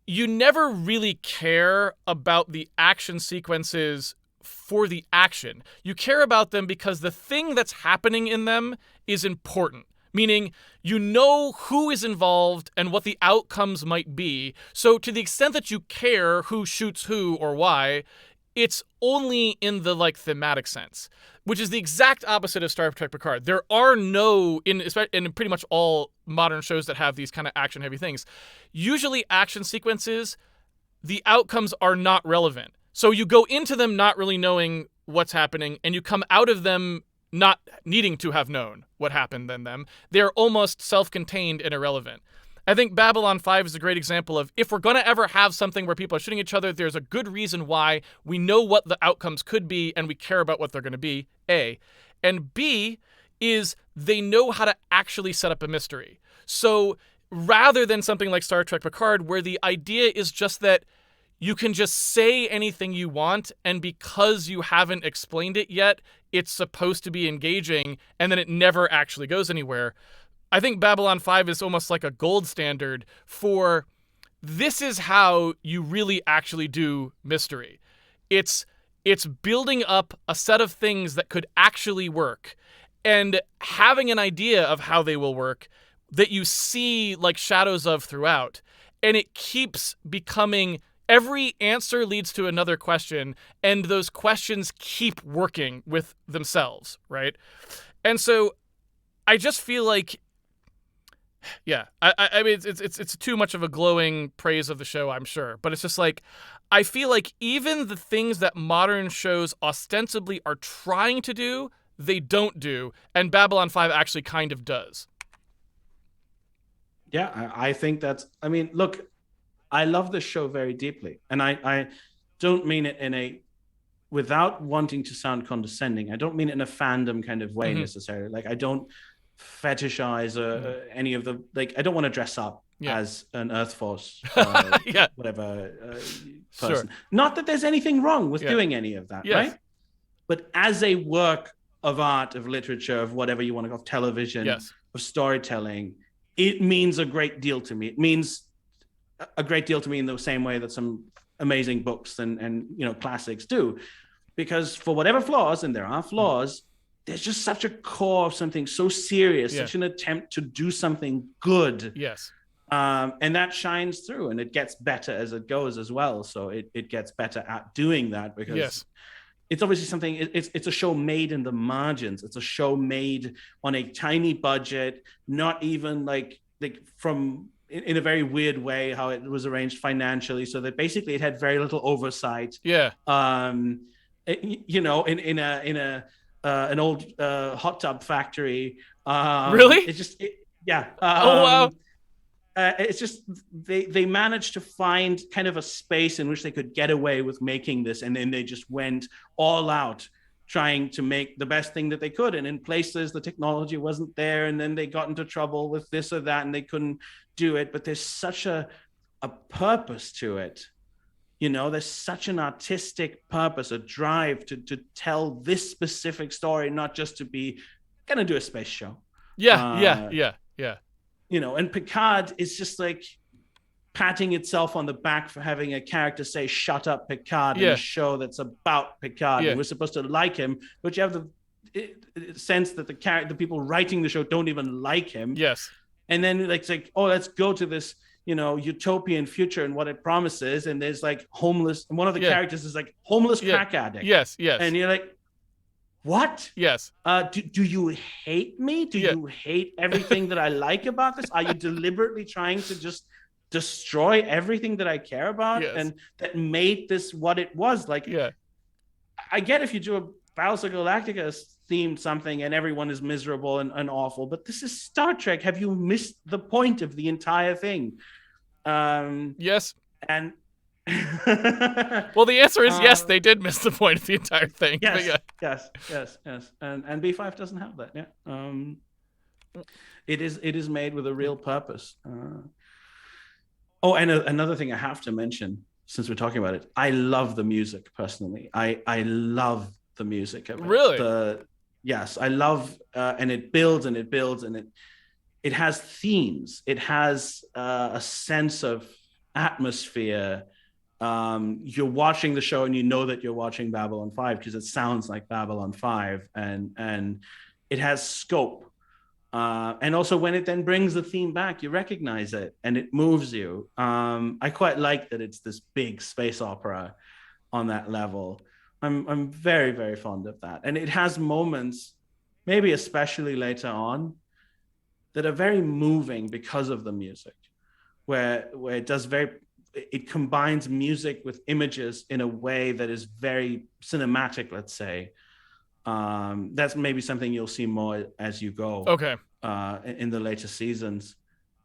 you never really care about the action sequences for the action. You care about them because the thing that's happening in them is important. Meaning, you know who is involved and what the outcomes might be. So to the extent that you care who shoots who or why, it's only in the thematic sense, which is the exact opposite of Star Trek Picard. There are no, in pretty much all modern shows that have these kind of action heavy things, usually action sequences, the outcomes are not relevant. So you go into them not really knowing what's happening, and you come out of them not needing to have known what happened in them. They're almost self-contained and irrelevant. I think Babylon 5 is a great example of, if we're going to ever have something where people are shooting each other, there's a good reason why. We know what the outcomes could be, and we care about what they're going to be, A. And B is they know how to actually set up a mystery. So rather than something like Star Trek Picard, where the idea is just that you can just say anything you want, and because you haven't explained it yet, it's supposed to be engaging, and then it never actually goes anywhere. I think Babylon 5 is almost like a gold standard for, this is how you really actually do mystery. It's building up a set of things that could actually work, and having an idea of how they will work that you see like shadows of throughout. And it keeps becoming, every answer leads to another question, and those questions keep working with themselves, right? And so I just feel like, yeah, I mean, it's too much of a glowing praise of the show, I'm sure. But it's just like, I feel like even the things that modern shows ostensibly are trying to do, they don't do. And Babylon 5 actually kind of does. Yeah, I think that's, I mean, look, I love this show very deeply. And I don't mean it in a, without wanting to sound condescending, I don't mean it in a fandom kind of way necessarily. Like, I don't fetishize any of the, like, I don't want to dress up as an Earth Force whatever person. Sure. Not that there's anything wrong with doing any of that, right? But as a work of art, of literature, of whatever you want to call, of television, of storytelling, it means a great deal to me. It means a great deal to me in the same way that some amazing books and classics do, because for whatever flaws, and there are flaws, there's just such a core of something so serious, such an attempt to do something good. Yes. And that shines through, and it gets better as it goes as well. So it gets better at doing that, because it's obviously something, it's a show made in the margins. It's a show made on a tiny budget, not even like from, in a very weird way, how it was arranged financially, so that basically it had very little oversight. Yeah. In an old hot tub factory. Really? Oh, wow. It's just they managed to find kind of a space in which they could get away with making this, and then they just went all out trying to make the best thing that they could. And in places the technology wasn't there, and then they got into trouble with this or that, and they couldn't do it. But there's such a purpose to it. There's such an artistic purpose, a drive to tell this specific story, not just to be gonna do a space show. Yeah. And Picard is just like patting itself on the back for having a character say "Shut up, Picard" in a show that's about Picard. And we're supposed to like him, but you have the sense that the people writing the show don't even like him. Yes. And then it's like, oh, let's go to this utopian future and what it promises, and there's like homeless, and one of the characters is like homeless crack addict. Yes. And you're like, what? Yes. Do you hate me? Do you hate everything that I like about this? Are you deliberately trying to just destroy everything that I care about and that made this what it was? Like, I get if you do a Battlestar Galactica themed something and everyone is miserable and awful, but this is Star Trek. Have you missed the point of the entire thing? Yes. And well, the answer is yes, they did miss the point of the entire thing. Yes. And B5 doesn't have that. It is made with a real purpose. And another thing I have to mention, since we're talking about it, I love the music personally. I love the music of it. Really? Yes, I love, and it builds and it builds, and it has themes. It has a sense of atmosphere. You're watching the show and you know that you're watching Babylon 5 because it sounds like Babylon 5, and it has scope. And also when it then brings the theme back, you recognize it and it moves you. I quite like that it's this big space opera on that level. I'm very, very fond of that. And it has moments, maybe especially later on, that are very moving because of the music, where it combines music with images in a way that is very cinematic, let's say. That's maybe something you'll see more as you go. Okay. In the later seasons.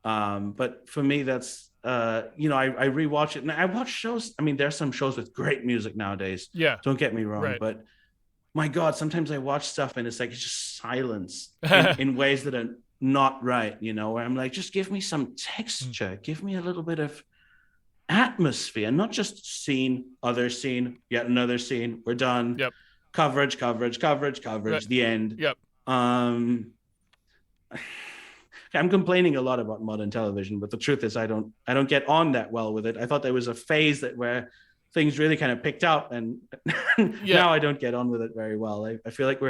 But for me, that's I rewatch it and I watch shows. I mean, there's some shows with great music nowadays. Yeah. Don't get me wrong, Right. but my God, sometimes I watch stuff and it's just silence in ways that are not right, where I'm like, just give me some texture, give me a little bit of atmosphere, not just scene, other scene, yet another scene, we're done. Yep. Coverage, right. The end. Yep. I'm complaining a lot about modern television, but the truth is I don't get on that well with it. I thought there was a phase where things really kind of picked up, and now I don't get on with it very well. I feel like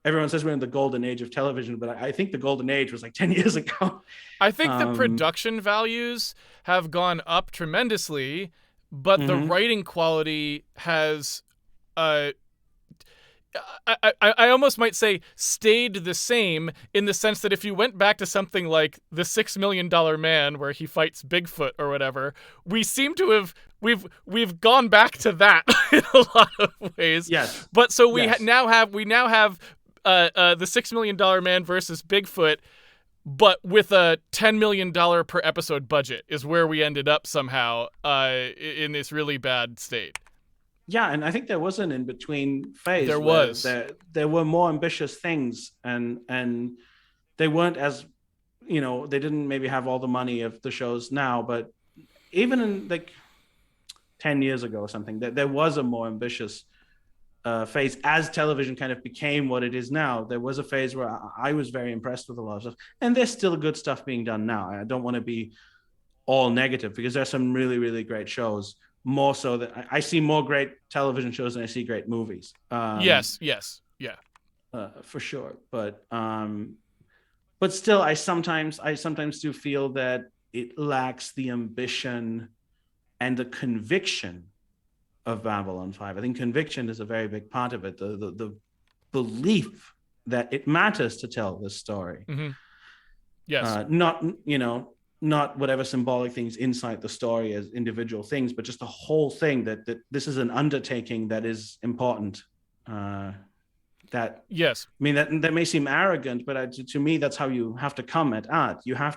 everyone says we're in the golden age of television, but I think the golden age was like 10 years ago. I think the production values have gone up tremendously, but the writing quality has I almost might say stayed the same, in the sense that if you went back to something like The $6 Million Man, where he fights Bigfoot or whatever, we seem to have we've gone back to that in a lot of ways. Yes. But so we now have The $6 Million Man versus Bigfoot, but with a $10 million per episode budget is where we ended up somehow in this really bad state. Yeah, and I think there was an in-between phase. There was. There were more ambitious things, and they weren't as, they didn't maybe have all the money of the shows now, but even in like 10 years ago or something, there was a more ambitious phase as television kind of became what it is now. There was a phase where I was very impressed with a lot of stuff, and there's still good stuff being done now. I don't want to be all negative because there's some really, really great shows. More so that I see more great television shows than I see great movies. Yes, yeah, for sure. But still, I sometimes do feel that it lacks the ambition and the conviction of Babylon 5. I think conviction is a very big part of it. The belief that it matters to tell this story. Mm-hmm. Yes. Not whatever symbolic things inside the story as individual things, but just the whole thing that this is an undertaking that is important. Yes. I mean, that may seem arrogant, but to me, that's how you have to come at art. You have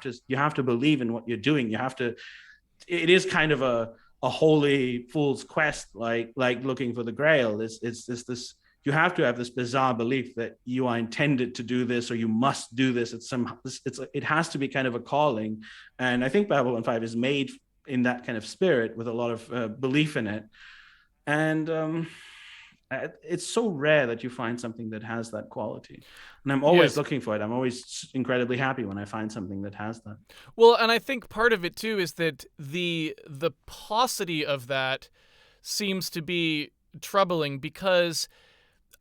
to believe in what you're doing. It is kind of a holy fool's quest, like looking for the Grail. It's this. You have to have this bizarre belief that you are intended to do this, or you must do this. It has to be kind of a calling. And I think Babylon 5 is made in that kind of spirit with a lot of belief in it. And it's so rare that you find something that has that quality. And I'm always looking for it. I'm always incredibly happy when I find something that has that. Well, and I think part of it too is that the paucity of that seems to be troubling, because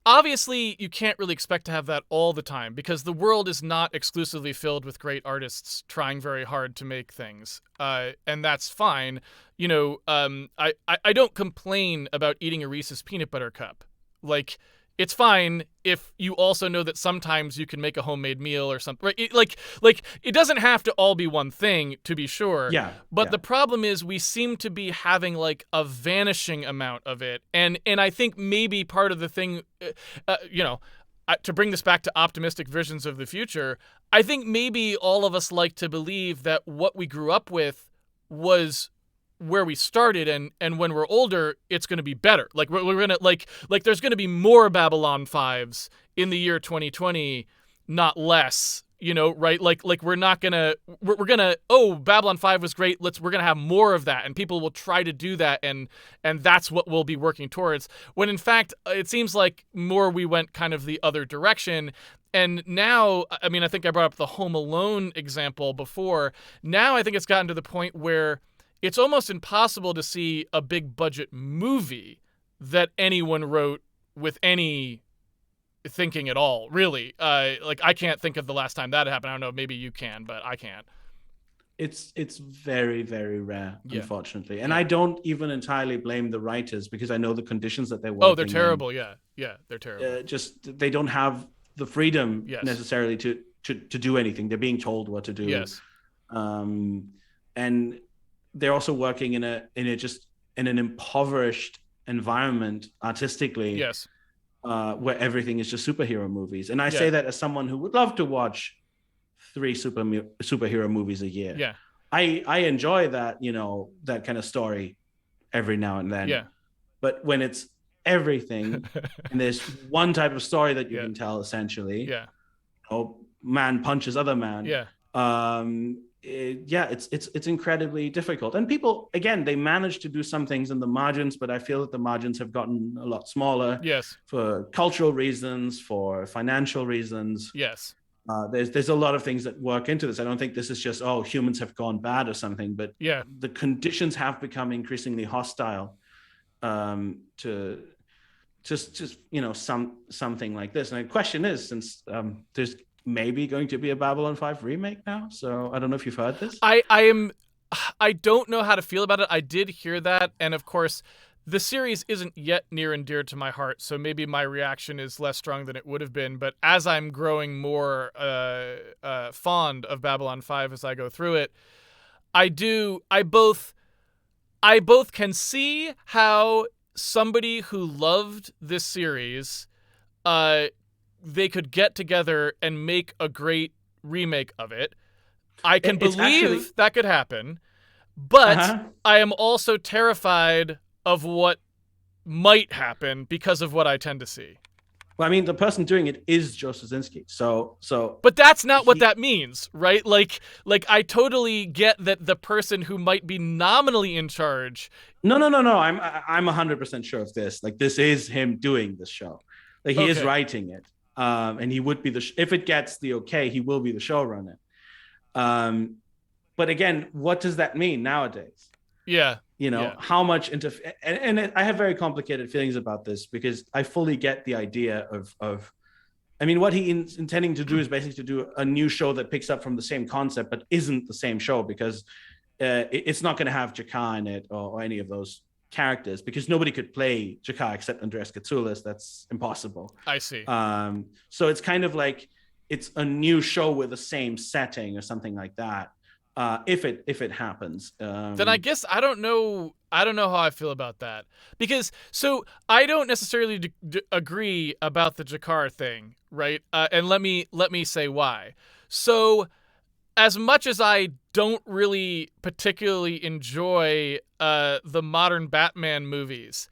obviously, you can't really expect to have that all the time, because the world is not exclusively filled with great artists trying very hard to make things, and that's fine. I don't complain about eating a Reese's peanut butter cup. Like, it's fine if you also know that sometimes you can make a homemade meal or something. Right? It doesn't have to all be one thing, to be sure. Yeah. But the problem is we seem to be having like a vanishing amount of it, and I think maybe part of the thing, to bring this back to optimistic visions of the future, I think maybe all of us like to believe that what we grew up with was where we started, and when we're older, it's going to be better. Like we're going to like there's going to be more Babylon 5s in the year 2020, not less, right? Like we're not gonna we're gonna oh Babylon 5 was great. We're gonna have more of that, and people will try to do that, and that's what we'll be working towards. When in fact, it seems like more we went kind of the other direction. And now, I mean, I think I brought up the Home Alone example before. Now I think it's gotten to the point where it's almost impossible to see a big budget movie that anyone wrote with any thinking at all, really. Like, I can't think of the last time that happened. I don't know, maybe you can, but I can't. It's very, very rare, Yeah. unfortunately. And I don't even entirely blame the writers, because I know the conditions that they're working in. Oh, they're terrible. Yeah, they're terrible. Just they don't have the freedom Yes. necessarily to do anything. They're being told what to do. Yes. And they're also working in an impoverished environment artistically. Yes. Where everything is just superhero movies. And I say that as someone who would love to watch 3 superhero movies a year. Yeah. I enjoy that, that kind of story every now and then. Yeah. But when it's everything and there's one type of story that you Yeah. can tell, essentially, Yeah. Man punches other man. Yeah. It's incredibly difficult. And people, again, they manage to do some things in the margins, but I feel that the margins have gotten a lot smaller. Yes. For cultural reasons, for financial reasons. Yes. There's a lot of things that work into this. I don't think this is just, humans have gone bad or something, but the conditions have become increasingly hostile to just something like this. And the question is, since there's maybe going to be a Babylon 5 remake now, so I don't know if you've heard this. I don't know how to feel about it. I did hear that, and of course the series isn't yet near and dear to my heart, so maybe my reaction is less strong than it would have been. But as I'm growing more fond of Babylon 5 as I go through it, I both can see how somebody who loved this series, they could get together and make a great remake of it. I can believe that could happen, but I am also terrified of what might happen because of what I tend to see. Well, I mean, the person doing it is Joe Straczynski, so. But that's not what that means, right? Like I totally get that the person who might be nominally in charge. No. I'm 100% sure of this. Like, this is him doing this show. Like, he is writing it, and he would be if it gets the okay, he will be the showrunner. But again, what does that mean nowadays? Yeah. How much and I have very complicated feelings about this, because I fully get the idea of I mean, what he's intending to do is basically to do a new show that picks up from the same concept, but isn't the same show, because it's not going to have Jakar in it or any of those characters, because nobody could play Jakar except Andreas Katsulas. That's impossible. I see. So it's kind of like it's a new show with the same setting or something like that. If it happens, then I guess I don't know how I feel about that, because so I don't necessarily agree about the Jakar thing, right? And let me say why. So, as much as I don't really particularly enjoy the modern Batman movies,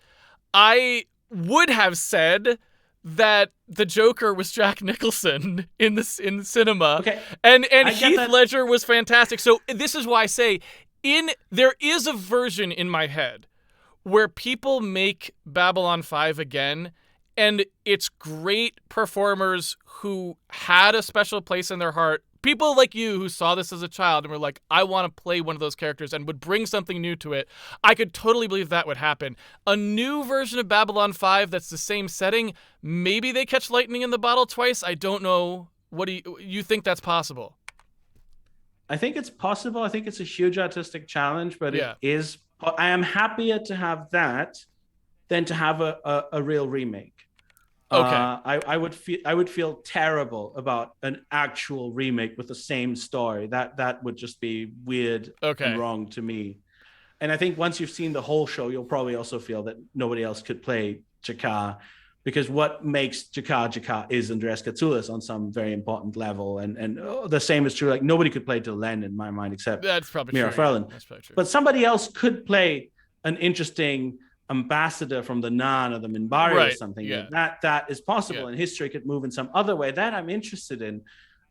I would have said that the Joker was Jack Nicholson in cinema. Okay. And Heath Ledger was fantastic. So this is why I say there is a version in my head where people make Babylon 5 again, and it's great performers who had a special place in their heart. People like you who saw this as a child and were like, I want to play one of those characters, and would bring something new to it. I could totally believe that would happen. A new version of Babylon 5 that's the same setting, maybe they catch lightning in the bottle twice. I don't know. What do you think that's possible? I think it's possible. I think it's a huge artistic challenge, but it is. I am happier to have that than to have a real remake. Okay. I would feel terrible about an actual remake with the same story. That would just be weird and wrong to me. And I think once you've seen the whole show, you'll probably also feel that nobody else could play Jakar, because what makes Jakar is Andreas Katsulas on some very important level. And the same is true. Like, nobody could play Delenn in my mind except That's probably Mira true. Furlan. That's probably true. But somebody else could play an interesting ambassador from the Nan or the Minbari or something. That is possible, and history could move in some other way that I'm interested in.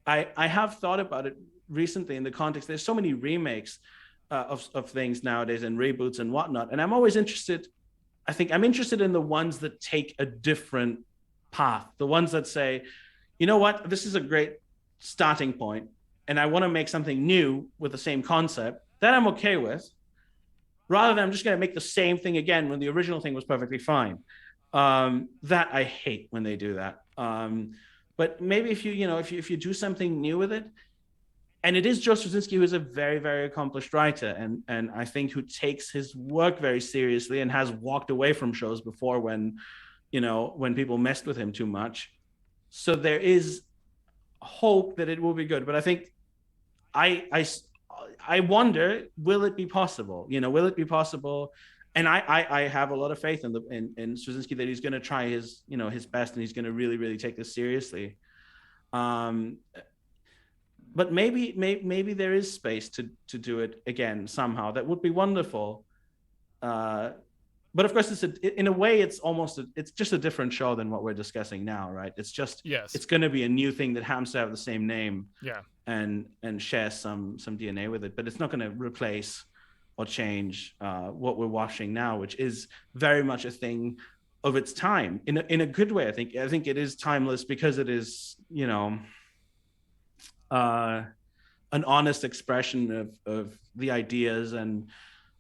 I have thought about it recently in the context. There's so many remakes of things nowadays and reboots and whatnot, and I'm always interested. I think I'm interested in the ones that take a different path, the ones that say, you know what, this is a great starting point, and I want to make something new with the same concept that I'm okay with, rather than I'm just going to make the same thing again when the original thing was perfectly fine. That I hate when they do that. But maybe if you do something new with it, and it is Joe Straczynski, who is a very, very accomplished writer, and I think who takes his work very seriously and has walked away from shows before when people messed with him too much. So there is hope that it will be good. But I think I wonder, will it be possible? Will it be possible? And I have a lot of faith in Straczynski that he's going to try his best, and he's going to really, really take this seriously. But maybe there is space to do it again somehow. That would be wonderful. But of course, in a way, it's just a different show than what we're discussing now, right? It's going to be a new thing that happens to have the same name, and share some DNA with it, but it's not going to replace or change what we're watching now, which is very much a thing of its time in a good way. I think it is timeless because it is, an honest expression of the ideas and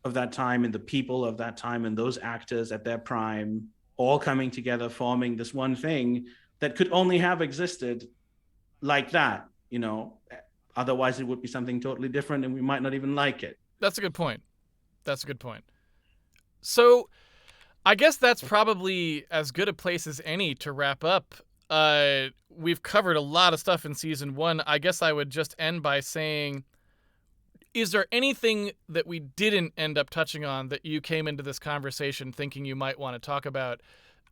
of that time and the people of that time and those actors at their prime all coming together, forming this one thing that could only have existed like that. Otherwise it would be something totally different and we might not even like it. That's a good point. So I guess that's probably as good a place as any to wrap up. We've covered a lot of stuff in season 1. I guess I would just end by saying, is there anything that we didn't end up touching on that you came into this conversation thinking you might want to talk about?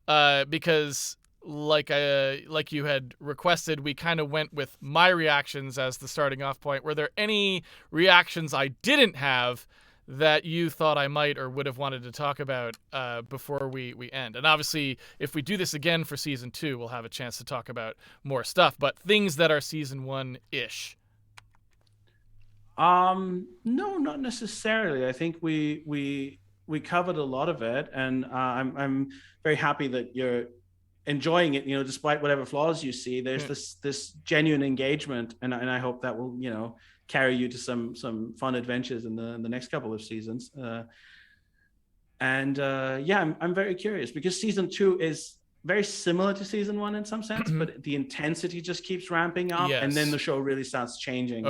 Because like you had requested, we kind of went with my reactions as the starting off point. Were there any reactions I didn't have that you thought I might or would have wanted to talk about before we end? And obviously, if we do this again for season 2, we'll have a chance to talk about more stuff, but things that are season 1-ish. No, not necessarily. I think we covered a lot of it, and I'm very happy that you're enjoying it. Despite whatever flaws you see, there's this genuine engagement, and I hope that will carry you to some fun adventures in the next couple of seasons. I'm very curious because season 2 is very similar to season 1 in some sense, but the intensity just keeps ramping up, and then the show really starts changing.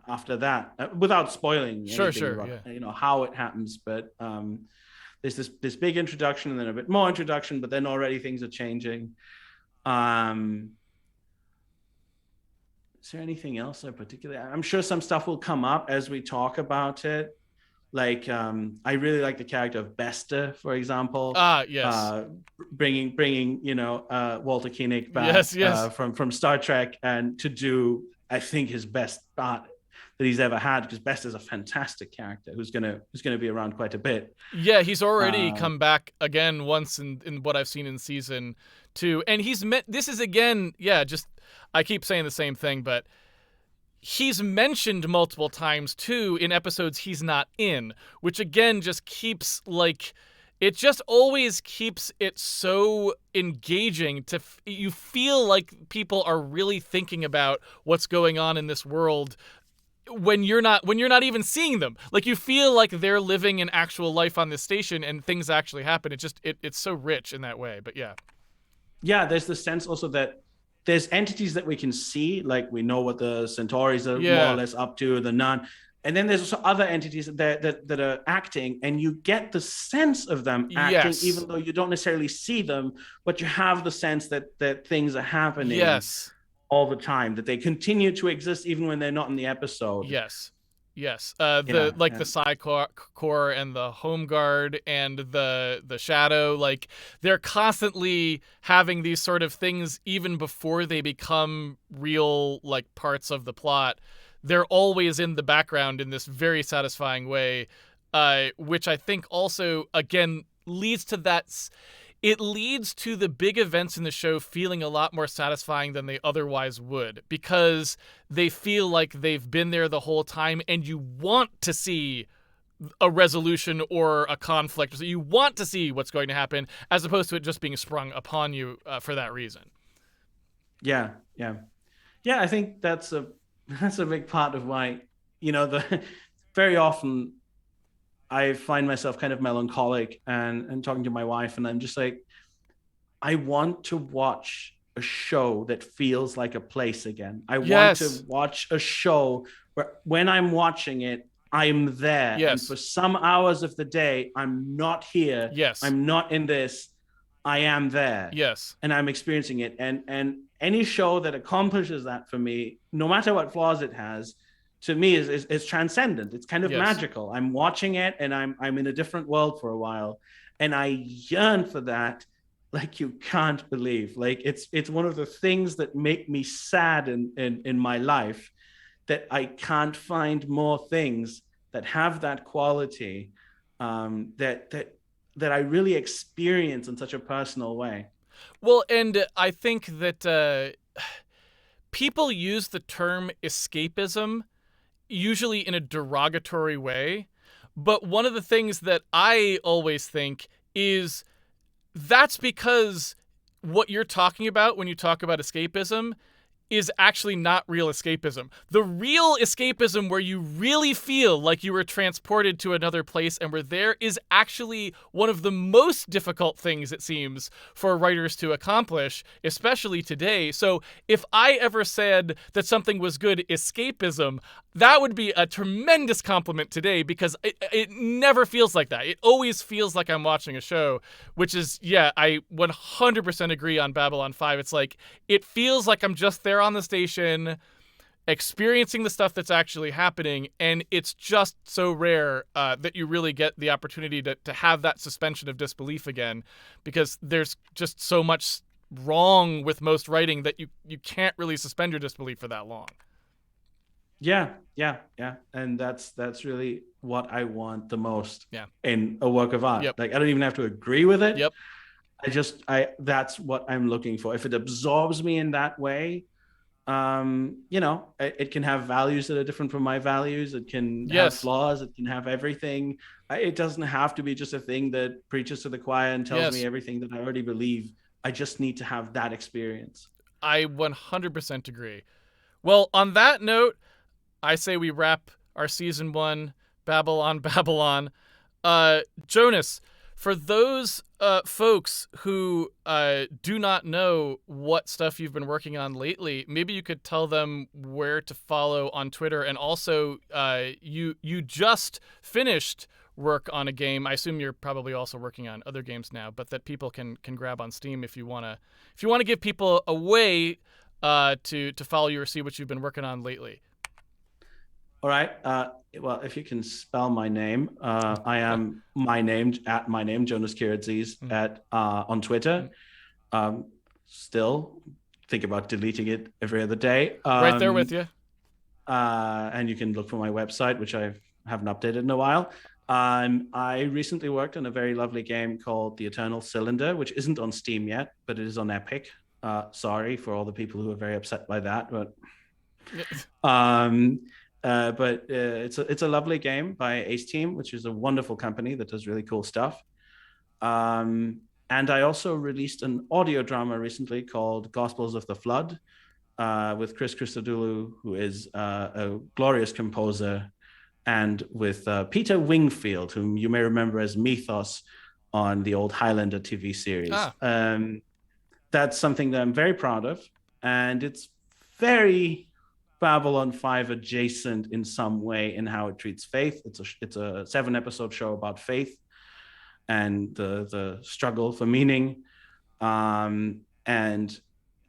After that, without spoiling anything about, how it happens. But there's this big introduction and then a bit more introduction, but then already things are changing. Is there anything else in particular? I'm sure some stuff will come up as we talk about it. Like, I really like the character of Bester, for example. Yes. Bringing Walter Koenig back from Star Trek, and to do, I think, his best part that he's ever had, because Bester's a fantastic character who's gonna be around quite a bit. Yeah, he's already come back again once in what I've seen in season 2, and this is again, just I keep saying the same thing, but he's mentioned multiple times too in episodes he's not in, which again just keeps it just always keeps it so engaging. You feel like people are really thinking about what's going on in this world when you're not even seeing them. Like, you feel like they're living an actual life on this station and things actually happen. It's so rich in that way. But yeah, there's the sense also that there's entities that we can see, like we know what the Centaurs are more or less up to, the Nun. And then there's also other entities that are acting, and you get the sense of them acting, even though you don't necessarily see them, but you have the sense that things are happening all the time, that they continue to exist even when they're not in the episode. The Psi Corps and the Home Guard and the Shadow, like, they're constantly having these sort of things even before they become real, like, parts of the plot. They're always in the background in this very satisfying way, which I think also, again, leads to that. it leads to the big events in the show feeling a lot more satisfying than they otherwise would, because they feel like they've been there the whole time and you want to see a resolution or a conflict. So you want to see what's going to happen, as opposed to it just being sprung upon you for that reason. Yeah, yeah, yeah. I think that's a big part of why, the very often I find myself kind of melancholic and talking to my wife, and I'm just like, I want to watch a show that feels like a place again. I want to Yes. watch a show where when I'm watching it, I'm there. And Yes. for some hours of the day, I'm not here. Yes. I'm not in this. I am there. Yes. And I'm experiencing it. And any show that accomplishes that for me, no matter what flaws it has, to me is transcendent. It's kind of Yes. magical. I'm watching it and I'm in a different world for a while. And I yearn for that like you can't believe. Like it's one of the things that make me sad in my life, that I can't find more things that have that quality, that I really experience in such a personal way. Well, and I think that people use the term escapism usually in a derogatory way. But one of the things that I always think is that's because what you're talking about when you talk about escapism is actually not real escapism. The real escapism, where you really feel like you were transported to another place and were there, is actually one of the most difficult things, it seems, for writers to accomplish, especially today. So if I ever said that something was good escapism, that would be a tremendous compliment today, because it never feels like that. It always feels like I'm watching a show, which is, yeah, I 100% agree on Babylon 5. It's like, it feels like I'm just there on the station experiencing the stuff that's actually happening, and it's just so rare that you really get the opportunity to have that suspension of disbelief again, because there's just so much wrong with most writing that you can't really suspend your disbelief for that long. Yeah, yeah, yeah. And that's really what I want the most, Yeah. in a work of art. Yep. Like, I don't even have to agree with it. Yep. I that's what I'm looking for. If it absorbs me in that way, it can have values that are different from my values. It can have Yes. flaws. It can have everything. It doesn't have to be just a thing that preaches to the choir and tells Yes. me everything that I already believe. I just need to have that experience. I 100% agree. Well, on that note, I say we wrap our season 1 Babylon Babylon. Jonas, for those folks who do not know what stuff you've been working on lately, maybe you could tell them where to follow on Twitter. And also, you just finished work on a game. I assume you're probably also working on other games now, but that people can grab on Steam if you wanna give people a way to follow you or see what you've been working on lately. All right. Well, if you can spell my name, I am my name, Jonas Kyratzes on Twitter. Still think about deleting it every other day. Right there with you. And you can look for my website, which I haven't updated in a while. I recently worked on a very lovely game called The Eternal Cylinder, which isn't on Steam yet, but it is on Epic. Sorry for all the people who are very upset by that, but it's a lovely game by Ace Team, which is a wonderful company that does really cool stuff. And I also released an audio drama recently called Gospels of the Flood, with Chris Christodoulou, who is a glorious composer, and with Peter Wingfield, whom you may remember as Mythos on the old Highlander TV series. That's something that I'm very proud of, and it's very Babylon 5 adjacent in some way in how it treats faith. It's a 7-episode show about faith and the struggle for meaning, and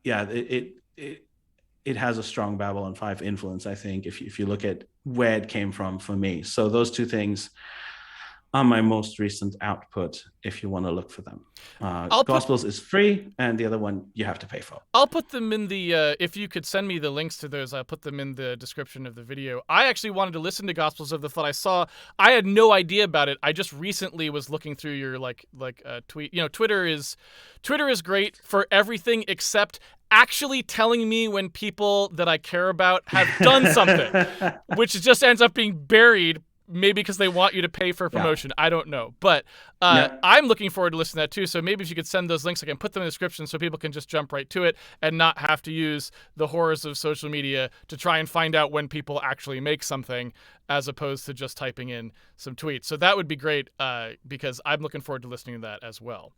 yeah, it has a strong Babylon 5 influence, I think, if you look at where it came from for me. So those two things are my most recent output if you want to look for them. I'll put Gospels is free, and the other one you have to pay for. I'll put them in the if you could send me the links to those, I'll put them in the description of the video. I actually wanted to listen to Gospels of the Flood. I had no idea about it. I just recently was looking through your tweet. You know, Twitter is great for everything except actually telling me when people that I care about have done something, which just ends up being buried. Maybe because they want you to pay for promotion. I don't know. But I'm looking forward to listening to that too. So maybe if you could send those links, I can put them in the description so people can just jump right to it and not have to use the horrors of social media to try and find out when people actually make something as opposed to just typing in some tweets. So that would be great because I'm looking forward to listening to that as well.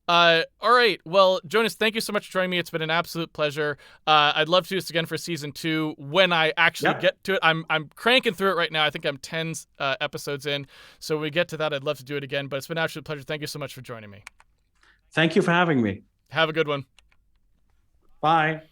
All right. Well, Jonas, thank you so much for joining me. It's been an absolute pleasure. I'd love to do this again for season 2 when I actually get to it. I'm cranking through it right now. I think I'm 10 episodes in. So when we get to that, I'd love to do it again. But it's been an absolute pleasure. Thank you so much for joining me. Thank you for having me. Have a good one. Bye.